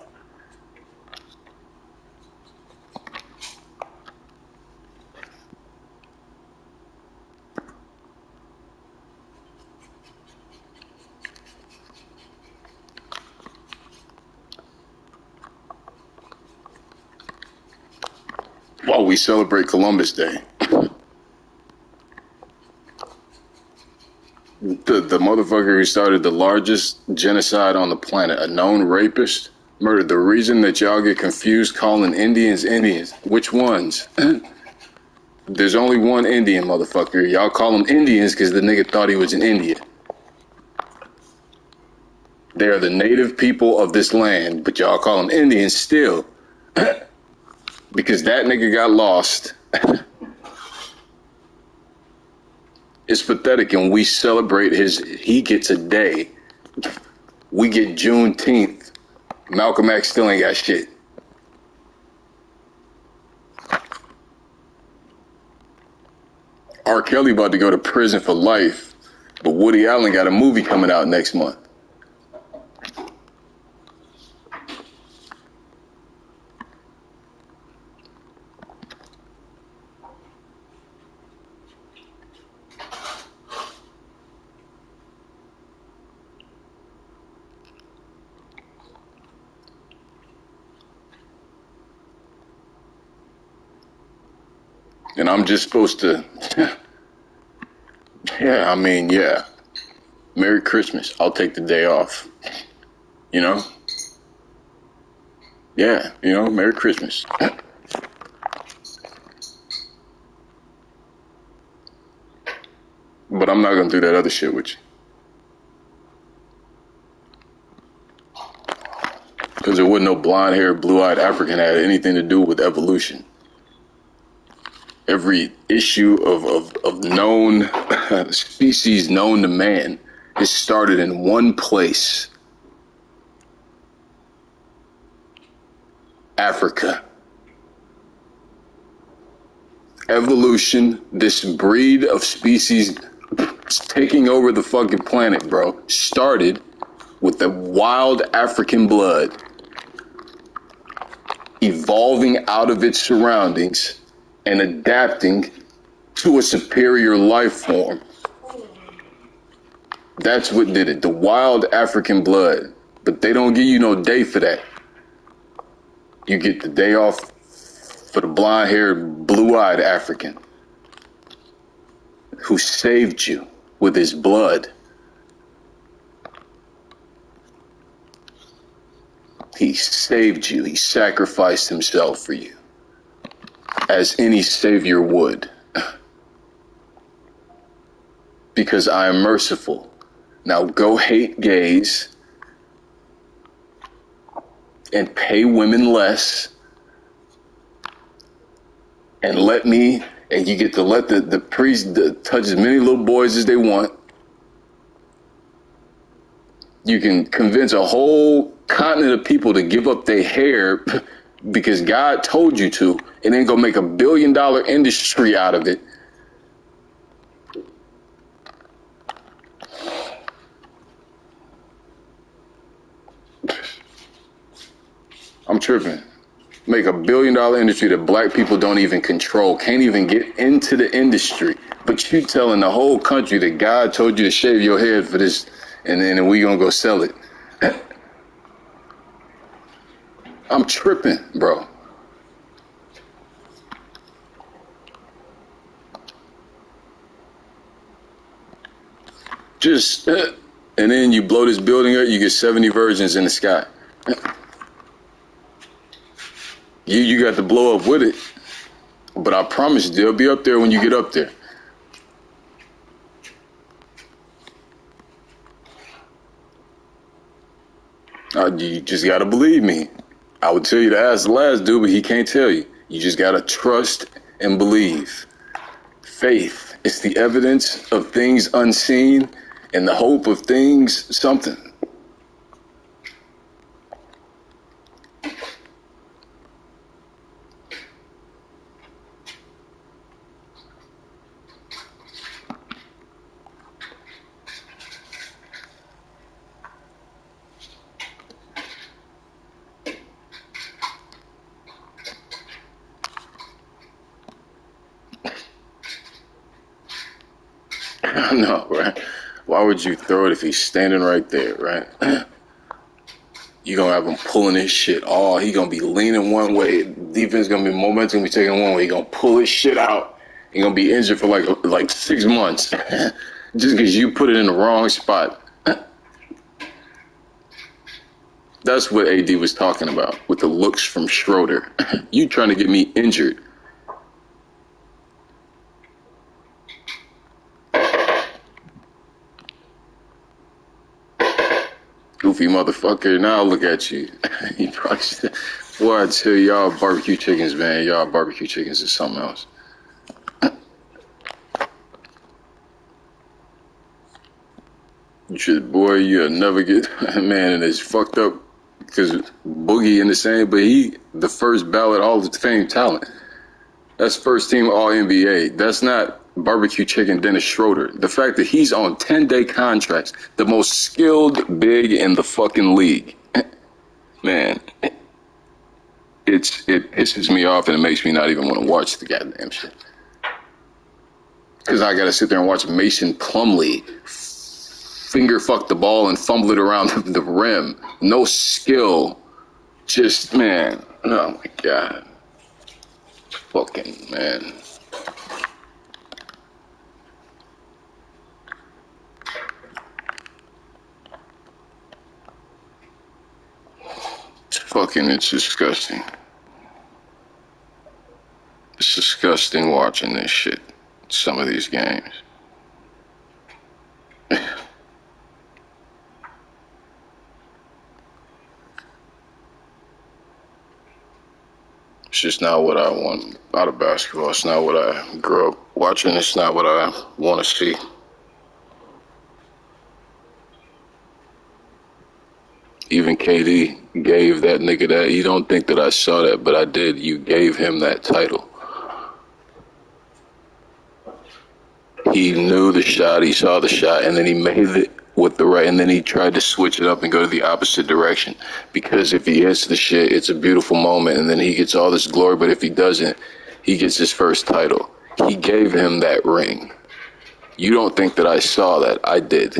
While we celebrate Columbus Day, the motherfucker who started the largest genocide on the planet, a known rapist, murdered. The reason that y'all get confused calling Indians Indians, which ones? There's only one Indian, motherfucker. Y'all call them Indians because the nigga thought he was in India. They are the native people of this land, but y'all call them Indians still. Because that nigga got lost. It's pathetic, and we celebrate he gets a day. We get Juneteenth. Malcolm X still ain't got shit. R. Kelly about to go to prison for life, but Woody Allen got a movie coming out next month. And I'm just supposed to, yeah. Merry Christmas. I'll take the day off. You know? Yeah, Merry Christmas. But I'm not going to do that other shit with you. Because there wasn't no blonde-haired, blue-eyed African that had anything to do with evolution. Every issue of known species known to man is started in one place. Africa. Evolution, this breed of species taking over the fucking planet, bro, started with the wild African blood evolving out of its surroundings and adapting to a superior life form. That's what did it. The wild African blood. But they don't give you no day for that. You get the day off for the blonde-haired, blue-eyed African who saved you with his blood. He saved you. He sacrificed himself for you, as any savior would. Because I am merciful. Now go hate gays and pay women less, and you get to let the priest touch as many little boys as they want. You can convince a whole continent of people to give up their hair because God told you to, and then go make $1 billion industry out of it. I'm tripping. Make $1 billion industry that black people don't even control, can't even get into the industry. But you telling the whole country that God told you to shave your head for this, and then we gonna go sell it. I'm tripping, bro. Just, and then you blow this building up, you get 70 virgins in the sky. You got to blow up with it. But I promise you, they'll be up there when you get up there. You just got to believe me. I would tell you to ask the last dude, but he can't tell you. You just got to trust and believe. Faith is the evidence of things unseen and the hope of things something. No, right? Why would you throw it if he's standing right there, right? You're going to have him pulling his shit. Oh, he going to be leaning one way. Defense going to be momentum, going to be taking one way. He going to pull his shit out. He going to be injured for like 6 months. Just because you put it in the wrong spot. That's what AD was talking about with the looks from Schroeder. You trying to get me injured. Goofy motherfucker, now look at you. You probably, boy, I tell y'all barbecue chickens, man. Y'all barbecue chickens is something else. You should, boy, you'll never get, man, and it's fucked up because Boogie in the same, but he, the first ballot Hall of Fame talent. That's first team All NBA. That's not barbecue chicken Dennis Schroeder. The fact that he's on 10-day contracts, the most skilled big in the fucking league. Man, it pisses me off and it makes me not even want to watch the goddamn shit. Because I got to sit there and watch Mason Plumlee finger fuck the ball and fumble it around the rim. No skill. Just, man, oh my God. Fucking, man. It's disgusting. It's disgusting watching this shit. Some of these games. It's just not what I want out of basketball. It's not what I grew up watching. It's not what I want to see. Even KD gave that nigga that. You don't think that I saw that, but I did. You gave him that title. He knew the shot, he saw the shot, and then he made it with the right, and then he tried to switch it up and go to the opposite direction. Because if he hits the shit, it's a beautiful moment, and then he gets all this glory, but if he doesn't, he gets his first title. He gave him that ring. You don't think that I saw that? I did.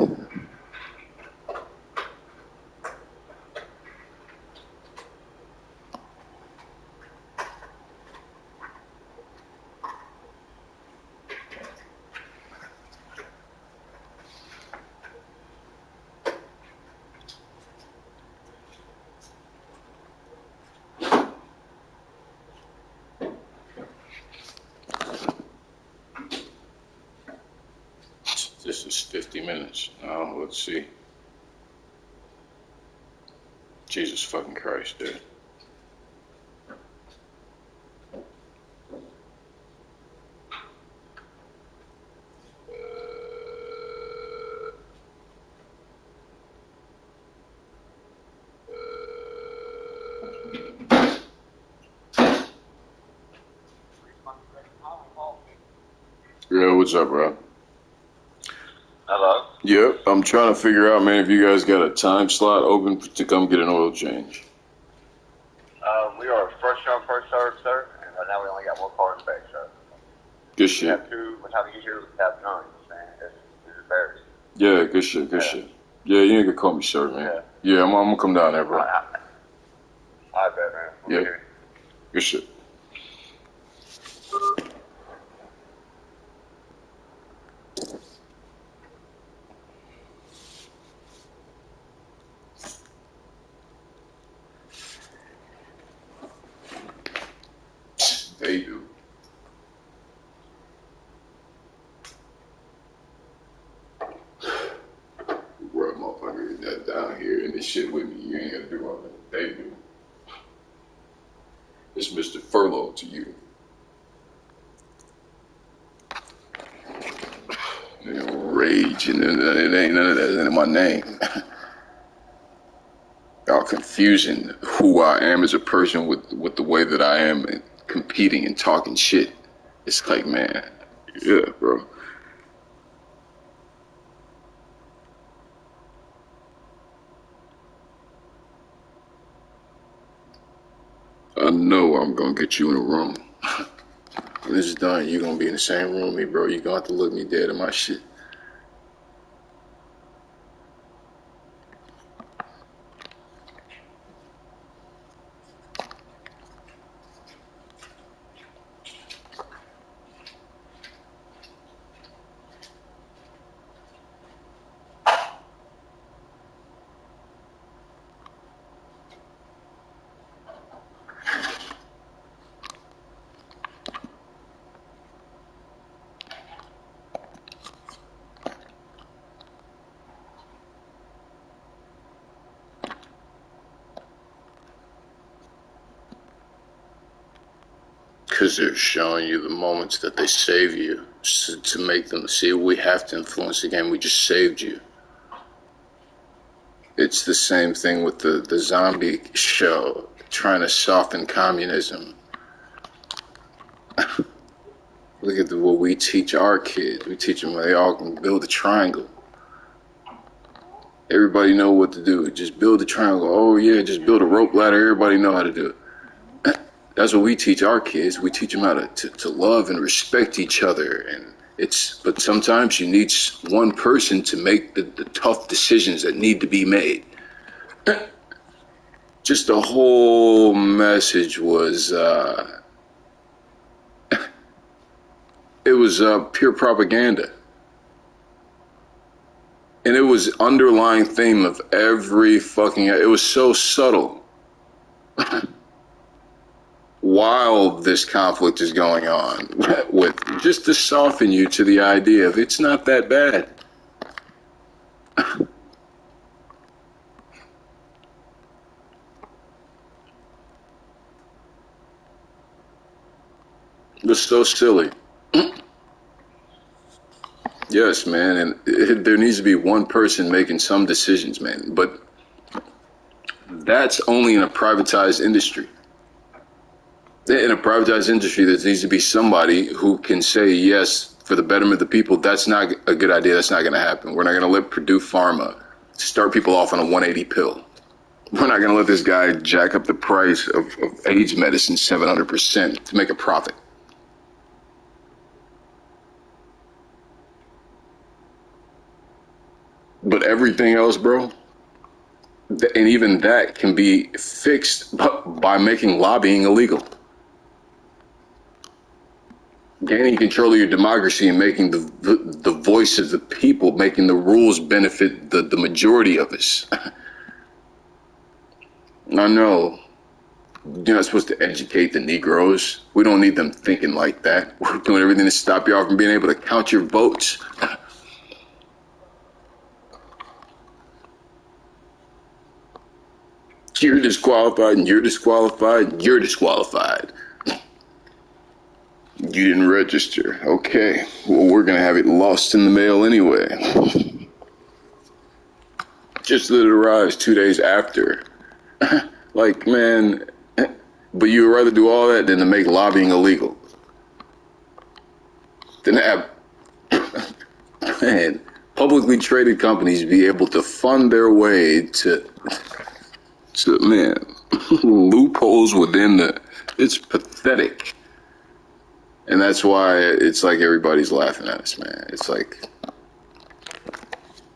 This is 50 minutes. Now, let's see. Jesus fucking Christ, dude. Yeah, what's up, bro? Hello? Yep, I'm trying to figure out, man, if you guys got a time slot open to come get an oil change. We are first come, first served, sir. And right now we only got one car in the back, sir. Good shit. We have two. By the time we get here, we have none. Man, it's embarrassing. Yeah, good shit, good shit. Yeah, you ain't gonna call me sir, man. Yeah, I'm gonna come down there, bro. I bet, man. Yeah. Good shit. They do. Bro, motherfucker, that down here and this shit with me. You ain't gotta do all that. They do. It's Mr. Furlough to you. Rage, and it ain't none of that in my name. Y'all confusing who I am as a person with the way that I am and competing and talking shit. It's like, man, yeah, bro. I know I'm gonna get you in a room. When this is done, you're gonna be in the same room with me, bro. You're gonna have to look me dead in my shit. Because they're showing you the moments that they save you to make them see we have to influence the game. We just saved you. It's the same thing with the zombie show, trying to soften communism. Look at what we teach our kids. We teach them they all can build a triangle. Everybody know what to do. Just build a triangle. Oh yeah, just build a rope ladder. Everybody know how to do it. That's what we teach our kids. We teach them how to love and respect each other. And but sometimes you need one person to make the tough decisions that need to be made. Just the whole message was, it was pure propaganda. And it was underlying theme of every fucking, it was so subtle. While this conflict is going on, with just to soften you to the idea of it's not that bad. It was so silly. Yes, man, and there needs to be one person making some decisions, man, but that's only in a privatized industry. In a privatized industry, there needs to be somebody who can say, yes, for the betterment of the people, that's not a good idea, that's not going to happen. We're not going to let Purdue Pharma start people off on a 180 pill. We're not going to let this guy jack up the price of AIDS medicine 700% to make a profit. But everything else, bro, and even that can be fixed by making lobbying illegal. Gaining control of your democracy and making the voice of the people, making the rules benefit the majority of us. I know. You're not supposed to educate the Negroes. We don't need them thinking like that. We're doing everything to stop y'all from being able to count your votes. You're disqualified, and you're disqualified, and you're disqualified. You didn't register. Okay. Well, we're going to have it lost in the mail anyway. Just that it arrives 2 days after. Like, man, but you would rather do all that than to make lobbying illegal. Than have, man, publicly traded companies be able to fund their way to man. loopholes within it's pathetic. And that's why it's like everybody's laughing at us, man. It's like,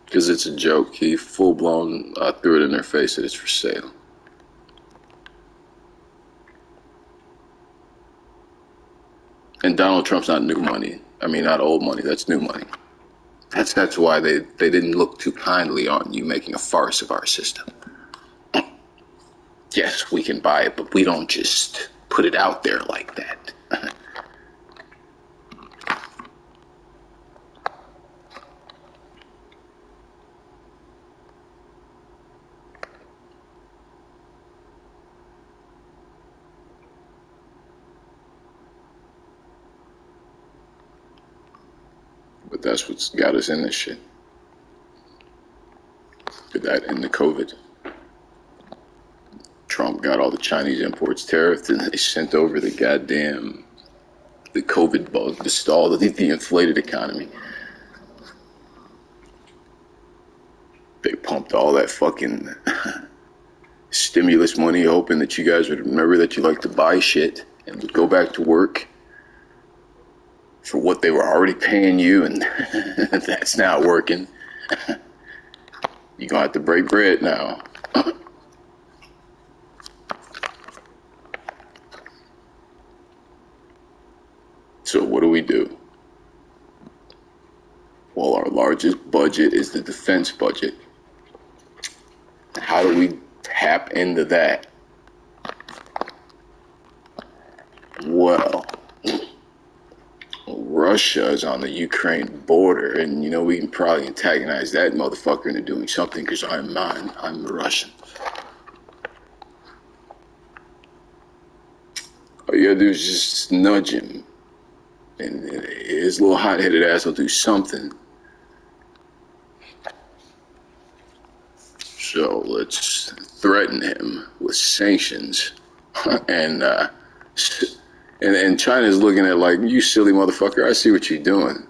because it's a joke. He full blown threw it in their face that it's for sale. And Donald Trump's not new money. I mean, not old money. That's new money. That's why they didn't look too kindly on you making a farce of our system. Yes, we can buy it, but we don't just put it out there like that. But that's what's got us in this shit. That and the COVID. Trump got all the Chinese imports tariffed, and they sent over the COVID bug to stall the inflated economy. They pumped all that fucking stimulus money, hoping that you guys would remember that you like to buy shit and would go back to work for what they were already paying you, and that's not working. You're gonna have to break bread now. So what do? Well, our largest budget is the defense budget. How do we tap into that? Well, Russia is on the Ukraine border, and you know we can probably antagonize that motherfucker into doing something because I'm Russian. All you gotta do is just nudge him, and his little hot-headed ass will do something. So let's threaten him with sanctions, and China's looking at like, you silly motherfucker, I see what you're doing.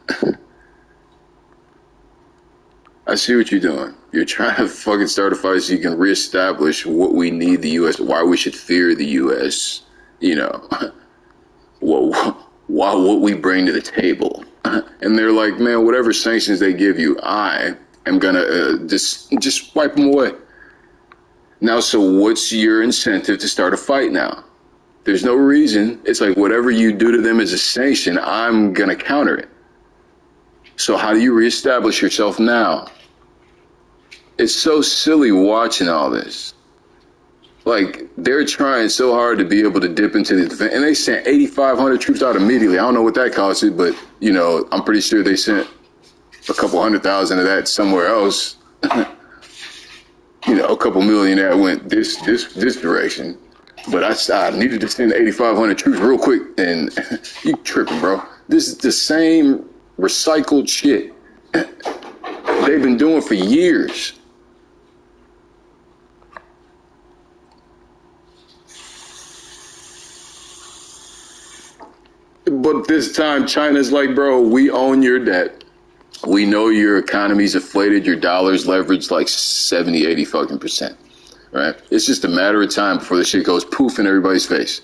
I see what you're doing. You're trying to fucking start a fight so you can reestablish what we need the U.S., why we should fear the U.S., you know, what we bring to the table. And they're like, man, whatever sanctions they give you, I am gonna just wipe them away. Now, so what's your incentive to start a fight now? There's no reason. It's like whatever you do to them as a sanction, I'm going to counter it. So how do you reestablish yourself now? It's so silly watching all this. Like, they're trying so hard to be able to dip into the defense. And they sent 8,500 troops out immediately. I don't know what that costed, but, you know, I'm pretty sure they sent a couple 100,000 of that somewhere else. You know, a couple million that went this direction. But I needed to send 8,500 troops real quick, and you tripping, bro. This is the same recycled shit they've been doing for years. But this time, China's like, bro, we own your debt. We know your economy's inflated, your dollar's leveraged like 70, 80 fucking %. Right? It's just a matter of time before the shit goes poof in everybody's face.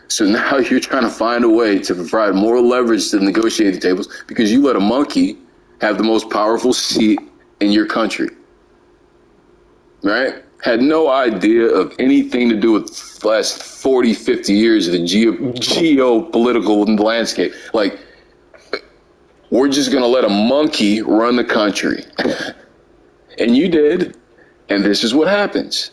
So now you're trying to find a way to provide more leverage to the negotiating tables because you let a monkey have the most powerful seat in your country. Right? Had no idea of anything to do with the last 40, 50 years of the geopolitical landscape. Like, we're just going to let a monkey run the country. And you did. And this is what happens.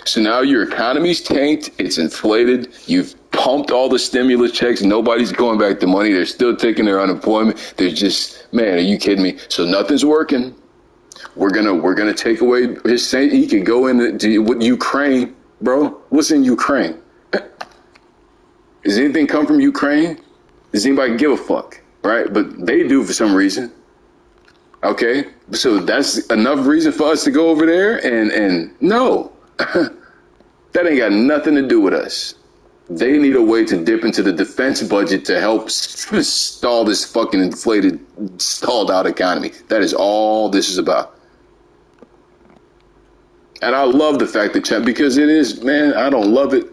So now your economy's tanked, it's inflated, you've pumped all the stimulus checks, nobody's going back to money, they're still taking their unemployment, they're just, man, are you kidding me? So nothing's working. We're gonna take away his, he can go into Ukraine, bro. What's in Ukraine? Does anything come from Ukraine? Does anybody give a fuck? Right? But they do for some reason. Okay, so that's enough reason for us to go over there and no, that ain't got nothing to do with us. They need a way to dip into the defense budget to help stall this fucking inflated, stalled out economy. That is all this is about. And I love the fact that China, because it is, man, I don't love it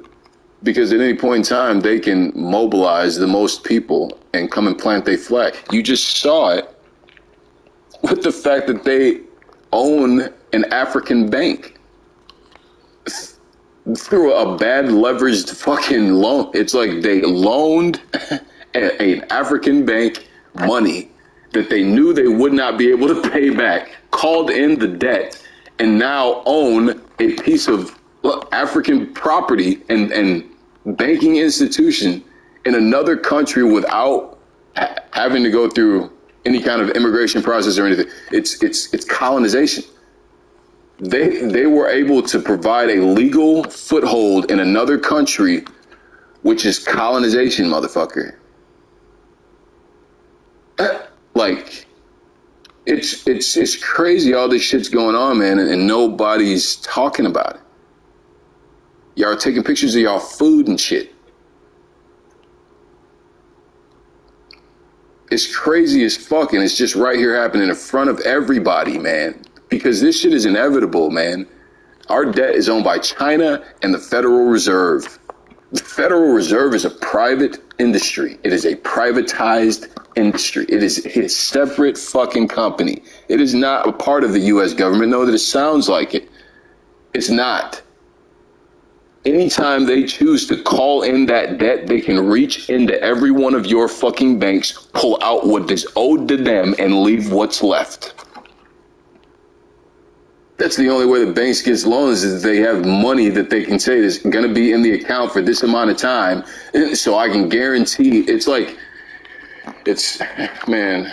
because at any point in time they can mobilize the most people and come and plant their flag. You just saw it with the fact that they own an African bank through a bad leveraged fucking loan. It's like they loaned an African bank money that they knew they would not be able to pay back, called in the debt, and now own a piece of African property and banking institution in another country without having to go through any kind of immigration process or anything. It's colonization. They were able to provide a legal foothold in another country, which is colonization, motherfucker. Like, it's crazy all this shit's going on, man, and nobody's talking about it. Y'all are taking pictures of y'all food and shit. It's crazy as fuck, and it's just right here happening in front of everybody, man. Because this shit is inevitable, man. Our debt is owned by China and the Federal Reserve. The Federal Reserve is a private industry. It is a privatized industry. It is a separate fucking company. It is not a part of the U.S. government. No, that it sounds like it. It's not. Anytime they choose to call in that debt, they can reach into every one of your fucking banks, pull out what is owed to them, and leave what's left. That's the only way the banks get loans, is they have money that they can say is going to be in the account for this amount of time. So I can guarantee man,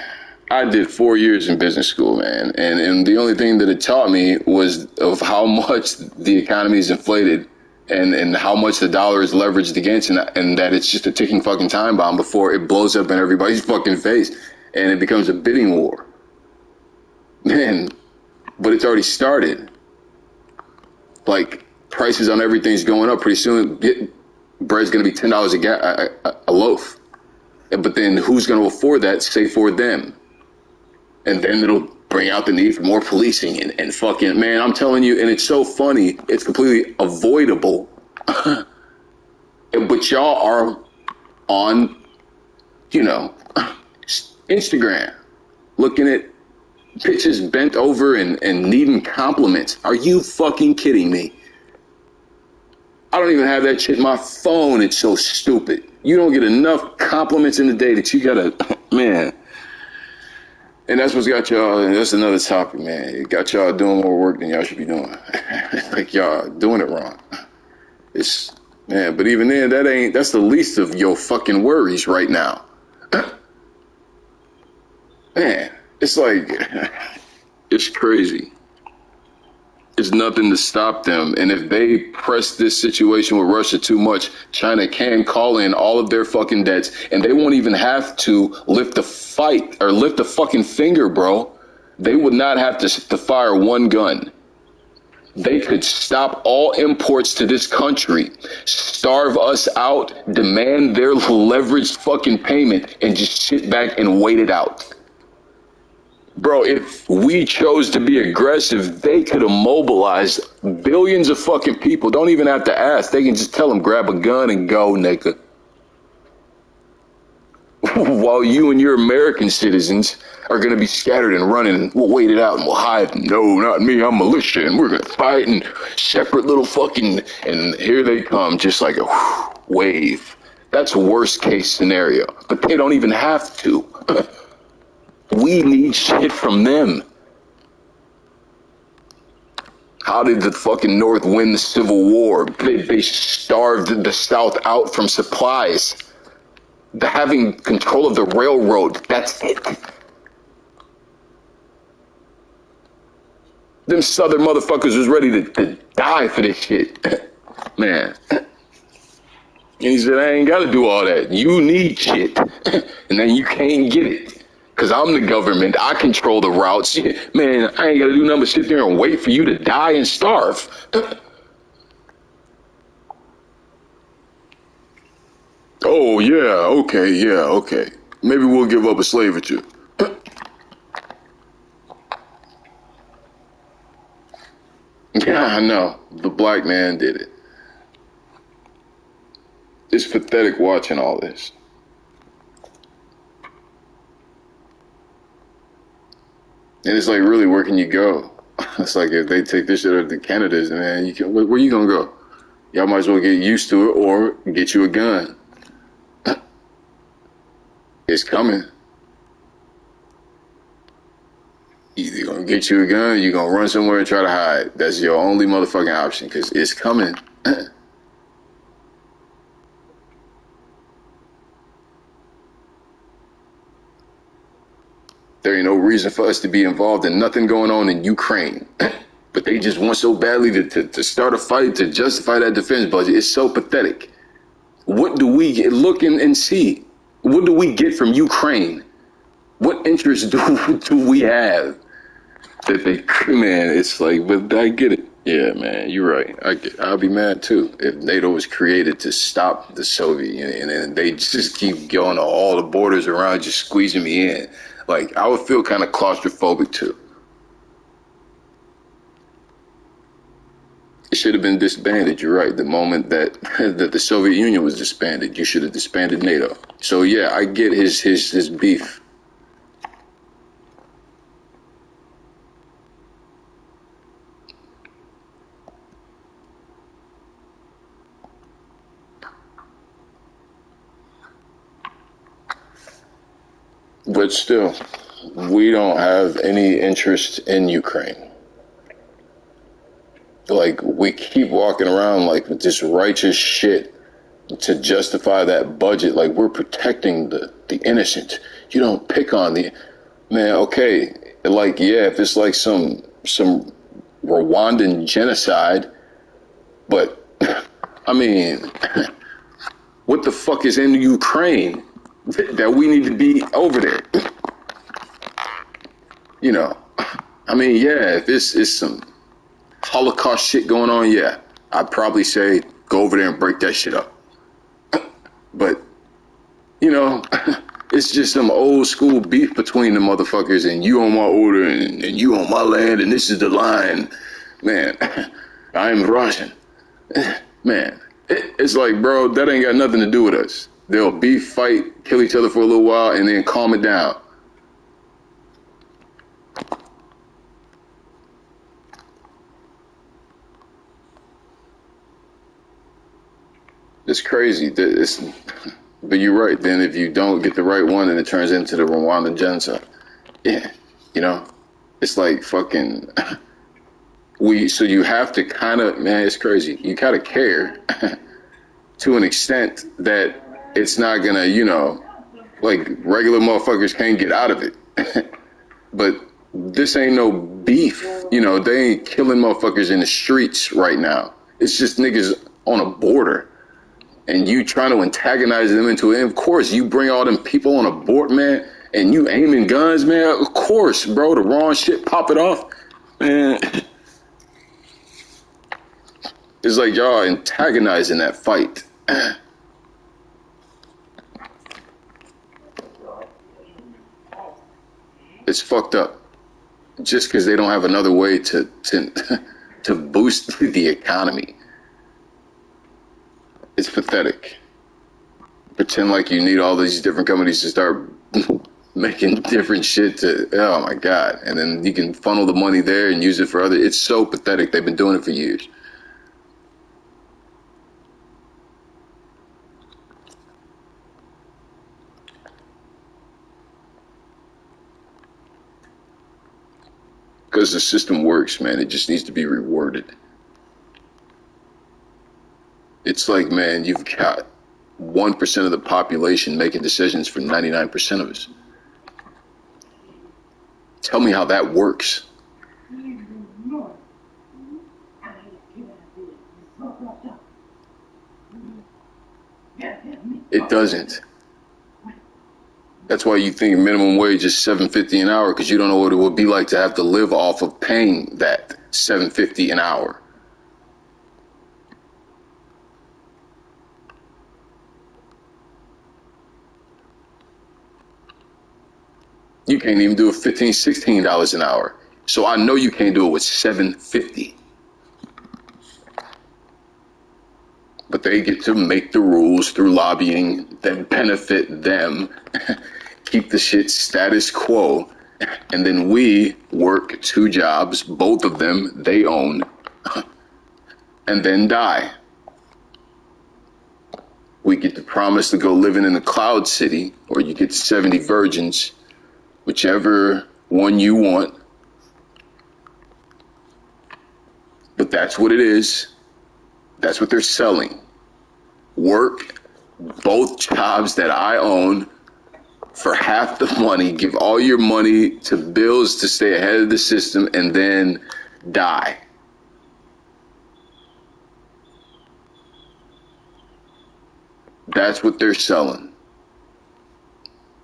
I did 4 years in business school, man. And the only thing that it taught me was of how much the economy is inflated and how much the dollar is leveraged against, and that it's just a ticking fucking time bomb before it blows up in everybody's fucking face and it becomes a bidding war. Man. But it's already started. Like, prices on everything's going up. Pretty soon, bread's going to be $10 a loaf. But then who's going to afford that? Say for them. And then it'll bring out the need for more policing and fucking, man, I'm telling you, and it's so funny. It's completely avoidable. But y'all are on, Instagram, looking at bitches bent over and needing compliments. Are you fucking kidding me? I don't even have that shit in my phone. It's so stupid. You don't get enough compliments in the day that you gotta, man. And that's what's got y'all, and that's another topic, man. It got y'all doing more work than y'all should be doing. Like, y'all doing it wrong. Man, but even then, that's the least of your fucking worries right now. Man. It's like, it's crazy. It's nothing to stop them. And if they press this situation with Russia too much, China can call in all of their fucking debts, and they won't even have to lift the fight or lift a fucking finger, bro. They would not have to fire one gun. They could stop all imports to this country, starve us out, demand their leveraged fucking payment, and just sit back and wait it out. Bro, if we chose to be aggressive, they could have mobilized billions of fucking people. Don't even have to ask. They can just tell them, grab a gun and go, nigga. While you and your American citizens are going to be scattered and running, and we'll wait it out and we'll hide. No, not me. I'm militia, and we're going to fight and separate little fucking, and here they come, just like a wave. That's worst case scenario. But they don't even have to. We need shit from them. How did the fucking North win the Civil War? They starved the South out from supplies. Having control of the railroad, that's it. Them Southern motherfuckers was ready to die for this shit. Man. And he said, I ain't got to do all that. You need shit. And then you can't get it. Because I'm the government. I control the routes. Man, I ain't got to do nothing but sit there and wait for you to die and starve. Oh, yeah, okay. Maybe we'll give up a slave or two. I know. The black man did it. It's pathetic watching all this. And it's like, really, where can you go? It's like, if they take this shit up to Canada's, man, where you gonna go? Y'all might as well get used to it or get you a gun. It's coming. Either gonna get you a gun or you're gonna run somewhere and try to hide. That's your only motherfucking option, because it's coming. There ain't no reason for us to be involved in nothing going on in Ukraine. But they just want so badly to start a fight to justify that defense budget. It's so pathetic. What do we get? Look and see. What do we get from Ukraine? What interest do we have? That they, man, it's like, but I get it. Yeah, man, you're right. I'll be mad too if NATO was created to stop the Soviet Union and they just keep going to all the borders around, just squeezing me in. Like, I would feel kind of claustrophobic too. It should have been disbanded. You're right. The moment that the Soviet Union was disbanded, you should have disbanded NATO. So yeah, I get his beef. But still, we don't have any interest in Ukraine. Like, we keep walking around like with this righteous shit to justify that budget. Like, we're protecting the innocent. You don't pick on the man. Okay, like, yeah, if it's like some Rwandan genocide, but I mean, what the fuck is in Ukraine that we need to be over there? You know, I mean, yeah, if it's some Holocaust shit going on, yeah, I'd probably say go over there and break that shit up. But, you know, it's just some old school beef between the motherfuckers, and you on my order and you on my land and this is the line. Man, I'm Russian. Man, it's like, bro, that ain't got nothing to do with us. They'll beef, fight, kill each other for a little while, and then calm it down. It's crazy. But you're right. Then if you don't get the right one, then it turns into the Rwandan genocide. Yeah, you know, it's like fucking. So you have to kind of, man, it's crazy. You kind of care to an extent that it's not gonna, you know, like regular motherfuckers can't get out of it. But this ain't no beef. You know, they ain't killing motherfuckers in the streets right now. It's just niggas on a border. And you trying to antagonize them into it. And of course, you bring all them people on a board, man, and you aiming guns, man. Of course, bro, the wrong shit, pop it off. Man, it's like y'all antagonizing that fight. It's fucked up. Just because they don't have another way to boost the economy. It's pathetic. Pretend like you need all these different companies to start making different shit to, oh my God. And then you can funnel the money there and use it for other. It's so pathetic. They've been doing it for years. Because the system works, man. It just needs to be rewarded. It's like, man, you've got 1% of the population making decisions for 99% of us. Tell me how that works. It doesn't. That's why you think minimum wage is $7.50 an hour, because you don't know what it would be like to have to live off of paying that $7.50 an hour. You can't even do it $15, $16 an hour. So I know you can't do it with $7.50. But they get to make the rules through lobbying that benefit them, keep the shit status quo, and then we work 2 jobs, both of them they own, and then die. We get to promise to go living in the cloud city, or you get 70 virgins, whichever one you want. But that's what it is. That's what they're selling. Work both jobs that I own for half the money, give all your money to bills to stay ahead of the system, and then die. That's what they're selling.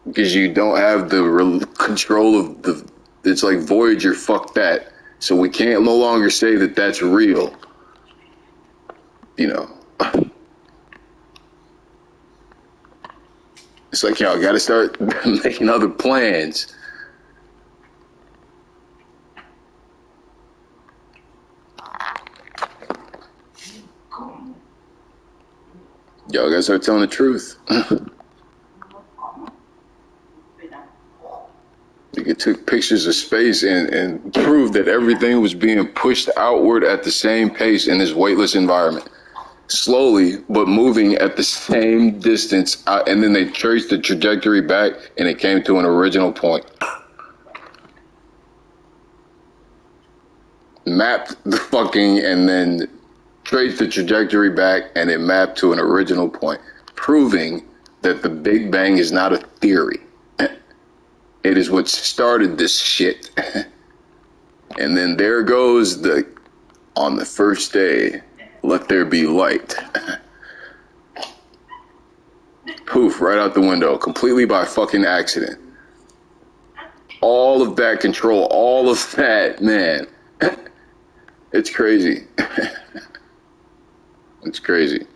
Because you don't have the control of the... It's like Voyager, fuck that. So we can't no longer say that that's real. You know. It's like, y'all gotta start making other plans. Y'all gotta start telling the truth. They took pictures of space and proved that everything was being pushed outward at the same pace in this weightless environment. Slowly, but moving at the same distance. And then they traced the trajectory back, and it came to an original point. Mapped the fucking, and then traced the trajectory back, and it mapped to an original point, proving that the Big Bang is not a theory. It is what started this shit. And then there goes on the first day, let there be light. Poof, right out the window, completely by fucking accident. All of that control, all of that, man. It's crazy. It's crazy.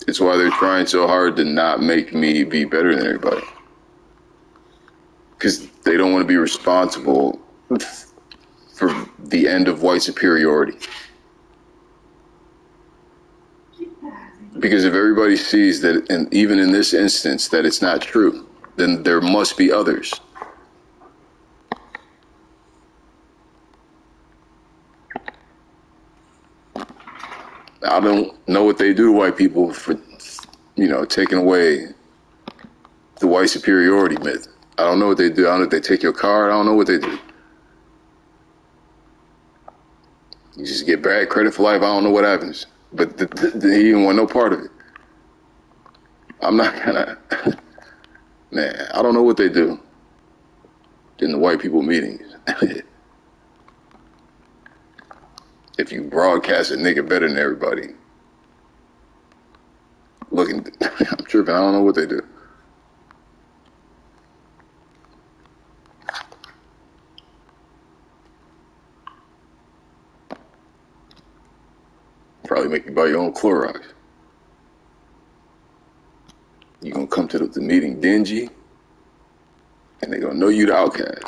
It's why they're trying so hard to not make me be better than everybody. Because they don't want to be responsible for the end of white superiority. Because if everybody sees that, and even in this instance, that it's not true, then there must be others. I don't know what they do to white people for, taking away the white superiority myth. I don't know what they do. I don't know if they take your card. I don't know what they do. You just get bad credit for life. I don't know what happens. But he didn't want no part of it. I'm not gonna... Man, I don't know what they do in the white people meetings. If you broadcast a nigga better than everybody. I'm tripping. I don't know what they do. Probably make you buy your own Clorox. You're gonna come to the meeting dingy, and they're gonna know you the outcast.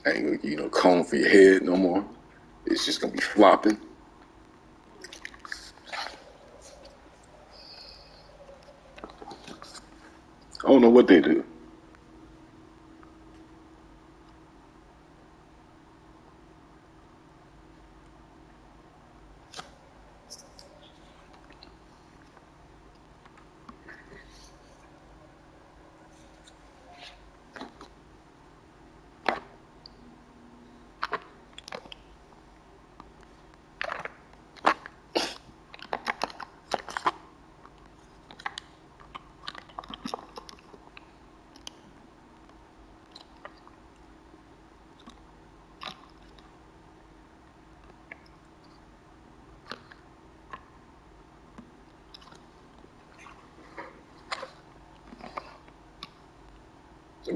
I ain't gonna give you no comb for your head no more. It's just gonna be flopping. I don't know what they do.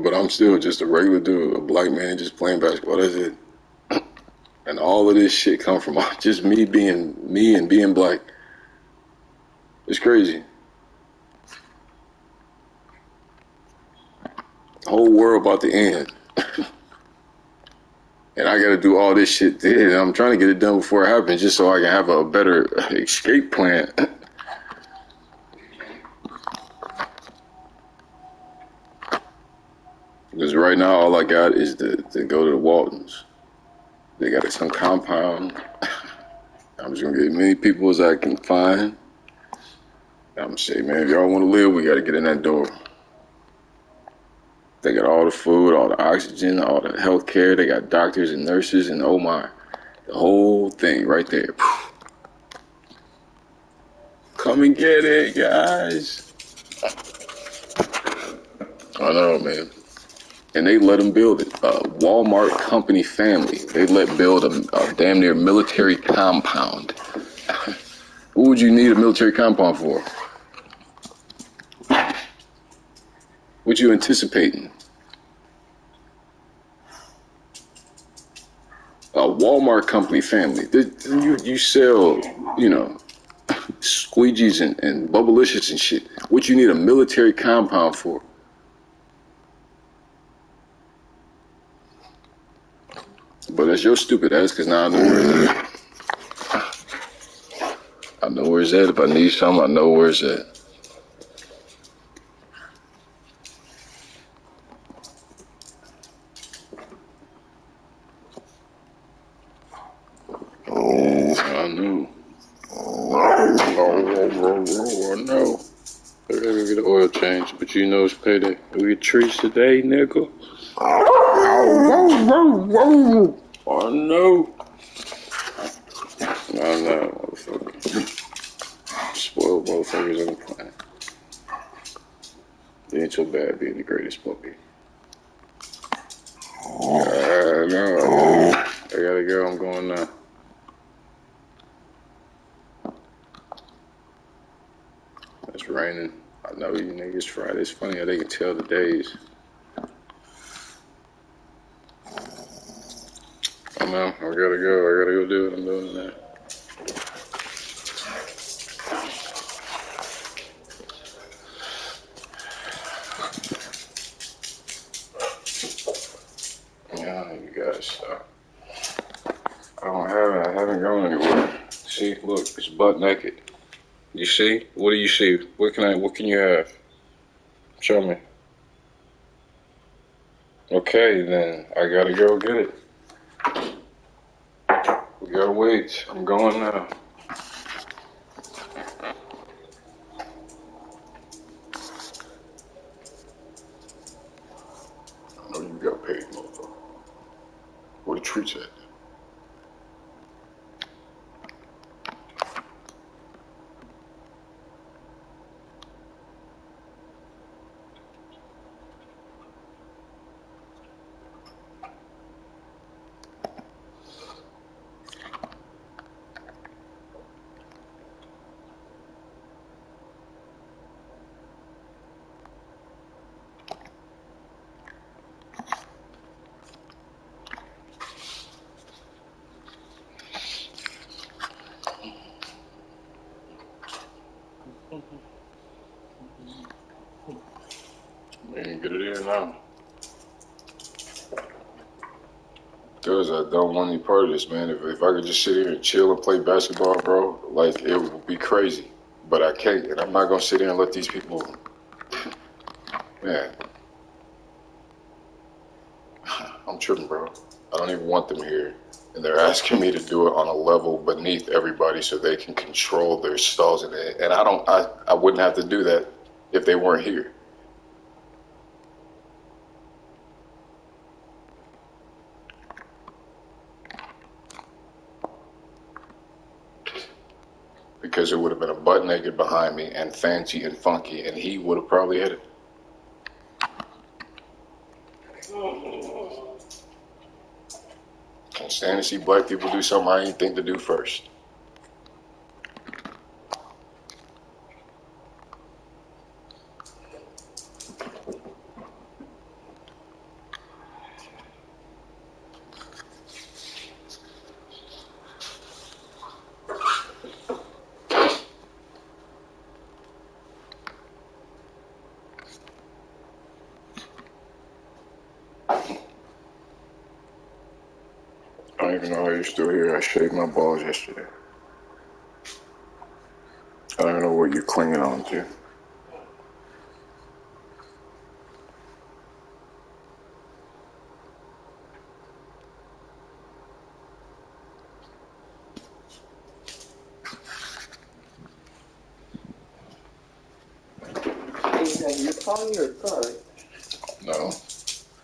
But I'm still just a regular dude, a black man just playing basketball. That's it. And all of this shit come from just me being me and being black. It's crazy. The whole world about to end. And I gotta do all this shit then. I'm trying to get it done before it happens just so I can have a better escape plan. Because right now all I got is to go to the Waltons. They got some compound. I'm just gonna get as many people as I can find. I'm gonna say, man, if y'all wanna live, we gotta get in that door. They got all the food, all the oxygen, all the health care. They got doctors and nurses and oh my, the whole thing right there. Come and get it, guys. I know, man. And they let them build it. Walmart company family. They let build a damn near military compound. What would you need a military compound for? What you anticipating? A Walmart company family. You sell, squeegees and bubblicious and shit. What you need a military compound for? But that's your stupid ass, because now I know where it's at. I know where it's at. If I need something, I know where it's at. I know. I know. I gotta get an oil change, but you know it's payday. We get treats today, nigga. I know. I know, motherfucker. Spoiled motherfuckers on the planet. It ain't so bad being the greatest puppy. I know. I gotta go. I'm going now. It's raining. I know you niggas Friday. It's funny how they can tell the days. I know. I gotta go. I gotta go do what I'm doing now. Yeah, you guys stop. I haven't gone anywhere. See, look, it's butt naked. You see? What do you see? What can you have? Show me. Okay, then I gotta go get it. We gotta wait. I'm going now. I know you got paid, motherfucker. Where the treats at? Man, get it in now. Because I don't want any part of this, man. If I could just sit here and chill and play basketball, bro, like, it would be crazy. But I can't, and I'm not going to sit here and let these people, man, I'm tripping, bro. I don't even want them here. And they're asking me to do it on a level beneath everybody so they can control their stalls. And I wouldn't have to do that if they weren't here. Because it would have been a butt naked behind me and fancy and funky, and he would have probably hit it. Can't stand to see black people do something I ain't think to do first. don't even know how you're still here. I shaved my balls yesterday. I don't know what you're clinging on to. Hey, have you found your car? No.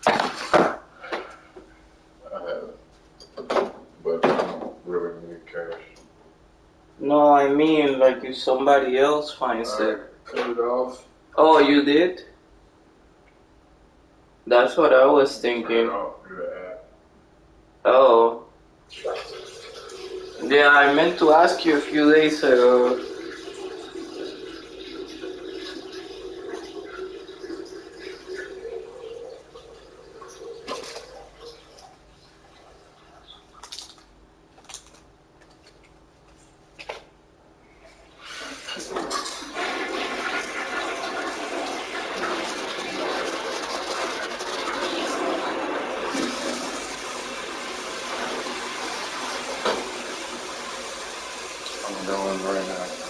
I haven't. But I don't really need cash. No, I mean, like if somebody else finds it. Cut it off. Oh, you did? That's what I was Cut thinking. it off through the app. Oh. Yeah, I meant to ask you a few days ago. I'm going right now.